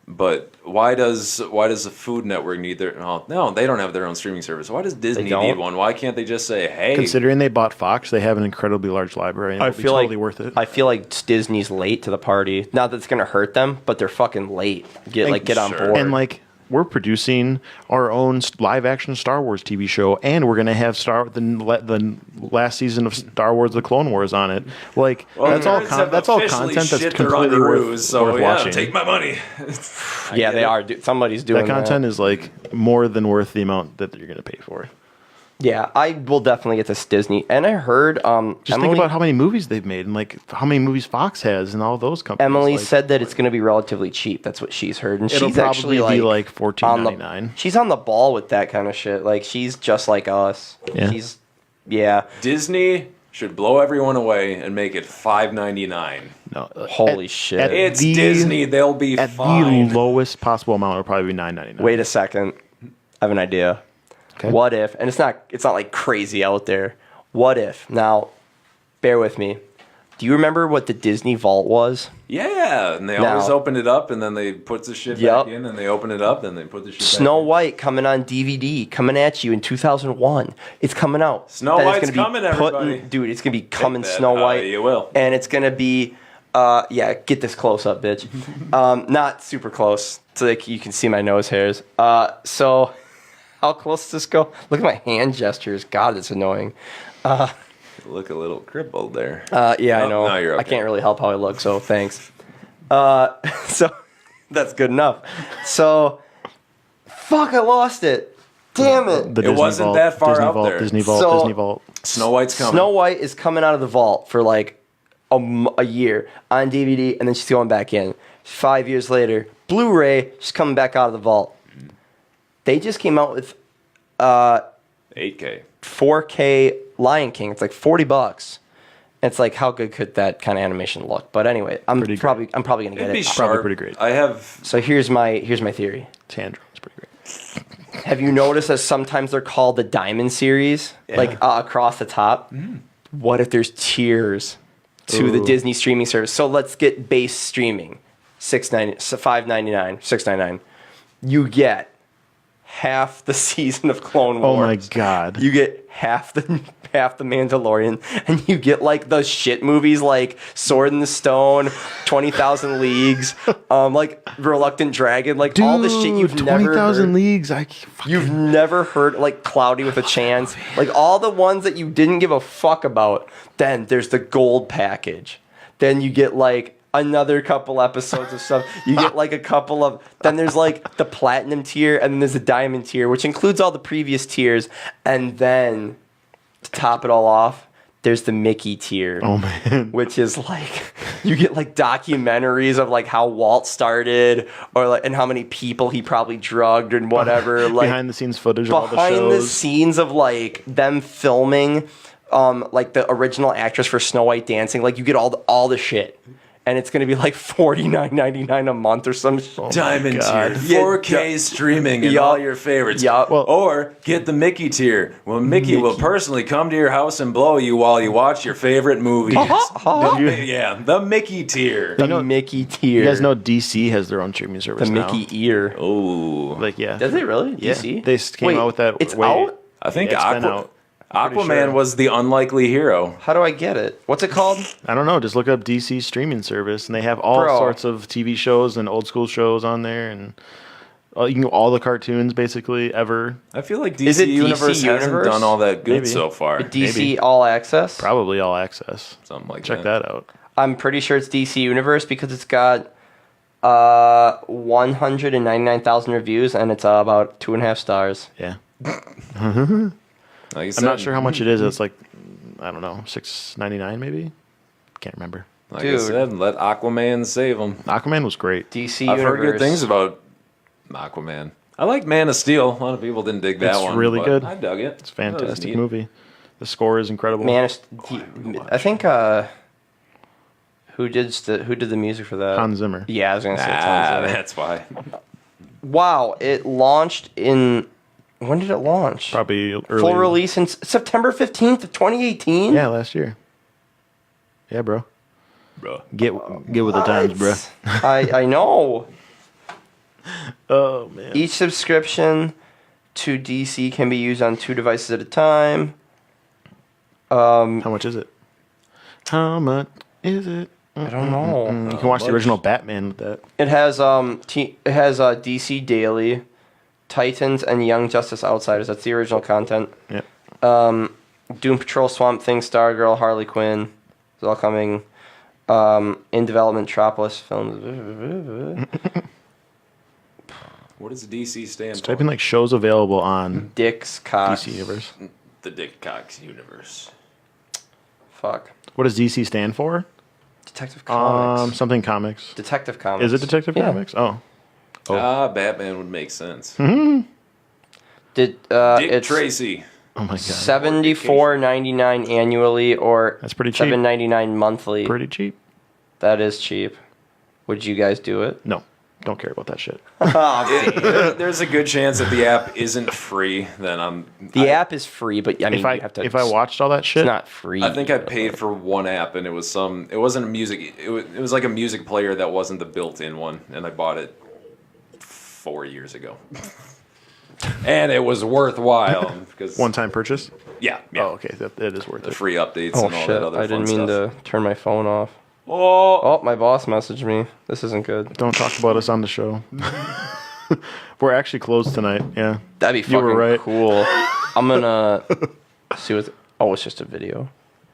But why does the Food Network need their? Oh, no, they don't have their own streaming service. Why does Disney don't? need one? Why can't they just say, "Hey"? Considering they bought Fox, they have an incredibly large library. And I it'll be feel totally like worth it. I feel like Disney's late to the party. Not that it's going to hurt them, but they're fucking late. Get on Sure. board. And like we're producing our own live action Star Wars TV show, and we're gonna have the last season of Star Wars: The Clone Wars on it. Like that's all content that's completely worth watching. Take my money. yeah, they are. Somebody's doing That content is like more than worth the amount that you're gonna pay for. Yeah, I will definitely get this Disney. And I heard Just think about how many movies they've made and like how many movies Fox has and all those companies. Emily like, said that it's going to be relatively cheap. That's what she's heard, and it'll she's probably actually be like $14.99. She's on the ball with that kind of shit. Like she's just like us. Yeah. Disney should blow everyone away and make it $5.99. No, Holy shit! It's Disney. They'll be at fine. the lowest possible amount. It'll probably be $9.99. Wait a second. I have an idea. Okay. What if? And it's not like crazy out there. What if? Now, bear with me. Do you remember what the Disney Vault was? Yeah, and they always open it up, and then they put the shit back in, and they open it up, and they put the shit Snow back in. White coming on DVD, coming at you in 2001. It's coming out. Snow Then it's White's gonna be coming, everybody. Dude, it's going to be coming that. Snow White. You will. And it's going to be, get this close up, bitch. Not super close, so like you can see my nose hairs. So how close does this go? Look at my hand gestures. God, it's annoying. You look a little crippled there. Yeah, I know. No, you're okay. I can't really help how I look, so thanks. So that's good enough. So, fuck, I lost it. Damn it. The It wasn't that far Disney out Vault, there. Disney Vault, So- Disney Vault. Snow White's coming. Snow White is coming out of the vault for like a year on DVD, and then she's going back in. 5 years later, Blu-ray, she's coming back out of the vault. They just came out with 8K. 4K Lion King. It's like $40. It's like, how good could that kind of animation look? But anyway, I'm probably gonna get It'd be it. sharp. pretty great. I have. So here's my theory. Tandro is pretty great. Have you noticed that sometimes they're called the Diamond Series, like across the top? What if there's tiers to the Disney streaming service? So let's get base streaming, $5.99, $6.99. You get half the season of Clone Wars. Oh my god. You get half the Mandalorian, and you get like the shit movies like Sword in the Stone, 20,000 Leagues, like Reluctant Dragon, like all the shit you've never 20,000 heard. Leagues. You've never heard, like Cloudy with a Chance, like all the ones that you didn't give a fuck about. Then there's the gold package. Then you get like another couple episodes of stuff. You get like a couple of. Then there's like the platinum tier, and then there's the diamond tier, which includes all the previous tiers. And then to top it all off, there's the Mickey tier. Oh man. Which is like, you get like documentaries of like how Walt started, or like, and how many people he probably drugged and whatever. Like Behind the scenes footage of all the behind shows. the scenes of like them filming, like the original actress for Snow White dancing. Like you get all the shit. and it's going to be like $49.99 a month or some shit. Diamond God. tier, 4K streaming and Yup. all your favorites. Yup. Well- Or get the Mickey tier. Well, Mickey will personally come to your house and blow you while you watch your favorite movies. Yeah, the Mickey tier. The Mickey tier. You guys know DC has their own streaming service the now. Mickey ear. Oh, Like, yeah. Does it really? Yeah. DC? They came out with that. It's way- out? I think Yeah, it's been out. Aquaman sure. was the unlikely hero. How do I get it? What's it called? I don't know. Just look up DC streaming service, and they have all Bro. sorts of TV shows and old school shows on there, and you can all the cartoons basically ever. I feel like Is DC it DC Universe hasn't Universe? done all that good Maybe. so far. DC All Access? Probably all access. Something like Check that out. I'm pretty sure it's DC Universe because it's got 199,000 reviews and it's about 2.5 stars. Yeah. Like I I'm said, not sure how much it is. It's like, I don't know, $6.99 maybe. Can't remember. Like Dude. I said, let Aquaman save them. Aquaman was great. DC I've Universe. heard good things about Aquaman. I like Man of Steel. A lot of people didn't dig that It's one. really but good. I dug it. It's a fantastic neat. movie. The score is incredible. Man, I think who did the music for that? Hans Zimmer. Yeah, I was gonna say it's Hans Zimmer. That's why. Wow, it launched in. When did it launch? Probably early. Full release in September 15th of 2018. Yeah, last year. Yeah, bro. Bro. Get with the times, bro. I know. Oh man. Each subscription to DC can be used on 2 devices at a time. How much is it? How much is it? I don't know. You can watch the original Batman with that. It has DC Daily, Titans, and Young Justice Outsiders. That's the original content. Yeah. Doom Patrol, Swamp Thing, Stargirl, Harley Quinn. It's all coming. In development, Metropolis films. What does DC stand for? Type in like shows available on Dick's Cox. DC Universe. The Dick Cox universe. Fuck. What does DC stand for? Detective Comics. Something comics. Detective Comics. Is it Detective Yeah. Comics? Oh. Batman would make sense. Did Dick it's Tracy. Oh my god. $74.99 annually or That's pretty cheap. $7.99 monthly. Pretty cheap. That is cheap. Would you guys do it? No. Don't care about that shit. There's a good chance that the app isn't free. Then The app is free, but I mean, you have to. if I watched all that shit, it's not free. I think I paid for one app, and it wasn't a music. It was like a music player that wasn't the built-in one, and I bought it 4 years ago. And it was worthwhile because one-time purchase. yeah. Oh, okay. That is worth The it. free updates Oh and all shit! that other I didn't fun mean stuff. to turn my phone off. Oh, Oh, my boss messaged me. This isn't good. Don't talk about us on the show. We're actually closed tonight. Yeah. That'd be You fucking were right. cool. I'm gonna see what. Oh, it's just a video.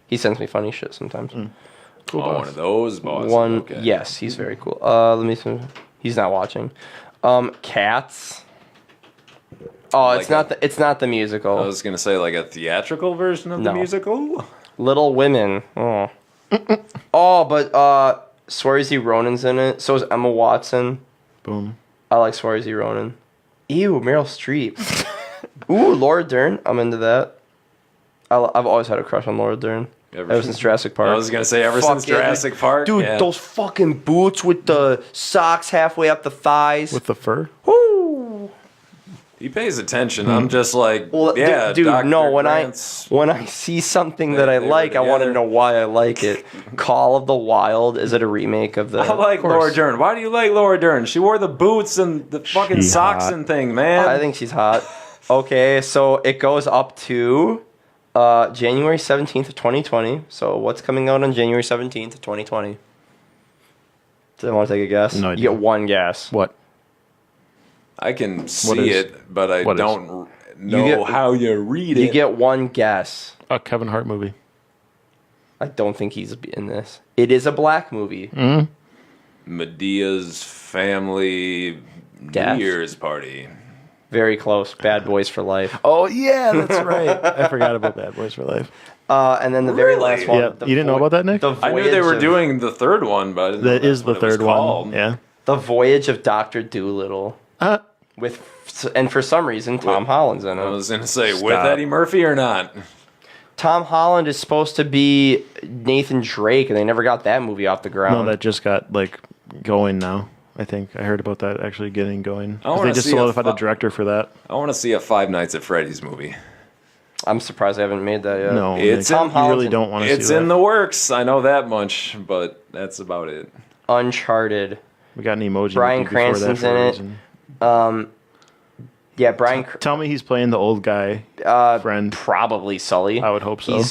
He sends me funny shit sometimes. Cool oh, boss. one of those bosses. One, Okay. yes, he's very cool. Let me see. He's not watching. Cats. Oh, it's Like not the musical. I was gonna say like a theatrical version of the No. musical. Little Women. Oh. Oh, but Saoirse Ronan's in it. So is Emma Watson. Boom. I like Saoirse Ronan. Ew, Meryl Streep. Ooh, Laura Dern. I'm into that. I've always had a crush on Laura Dern. Ever since Jurassic Park. I was gonna say ever since Fuck yeah. Jurassic Park. Dude, yeah. those fucking boots with the socks halfway up the thighs. With the fur. Woo! He pays attention. I'm just like, Well, yeah, dude, Dr. no. Grant's- When I see something that I They were like, I want to together. know why I like it. Call of the Wild. Is it a remake of the? I like Of course. Laura Dern. Why do you like Laura Dern? She wore the boots and the fucking She socks hot. and thing, man. I think she's hot. Okay, so it goes up to January 17th of 2020. So what's coming out on January 17th of 2020? Does anyone want to take a guess? No You idea. get one guess. What? I can What see is- it, but I what is? don't know get- how you read it. You get one guess. A Kevin Hart movie. I don't think he's in this. It is a black movie. Medea's family Death? New Year's party. Very close. Bad Boys for Life. Oh yeah, that's right. I forgot about Bad Boys for Life. And then the very Really? last one. Yeah, the you didn't know about that, Nick? The I knew they Voyage were of- doing the third one, but I didn't know That is that's the what it was third one. called. Yeah. The Voyage of Dr. Dolittle. And for some reason, Tom Holland's in I it. was gonna say with Stop. Eddie Murphy or not. Tom Holland is supposed to be Nathan Drake, and they never got that movie off the ground. No, that just got like going now. I think I heard about that actually getting going. I wanna They just see a solidified the director for that. I want to see a Five Nights at Freddy's movie. I'm surprised they haven't made that yet. No, It's Nick, Tom you Holland's really in- don't want to see It's that. in the works. I know that much, but that's about it. Uncharted. We got an emoji. Bryan before that Cranston's for in a it. reason. Yeah, Brian. Tell me he's playing the old guy friend. Probably Sully. I would hope so.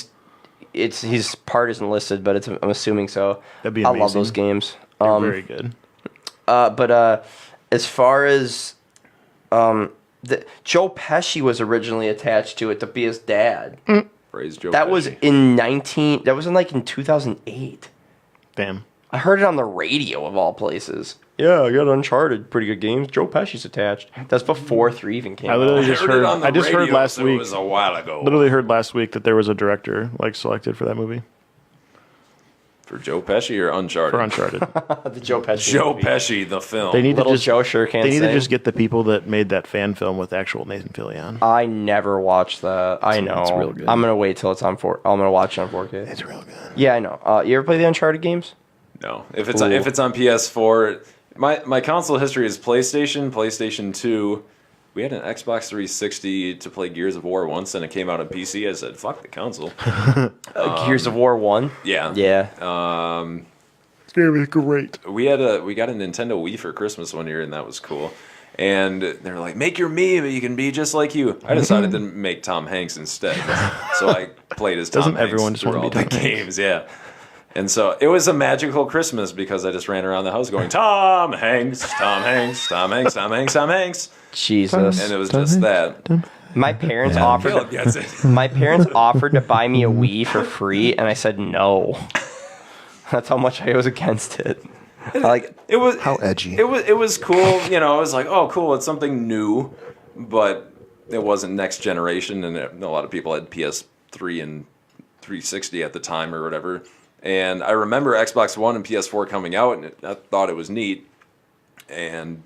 His part isn't listed, but I'm assuming so. That'd be I love amazing. those games. They're very good. But as far as Joe Pesci was originally attached to it to be his dad. Praise Joe That Pesci. was in 2008. Damn. I heard it on the radio of all places. Yeah, I got Uncharted. Pretty good games. Joe Pesci's attached. That's before 3 even came I out. literally just heard. it on the I just heard radio, last so week. It was a while ago. Literally heard last week that there was a director like selected for that movie For Joe Pesci or Uncharted? for Uncharted. The Joe Pesci. Joe movie. Pesci, the film. They need Little to just. Joe sure can't They need sing. to just get the people that made that fan film with actual Nathan Fillion. I never watched that. I know. It's real good. I'm gonna wait till it's on I'm gonna watch it on 4K. It's real good. Yeah, I know. You ever play the Uncharted games? No, if it's Ooh. on PS4, my console history is PlayStation 2. We had an Xbox 360 to play Gears of War once, and it came out on PC. I said, "Fuck the console." Gears of War 1? Yeah, Yeah. This game is great. We got a Nintendo Wii for Christmas one year, and that was cool. And they're like, "Make your me, but you can be just like you." I decided to make Tom Hanks instead, so I played as Tom Doesn't Hanks everyone just through wanna all be the Tom Hanks? games. Yeah. And so it was a magical Christmas because I just ran around the house going, Tom Hanks, Tom Hanks, Tom Hanks, Tom Hanks, Tom Hanks. Jesus. And it was just that. My parents Caleb offered. gets it. My parents offered to buy me a Wii for free, and I said no. That's how much I was against it. It was How edgy. It was cool. You know, I was like, oh, cool, it's something new, but it wasn't next generation, and a lot of people had PS3 and 360 at the time or whatever. And I remember Xbox One and PS4 coming out, and I thought it was neat. And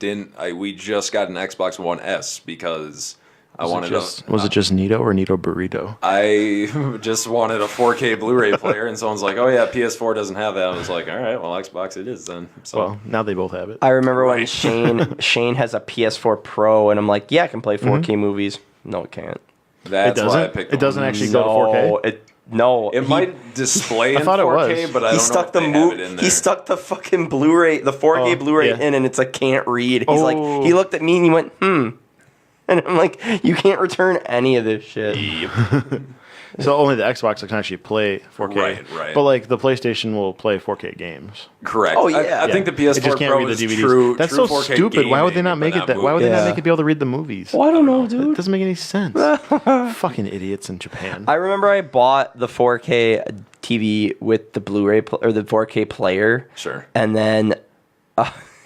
we just got an Xbox One S because I wanted Was it just Nito or Nito Burrito? I just wanted a 4K Blu-ray player, and someone's like, "Oh yeah, PS4 doesn't have that." I was like, "All right, well, Xbox it is then." So Well, now they both have it. I remember when Right. Shane has a PS4 Pro, and I'm like, yeah, I can play 4K movies. No, it can't. that's It why I doesn't? picked. It the doesn't one. actually go to 4K? It might display in thought it 4K, was. but I He don't know stuck if the they have it in there. He stuck the fucking Blu-ray, the 4K Oh, Blu-ray yeah. in, and it's like can't read. He's like, Oh. he looked at me and he went, and I'm like, you can't return any of this shit. So only the Xbox can actually play 4K. Right. But like the PlayStation will play 4K games. Correct. Oh, I yeah. think the It PS4 just can't Pro read the is DVDs. true. That's true so 4K stupid. Why would they not gaming, make but it that? not Why would they movies. not Yeah. make it be able to read the movies? Well, I don't know, It dude. doesn't make any sense. Fucking idiots in Japan. I remember I bought the 4K TV with the Blu-ray or the 4K player, Sure. and then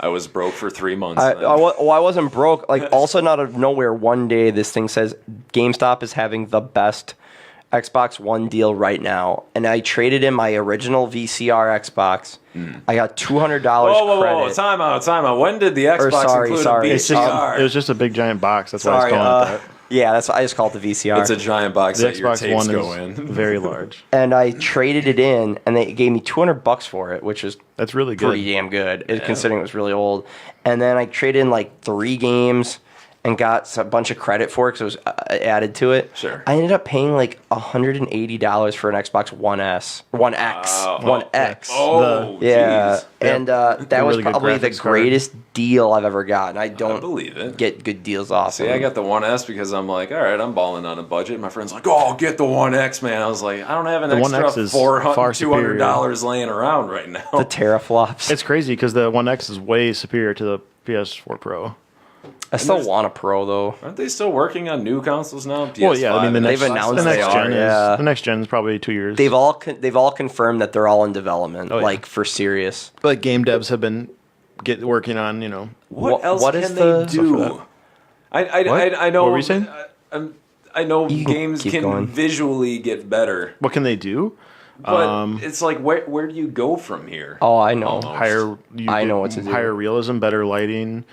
I was broke for 3 months. I then. wasn't broke. Like, all of a sudden, out of nowhere, one day, this thing says GameStop is having the best Xbox One deal right now, and I traded in my original VCR Xbox. I got $200 whoa, credit. time out. When did the Xbox sorry, include sorry. a It's just, VCR? it was just a big giant box. That's why I was Sorry, calling it that. yeah, that's I just call it the VCR. It's a giant box The that your Xbox tapes One go is in. very large. and I traded it in, and they gave me $200 for it, which is That's really good. pretty damn good, considering it was really old. And then I traded in like 3 games and got a bunch of credit for it because it was added to it. Sure. I ended up paying like $180 for an Xbox One S, One X, One X. Oh, Yeah, geez. and that was really good probably the graphics card. greatest deal I've ever gotten. I I don't believe it. get good deals off. See, I got the 1S because I'm like, all right, I'm balling on a budget. My friend's like, oh, get the 1X, man. I was like, I don't have an The extra 1X is $400, far superior. $200 laying around right now. the teraflops. It's crazy because the One X is way superior to the PS4 Pro. I still there's- want a Pro though. Aren't they still working on new consoles now? Well, yeah, I mean the PS5 next, They've announced the they next are, gen yeah. is the next gen is probably 2 years. They've all confirmed that they're all in development, Oh, yeah. like for serious. but game devs have been working on What else what can is they the- do? I know. What were you saying? I know You can games keep can going. visually get better, what can they do. but it's like where do you go from here? Oh, I know. Almost. Higher, I know what to do. Higher realism, better lighting,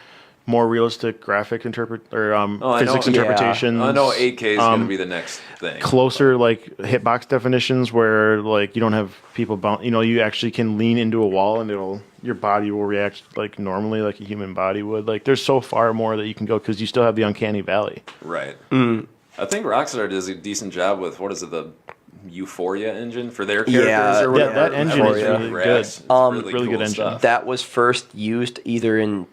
more realistic graphic I physics know. interpretations. I know 8K is going to be the next thing. Closer like hitbox definitions where like you don't have people you actually can lean into a wall and your body will react like normally like a human body would. Like there's so far more that you can go because you still have the uncanny valley. Right. I think Rockstar does a decent job with the Euphoria engine for their characters or whatever. that engine is really good. It's really really cool good engine. stuff. That was first used either in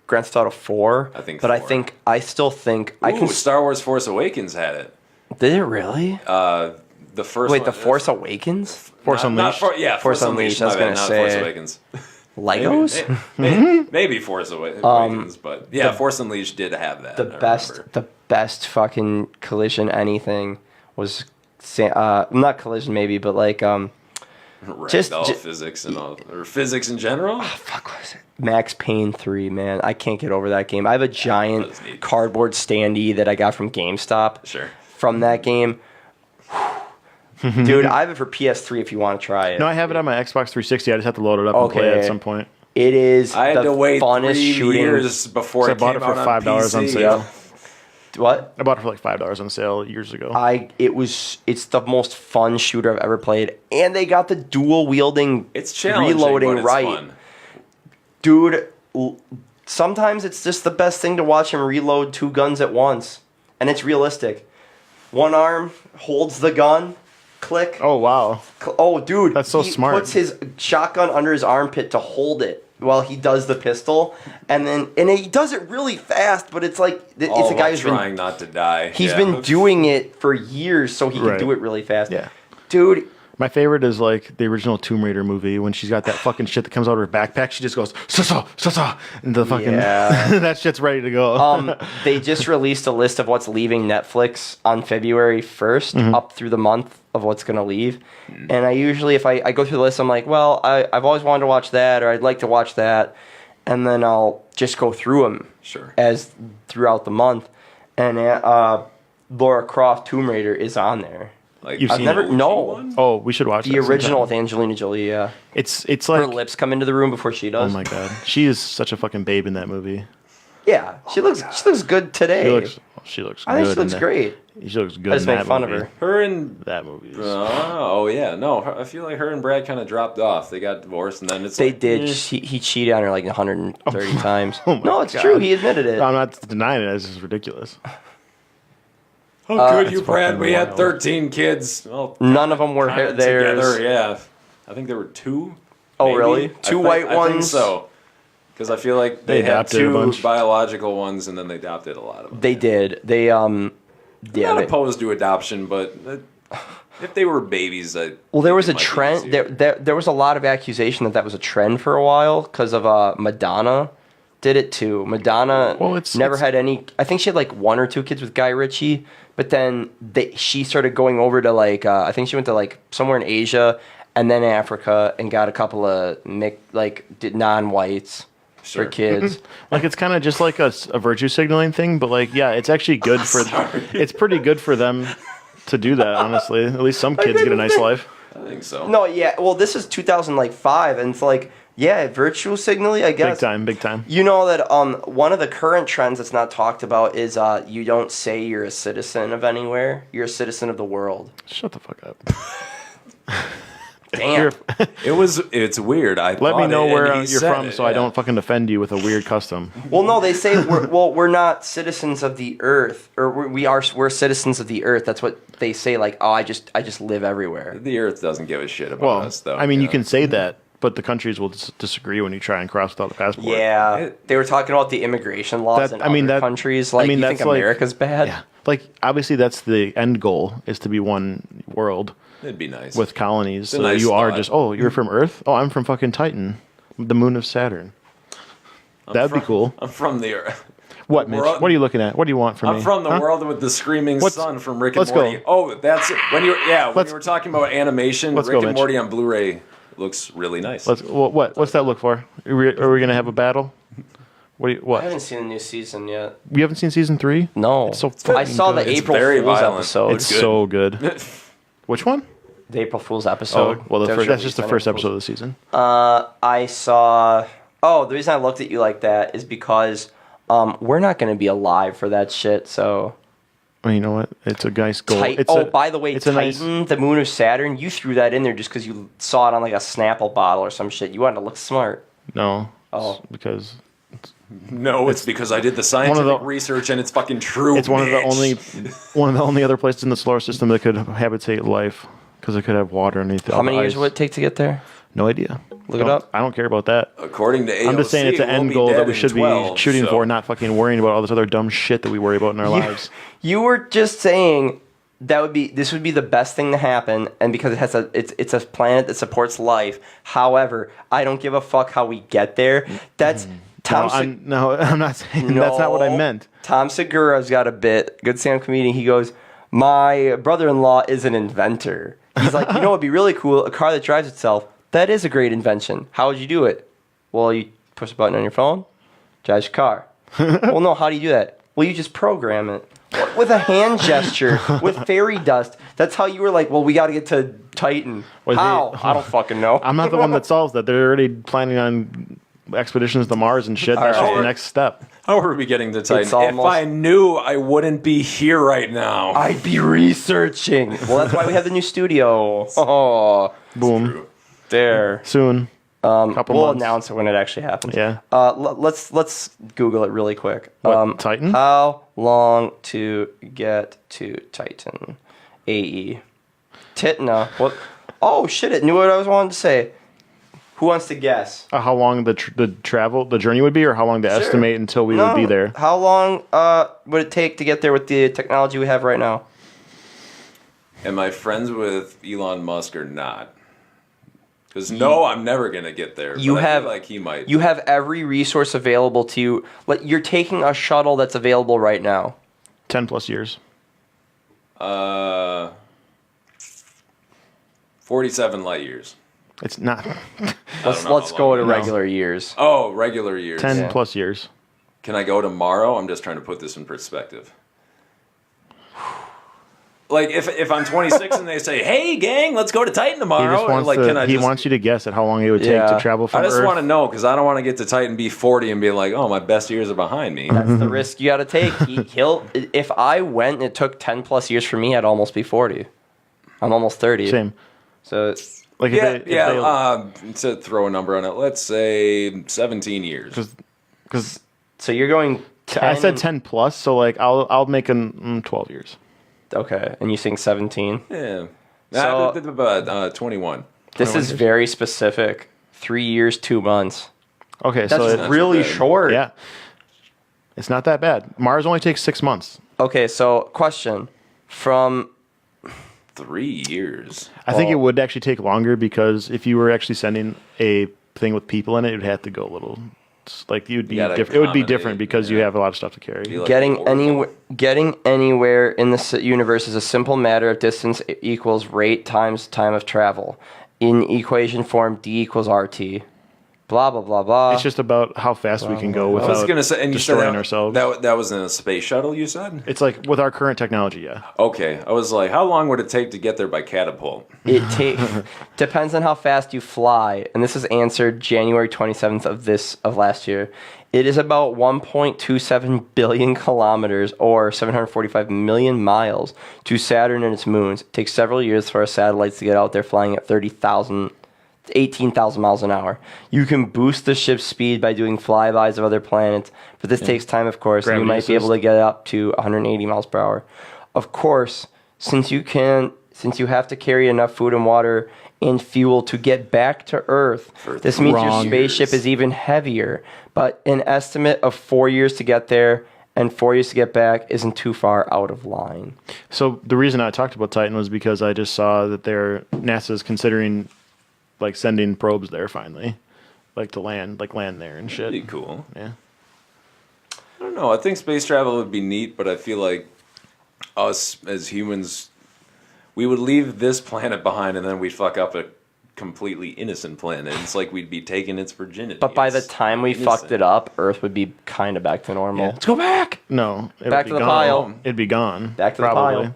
Grand Theft Auto 4. I think but 4. I still think I can. Star Wars Force Awakens had it. Did it really? The first Wait, one, The Force Awakens? Force Unleashed. Force Unleashed. I was my gonna bad, not say. Force Awakens. Legos? Maybe Force Awakens, but yeah, Force Unleashed did have that. The best fucking collision anything was not collision maybe, but like physics and all, or physics in general. fuck was it? Max Payne 3, man. I can't get over that game. I have a That was giant neat. cardboard standee that I got from GameStop. Sure. From that game. Dude, I have it for PS3 if you want to try it. No, I have it on my Xbox 360. I just have to load it up and play it Okay. at some point. It is I had the to wait funnest 3 shooting. years before So I it bought came it for out $5 on PC. sale. What? I bought it for like $5 on sale years ago. It's the most fun shooter I've ever played. And they got the dual wielding It's challenging, reloading but it's right. fun. Dude, sometimes it's just the best thing to watch him reload 2 guns at once. And it's realistic. One arm holds the gun, click. Oh wow. Oh, dude. That's so he smart. puts his shotgun under his armpit to hold it while he does the pistol. And he does it really fast, but it's like, it's All a guy while who's trying not to die. He's Yeah. been doing it for years, so he Right. can do it really fast. Yeah. Dude, My favorite is like the original Tomb Raider movie when she's got that fucking shit that comes out of her backpack. She just goes sa and the fucking Yeah. that shit's ready to go. they just released a list of what's leaving Netflix on February 1st, up through the month of what's going to leave. And I usually, if I go through the list, I'm like, well, I've always wanted to watch that, or I'd like to watch that. And then I'll just go through them Sure. as throughout the month. And Lara Croft Tomb Raider is on there. Like, You've I've seen never it? known. Oh, we should watch The that original with sometime. Angelina Jolie, yeah. It's Her like lips come into the room before she oh does. my god, she is such a fucking babe in that movie. Yeah, she looks good today. She looks. I think good she looks in that- great. She looks good. I just in make that fun of movie. her. Her and That movie. Is, oh yeah, no. I feel like her and Brad kind of dropped off. They got divorced, and then it's They like, did. eh. He cheated on her like 130 times. Oh my No, it's God. true. He admitted it. I'm not denying it. It's just ridiculous. How could you, It's Brad? fucking We had wild. 13 kids. Well, None of them were kinda theirs. together. Yeah, I think there were 2. Oh, maybe. really? I Two think- white I think ones? so. Because I feel like They they had adopted a 2 bunch. biological ones, and then they adopted a lot of them. They did. They I'm yeah. not They, opposed to adoption, but if they were babies, well, there was a it might be trend. easier. There was a lot of accusation that was a trend for a while because of Madonna did it too. Madonna Well, never it's- had any. I think she had like 1 or 2 kids with Guy Ritchie, but then she started going over to like I think she went to like somewhere in Asia and then Africa and got a couple of non-whites Sure. for kids. Like it's kind of just like a virtue signaling thing, but like yeah, it's actually good for. It's pretty good for them to do that. Honestly, at least some kids get a nice life. I think so. No, yeah. Well, this is 2005, and it's like, yeah, virtual signaling, I guess. Big time. You know that one of the current trends that's not talked about is you don't say you're a citizen of anywhere. You're a citizen of the world. Shut the fuck up. Damn. It's weird. Let me know where you're said from, it, so I yeah. don't fucking offend you with a weird custom. Well, no, they say we're not citizens of the earth, or we're citizens of the earth. That's what they say. Like, oh, I just live everywhere. The Earth doesn't give a shit about Well, us, though. I mean, you know? can say that, but the countries will disagree when you try and cross without a passport. Yeah, they were talking about the immigration laws in other countries. Like, you think that's like- America's bad? Yeah, like obviously that's the end goal is to be one world It'd be nice. with colonies. It's a So nice you are thought. just you're from Earth. Oh, I'm from fucking Titan, the moon of Saturn. That'd be cool. I'm from the Earth. What, Mitch? world- What are you looking at? What do you want from me? I'm from the Huh? world with the screaming What's- sun from Rick and let's go. Morty. Oh, that's it. When you Let's- were talking about animation, Let's Rick go, and Mitch. Morty on Blu-ray looks really nice. What's that look for? Are we gonna have a battle? I What? haven't seen the new season yet. You haven't seen season 3? No, It's so I fucking saw the good. It's April very Fool's violent. episode. It's so good. Which one? The April Fool's episode. Oh, well, that was that's just the released first on episode April of the season. I saw. Oh, the reason I looked at you like that is because we're not going to be alive for that shit. So, Well, you know what? It's a nice goal. by the way, it's a Titan, the moon of Saturn, you threw that in there just because you saw it on like a Snapple bottle or some shit. You wanted to look smart. No. Oh. Because No, it's because I did the scientific research and it's fucking true. it's one of the only other places in the solar system that could habitate life, because it could have water underneath. How many years would it take to get there? No idea. Look it up. I don't care about that. According to AOC, I'm just saying it's an we'll end be goal dead that we in should 12, be shooting so- for, not fucking worrying about all this other dumb shit that we worry about in our lives. You were just saying this would be the best thing to happen, and because it's a planet that supports life. However, I don't give a fuck how we get there. That's Tom. I'm not saying that's not what I meant. Tom Segura's got a bit. Good stand-up comedian. He goes, "My brother-in-law is an inventor." He's like, you know, it'd be really cool, a car that drives itself. That is a great invention. How would you do it? Well, you push a button on your phone, drives your car. Well, no, how do you do that? Well, you just program it. With a hand gesture, with fairy dust. That's how you were like, well, we got to get to Titan. How? I don't fucking know. I'm not the one that solves that. They're already planning on expeditions to Mars and shit. That's just the next step. How are we getting to Titan? almost- If I knew, I wouldn't be here right now. I'd be researching. Well, that's why we have the new studio. Oh, Boom. there. Soon. Couple We'll months. announce it when it actually happens. Yeah. Let's Google it really quick. What, Titan? How long to get to Titan? AE. Titna. What? Oh shit! It knew what I was wanting to say. Who wants to guess? How long the journey would be, or how long to estimate until we would be there? How long would it take to get there with the technology we have right now? Am I friends with Elon Musk or not? Because no, I'm never gonna get there. You but I have feel like he might. You have every resource available to you. Like, you're taking a shuttle that's available right now. 10+ years. 47 light years. It's not. Let's go to regular years. Oh, regular years. 10+ years. Can I go tomorrow? I'm just trying to put this in perspective. Like, if I'm 26 and they say, "Hey, gang, let's go to Titan tomorrow," He wants you to guess at how long it would take to travel from I just Earth. want to know, because I don't want to get to Titan, be 40, and be like, "Oh, my best years are behind me." That's the risk you got to take. He'll. If I went and it took 10+ years for me, I'd almost be 40. I'm almost 30. Same. So it's Like if they, to throw a number on it, let's say 17 years. because so you're going. 10, I said 10+, so like I'll make 12 years. Okay, and you think 17. Yeah. So- 21. This is very specific. 3 years, 2 months. Okay, That's so really bad. short. yeah, it's not that bad. Mars only takes 6 months. Okay, so question from 3 years. I think it would actually take longer, because if you were actually sending a thing with people in it, it would have to go a little. Like you'd be gotta different. It would be accommodate, different because you yeah. have a lot of stuff to carry. Be like getting an orbital. anywhere in the universe is a simple matter of distance equals rate times time of travel. In equation form, D equals RT. Blah blah blah blah. It's just about how fast we can go I was without gonna say, and you said destroying ourselves. That was in a space shuttle. You said. It's like with our current technology, yeah. Okay, I was like, how long would it take to get there by catapult? It depends on how fast you fly, and this is answered January 27th of last year. It is about 1.27 billion kilometers, or 745 million miles, to Saturn and its moons. It takes several years for our satellites to get out there flying at 18,000 miles an hour. You can boost the ship's speed by doing flybys of other planets, but this takes time, of course, and you Gravity might be able to assist. get up to 180 miles per hour. Of course, since you have to carry enough food and water and fuel to get back to Earth, this means your spaceship is even heavier. But an estimate of 4 years to get there and 4 years to get back isn't too far out of line. So the reason I talked about Titan was because I just saw that NASA's considering like sending probes there finally, like to land there and shit. Pretty cool. Yeah. I don't know. I think space travel would be neat, but I feel like us as humans, we would leave this planet behind, and then we'd fuck up a completely innocent planet. It's like we'd be taking its virginity. But by the It's time we innocent. fucked it up, Earth would be kind of back to normal. Yeah. Let's go back. No, it Back would to be the gone. pile. It'd be gone. Back to the probably. pile.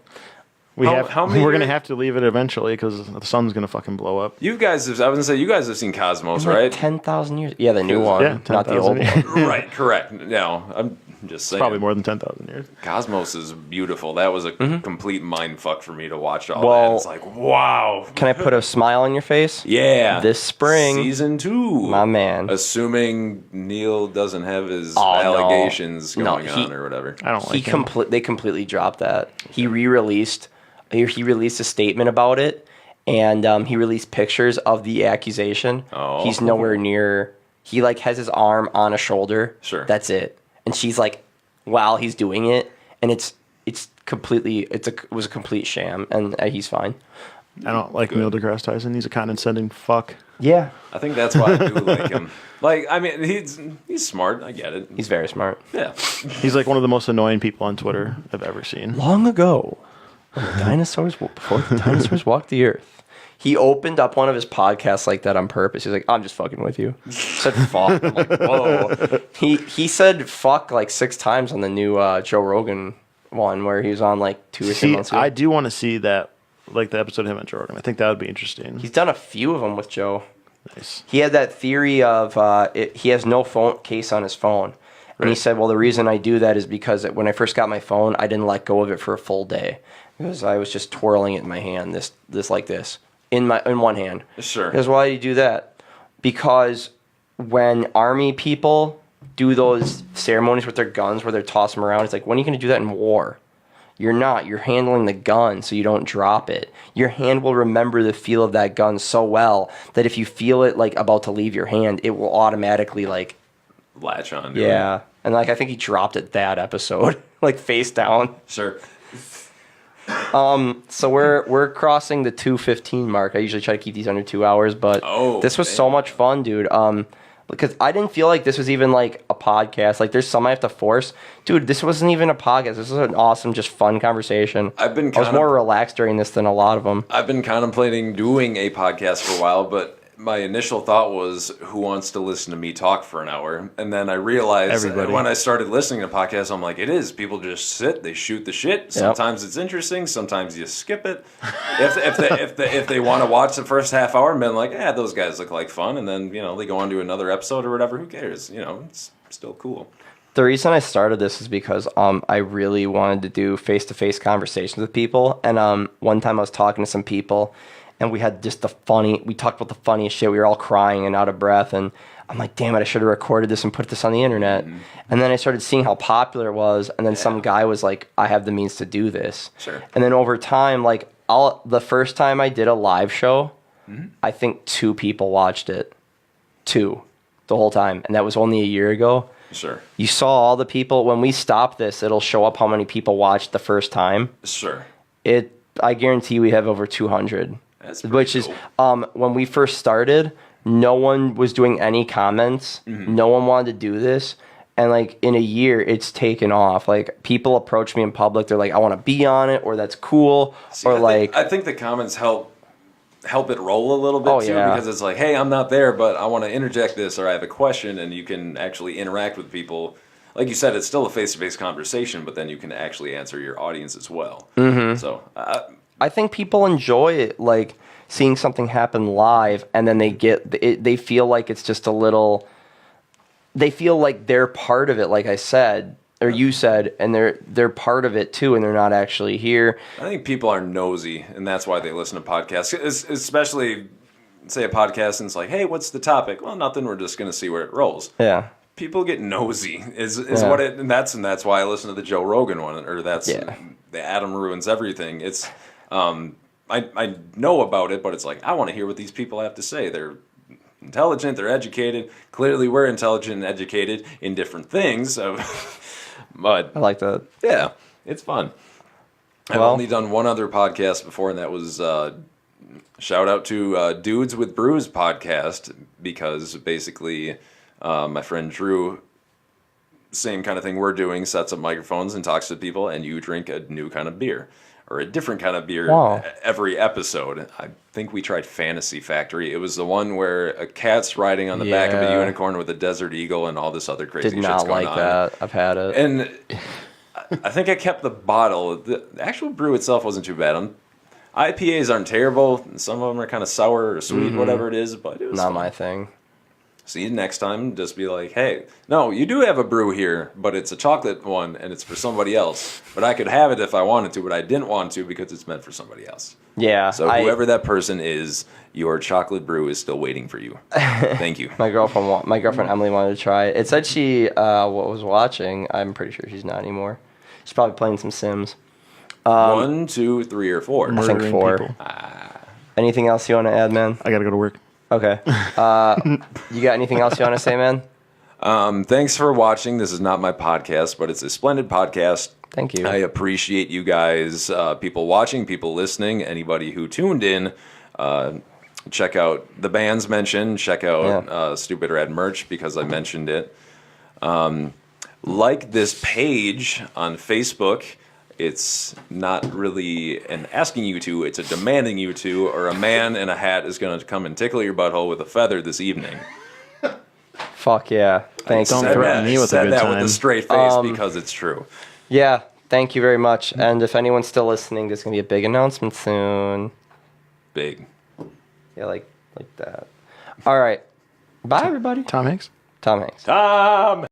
How many we're years- gonna have to leave it eventually because the sun's gonna fucking blow up. You guys have, I was gonna say, you guys have seen Cosmos, Like right? 10,000 years. Yeah, the new one, Yeah, not the old 10,000 one. Right, correct. No, I'm just saying. Probably more than 10,000 years. Cosmos is beautiful. That was a complete mind fuck for me to watch all Well- that. It's like, wow. Can I put a smile on your face? Yeah. This spring, Season 2. my man. Assuming Neil doesn't have his Oh, no. allegations No, going on or whatever. I don't like him. They completely dropped that. He re-released. He released a statement about it, and he released pictures of the accusation. Oh. He's nowhere near. He like has his arm on a shoulder. Sure. That's it. And she's like, while he's doing it, and it was a complete sham, and he's fine. I don't like Neil deGrasse Tyson. He's a condescending fuck. Yeah, I think that's why I do like him. Like, I mean, he's smart. I get it. he's very smart. Yeah. He's like one of the most annoying people on Twitter I've ever seen. Long ago, when before the dinosaurs walked the earth, he opened up one of his podcasts like that on purpose. He's like, "I'm just fucking with you." Said fuck. I'm like, whoa. He said fuck like 6 times on the new Joe Rogan one where he was on like 2 or 3 See, months ago. I do want to see that, like the episode of him and Joe Rogan. I think that would be interesting. He's done a few of them with Joe. Nice. He had that theory of he has no phone case on his phone. And he said, well, the reason I do that is because when I first got my phone, I didn't let go of it for a full day. Because I was just twirling it in my hand, this like this, in one hand. Sure. Because why do you do that? Because when army people do those ceremonies with their guns where they're tossing them around, it's like, when are you going to do that in war? You're not. You're handling the gun so you don't drop it. Your hand will remember the feel of that gun so well that if you feel it like about to leave your hand, it will automatically like, Latch on. To yeah. it. And like I think he dropped it that episode, like face down. Sure. So we're crossing the 2:15 mark. I usually try to keep these under 2 hours, but this was so much fun, dude. Because I didn't feel like this was even like a podcast. Like there's some I have to force. Dude, this wasn't even a podcast. This was an awesome, just fun conversation. I was more relaxed during this than a lot of them. I've been contemplating doing a podcast for a while, but my initial thought was, who wants to listen to me talk for an hour? And then I realized when I started listening to podcasts, I'm like, it is. People just sit, they shoot the shit. Sometimes it's interesting, sometimes you skip it. If they want to watch the first half hour and been like, those guys look like fun, and then they go on to another episode or whatever, who cares? It's still cool. The reason I started this is because I really wanted to do face-to-face conversations with people. And one time I was talking to some people, and we had just we talked about the funniest shit. We were all crying and out of breath. And I'm like, damn it, I should have recorded this and put this on the internet. Mm-hmm. And then I started seeing how popular it was. And then some guy was like, I have the means to do this. Sure. And then over time, like the first time I did a live show, I think 2 people watched it. 2 the whole time. And that was only a year ago. Sure. You saw all the people. When we stop this, it'll show up how many people watched the first time. Sure. I guarantee we have over 200. That's which is when we first started, no one was doing any comments. Mm-hmm. No one wanted to do this. And like in a year, it's taken off. Like people approach me in public. They're like, I want to be on it, or that's cool. See, or I think the comments help it roll a little bit too, because it's like, hey, I'm not there, but I want to interject this, or I have a question, and you can actually interact with people. Like you said, it's still a face-to-face conversation, but then you can actually answer your audience as well. Mm-hmm. So I think people enjoy it, like seeing something happen live, and then they feel like it's just a little. They feel like they're part of it, like I said, or you said, and they're part of it too, and they're not actually here. I think people are nosy, and that's why they listen to podcasts, especially say a podcast, and it's like, hey, what's the topic? Well, nothing. We're just gonna see where it rolls. Yeah. People get nosy, is what it, and that's why I listen to the Joe Rogan one, or the Adam Ruins Everything. It's I know about it, but it's like, I want to hear what these people have to say. They're intelligent, they're educated. Clearly, we're intelligent and educated in different things. So, but I like that. Yeah, it's fun. I've only done one other podcast before, and that was shout out to Dudes with Brews podcast, because basically my friend Drew, same kind of thing we're doing, sets up microphones and talks to people, and you drink a new kind of beer. Or a different kind of beer every episode. I think we tried Fantasy Factory. It was the one where a cat's riding on the back of a unicorn with a desert eagle and all this other crazy shit's going on. Did not like that. I've had it. And I think I kept the bottle. The actual brew itself wasn't too bad. IPAs aren't terrible. Some of them are kind of sour or sweet, whatever it is, but it was Not fun. my thing. See, next time, just be like, hey, no, you do have a brew here, but it's a chocolate one, and it's for somebody else. But I could have it if I wanted to, but I didn't want to because it's meant for somebody else. Yeah. So whoever that person is, your chocolate brew is still waiting for you. Thank you. My girlfriend Emily wanted to try it. It said she was watching. I'm pretty sure she's not anymore. She's probably playing some Sims. 1, 2, 3, or 4. I think Murdering 4. people. Anything else you want to add, man? I gotta go to work. Okay. You got anything else you want to say, man? Thanks for watching. This is not my podcast, but it's a splendid podcast. Thank you. I appreciate you guys, people watching, people listening, anybody who tuned in. Check out the bands mentioned. Check out Stupid Rad merch because I mentioned it. Like this page on Facebook. It's not really an asking you to, it's a demanding you to, or a man in a hat is going to come and tickle your butthole with a feather this evening. Fuck yeah. Thanks. Don't threaten me with a said good that time. with a straight face because it's true. Yeah. Thank you very much. And if anyone's still listening, there's going to be a big announcement soon. Big. Yeah, like that. All right. Bye, everybody. Tom Hanks? Tom Hanks. Tom!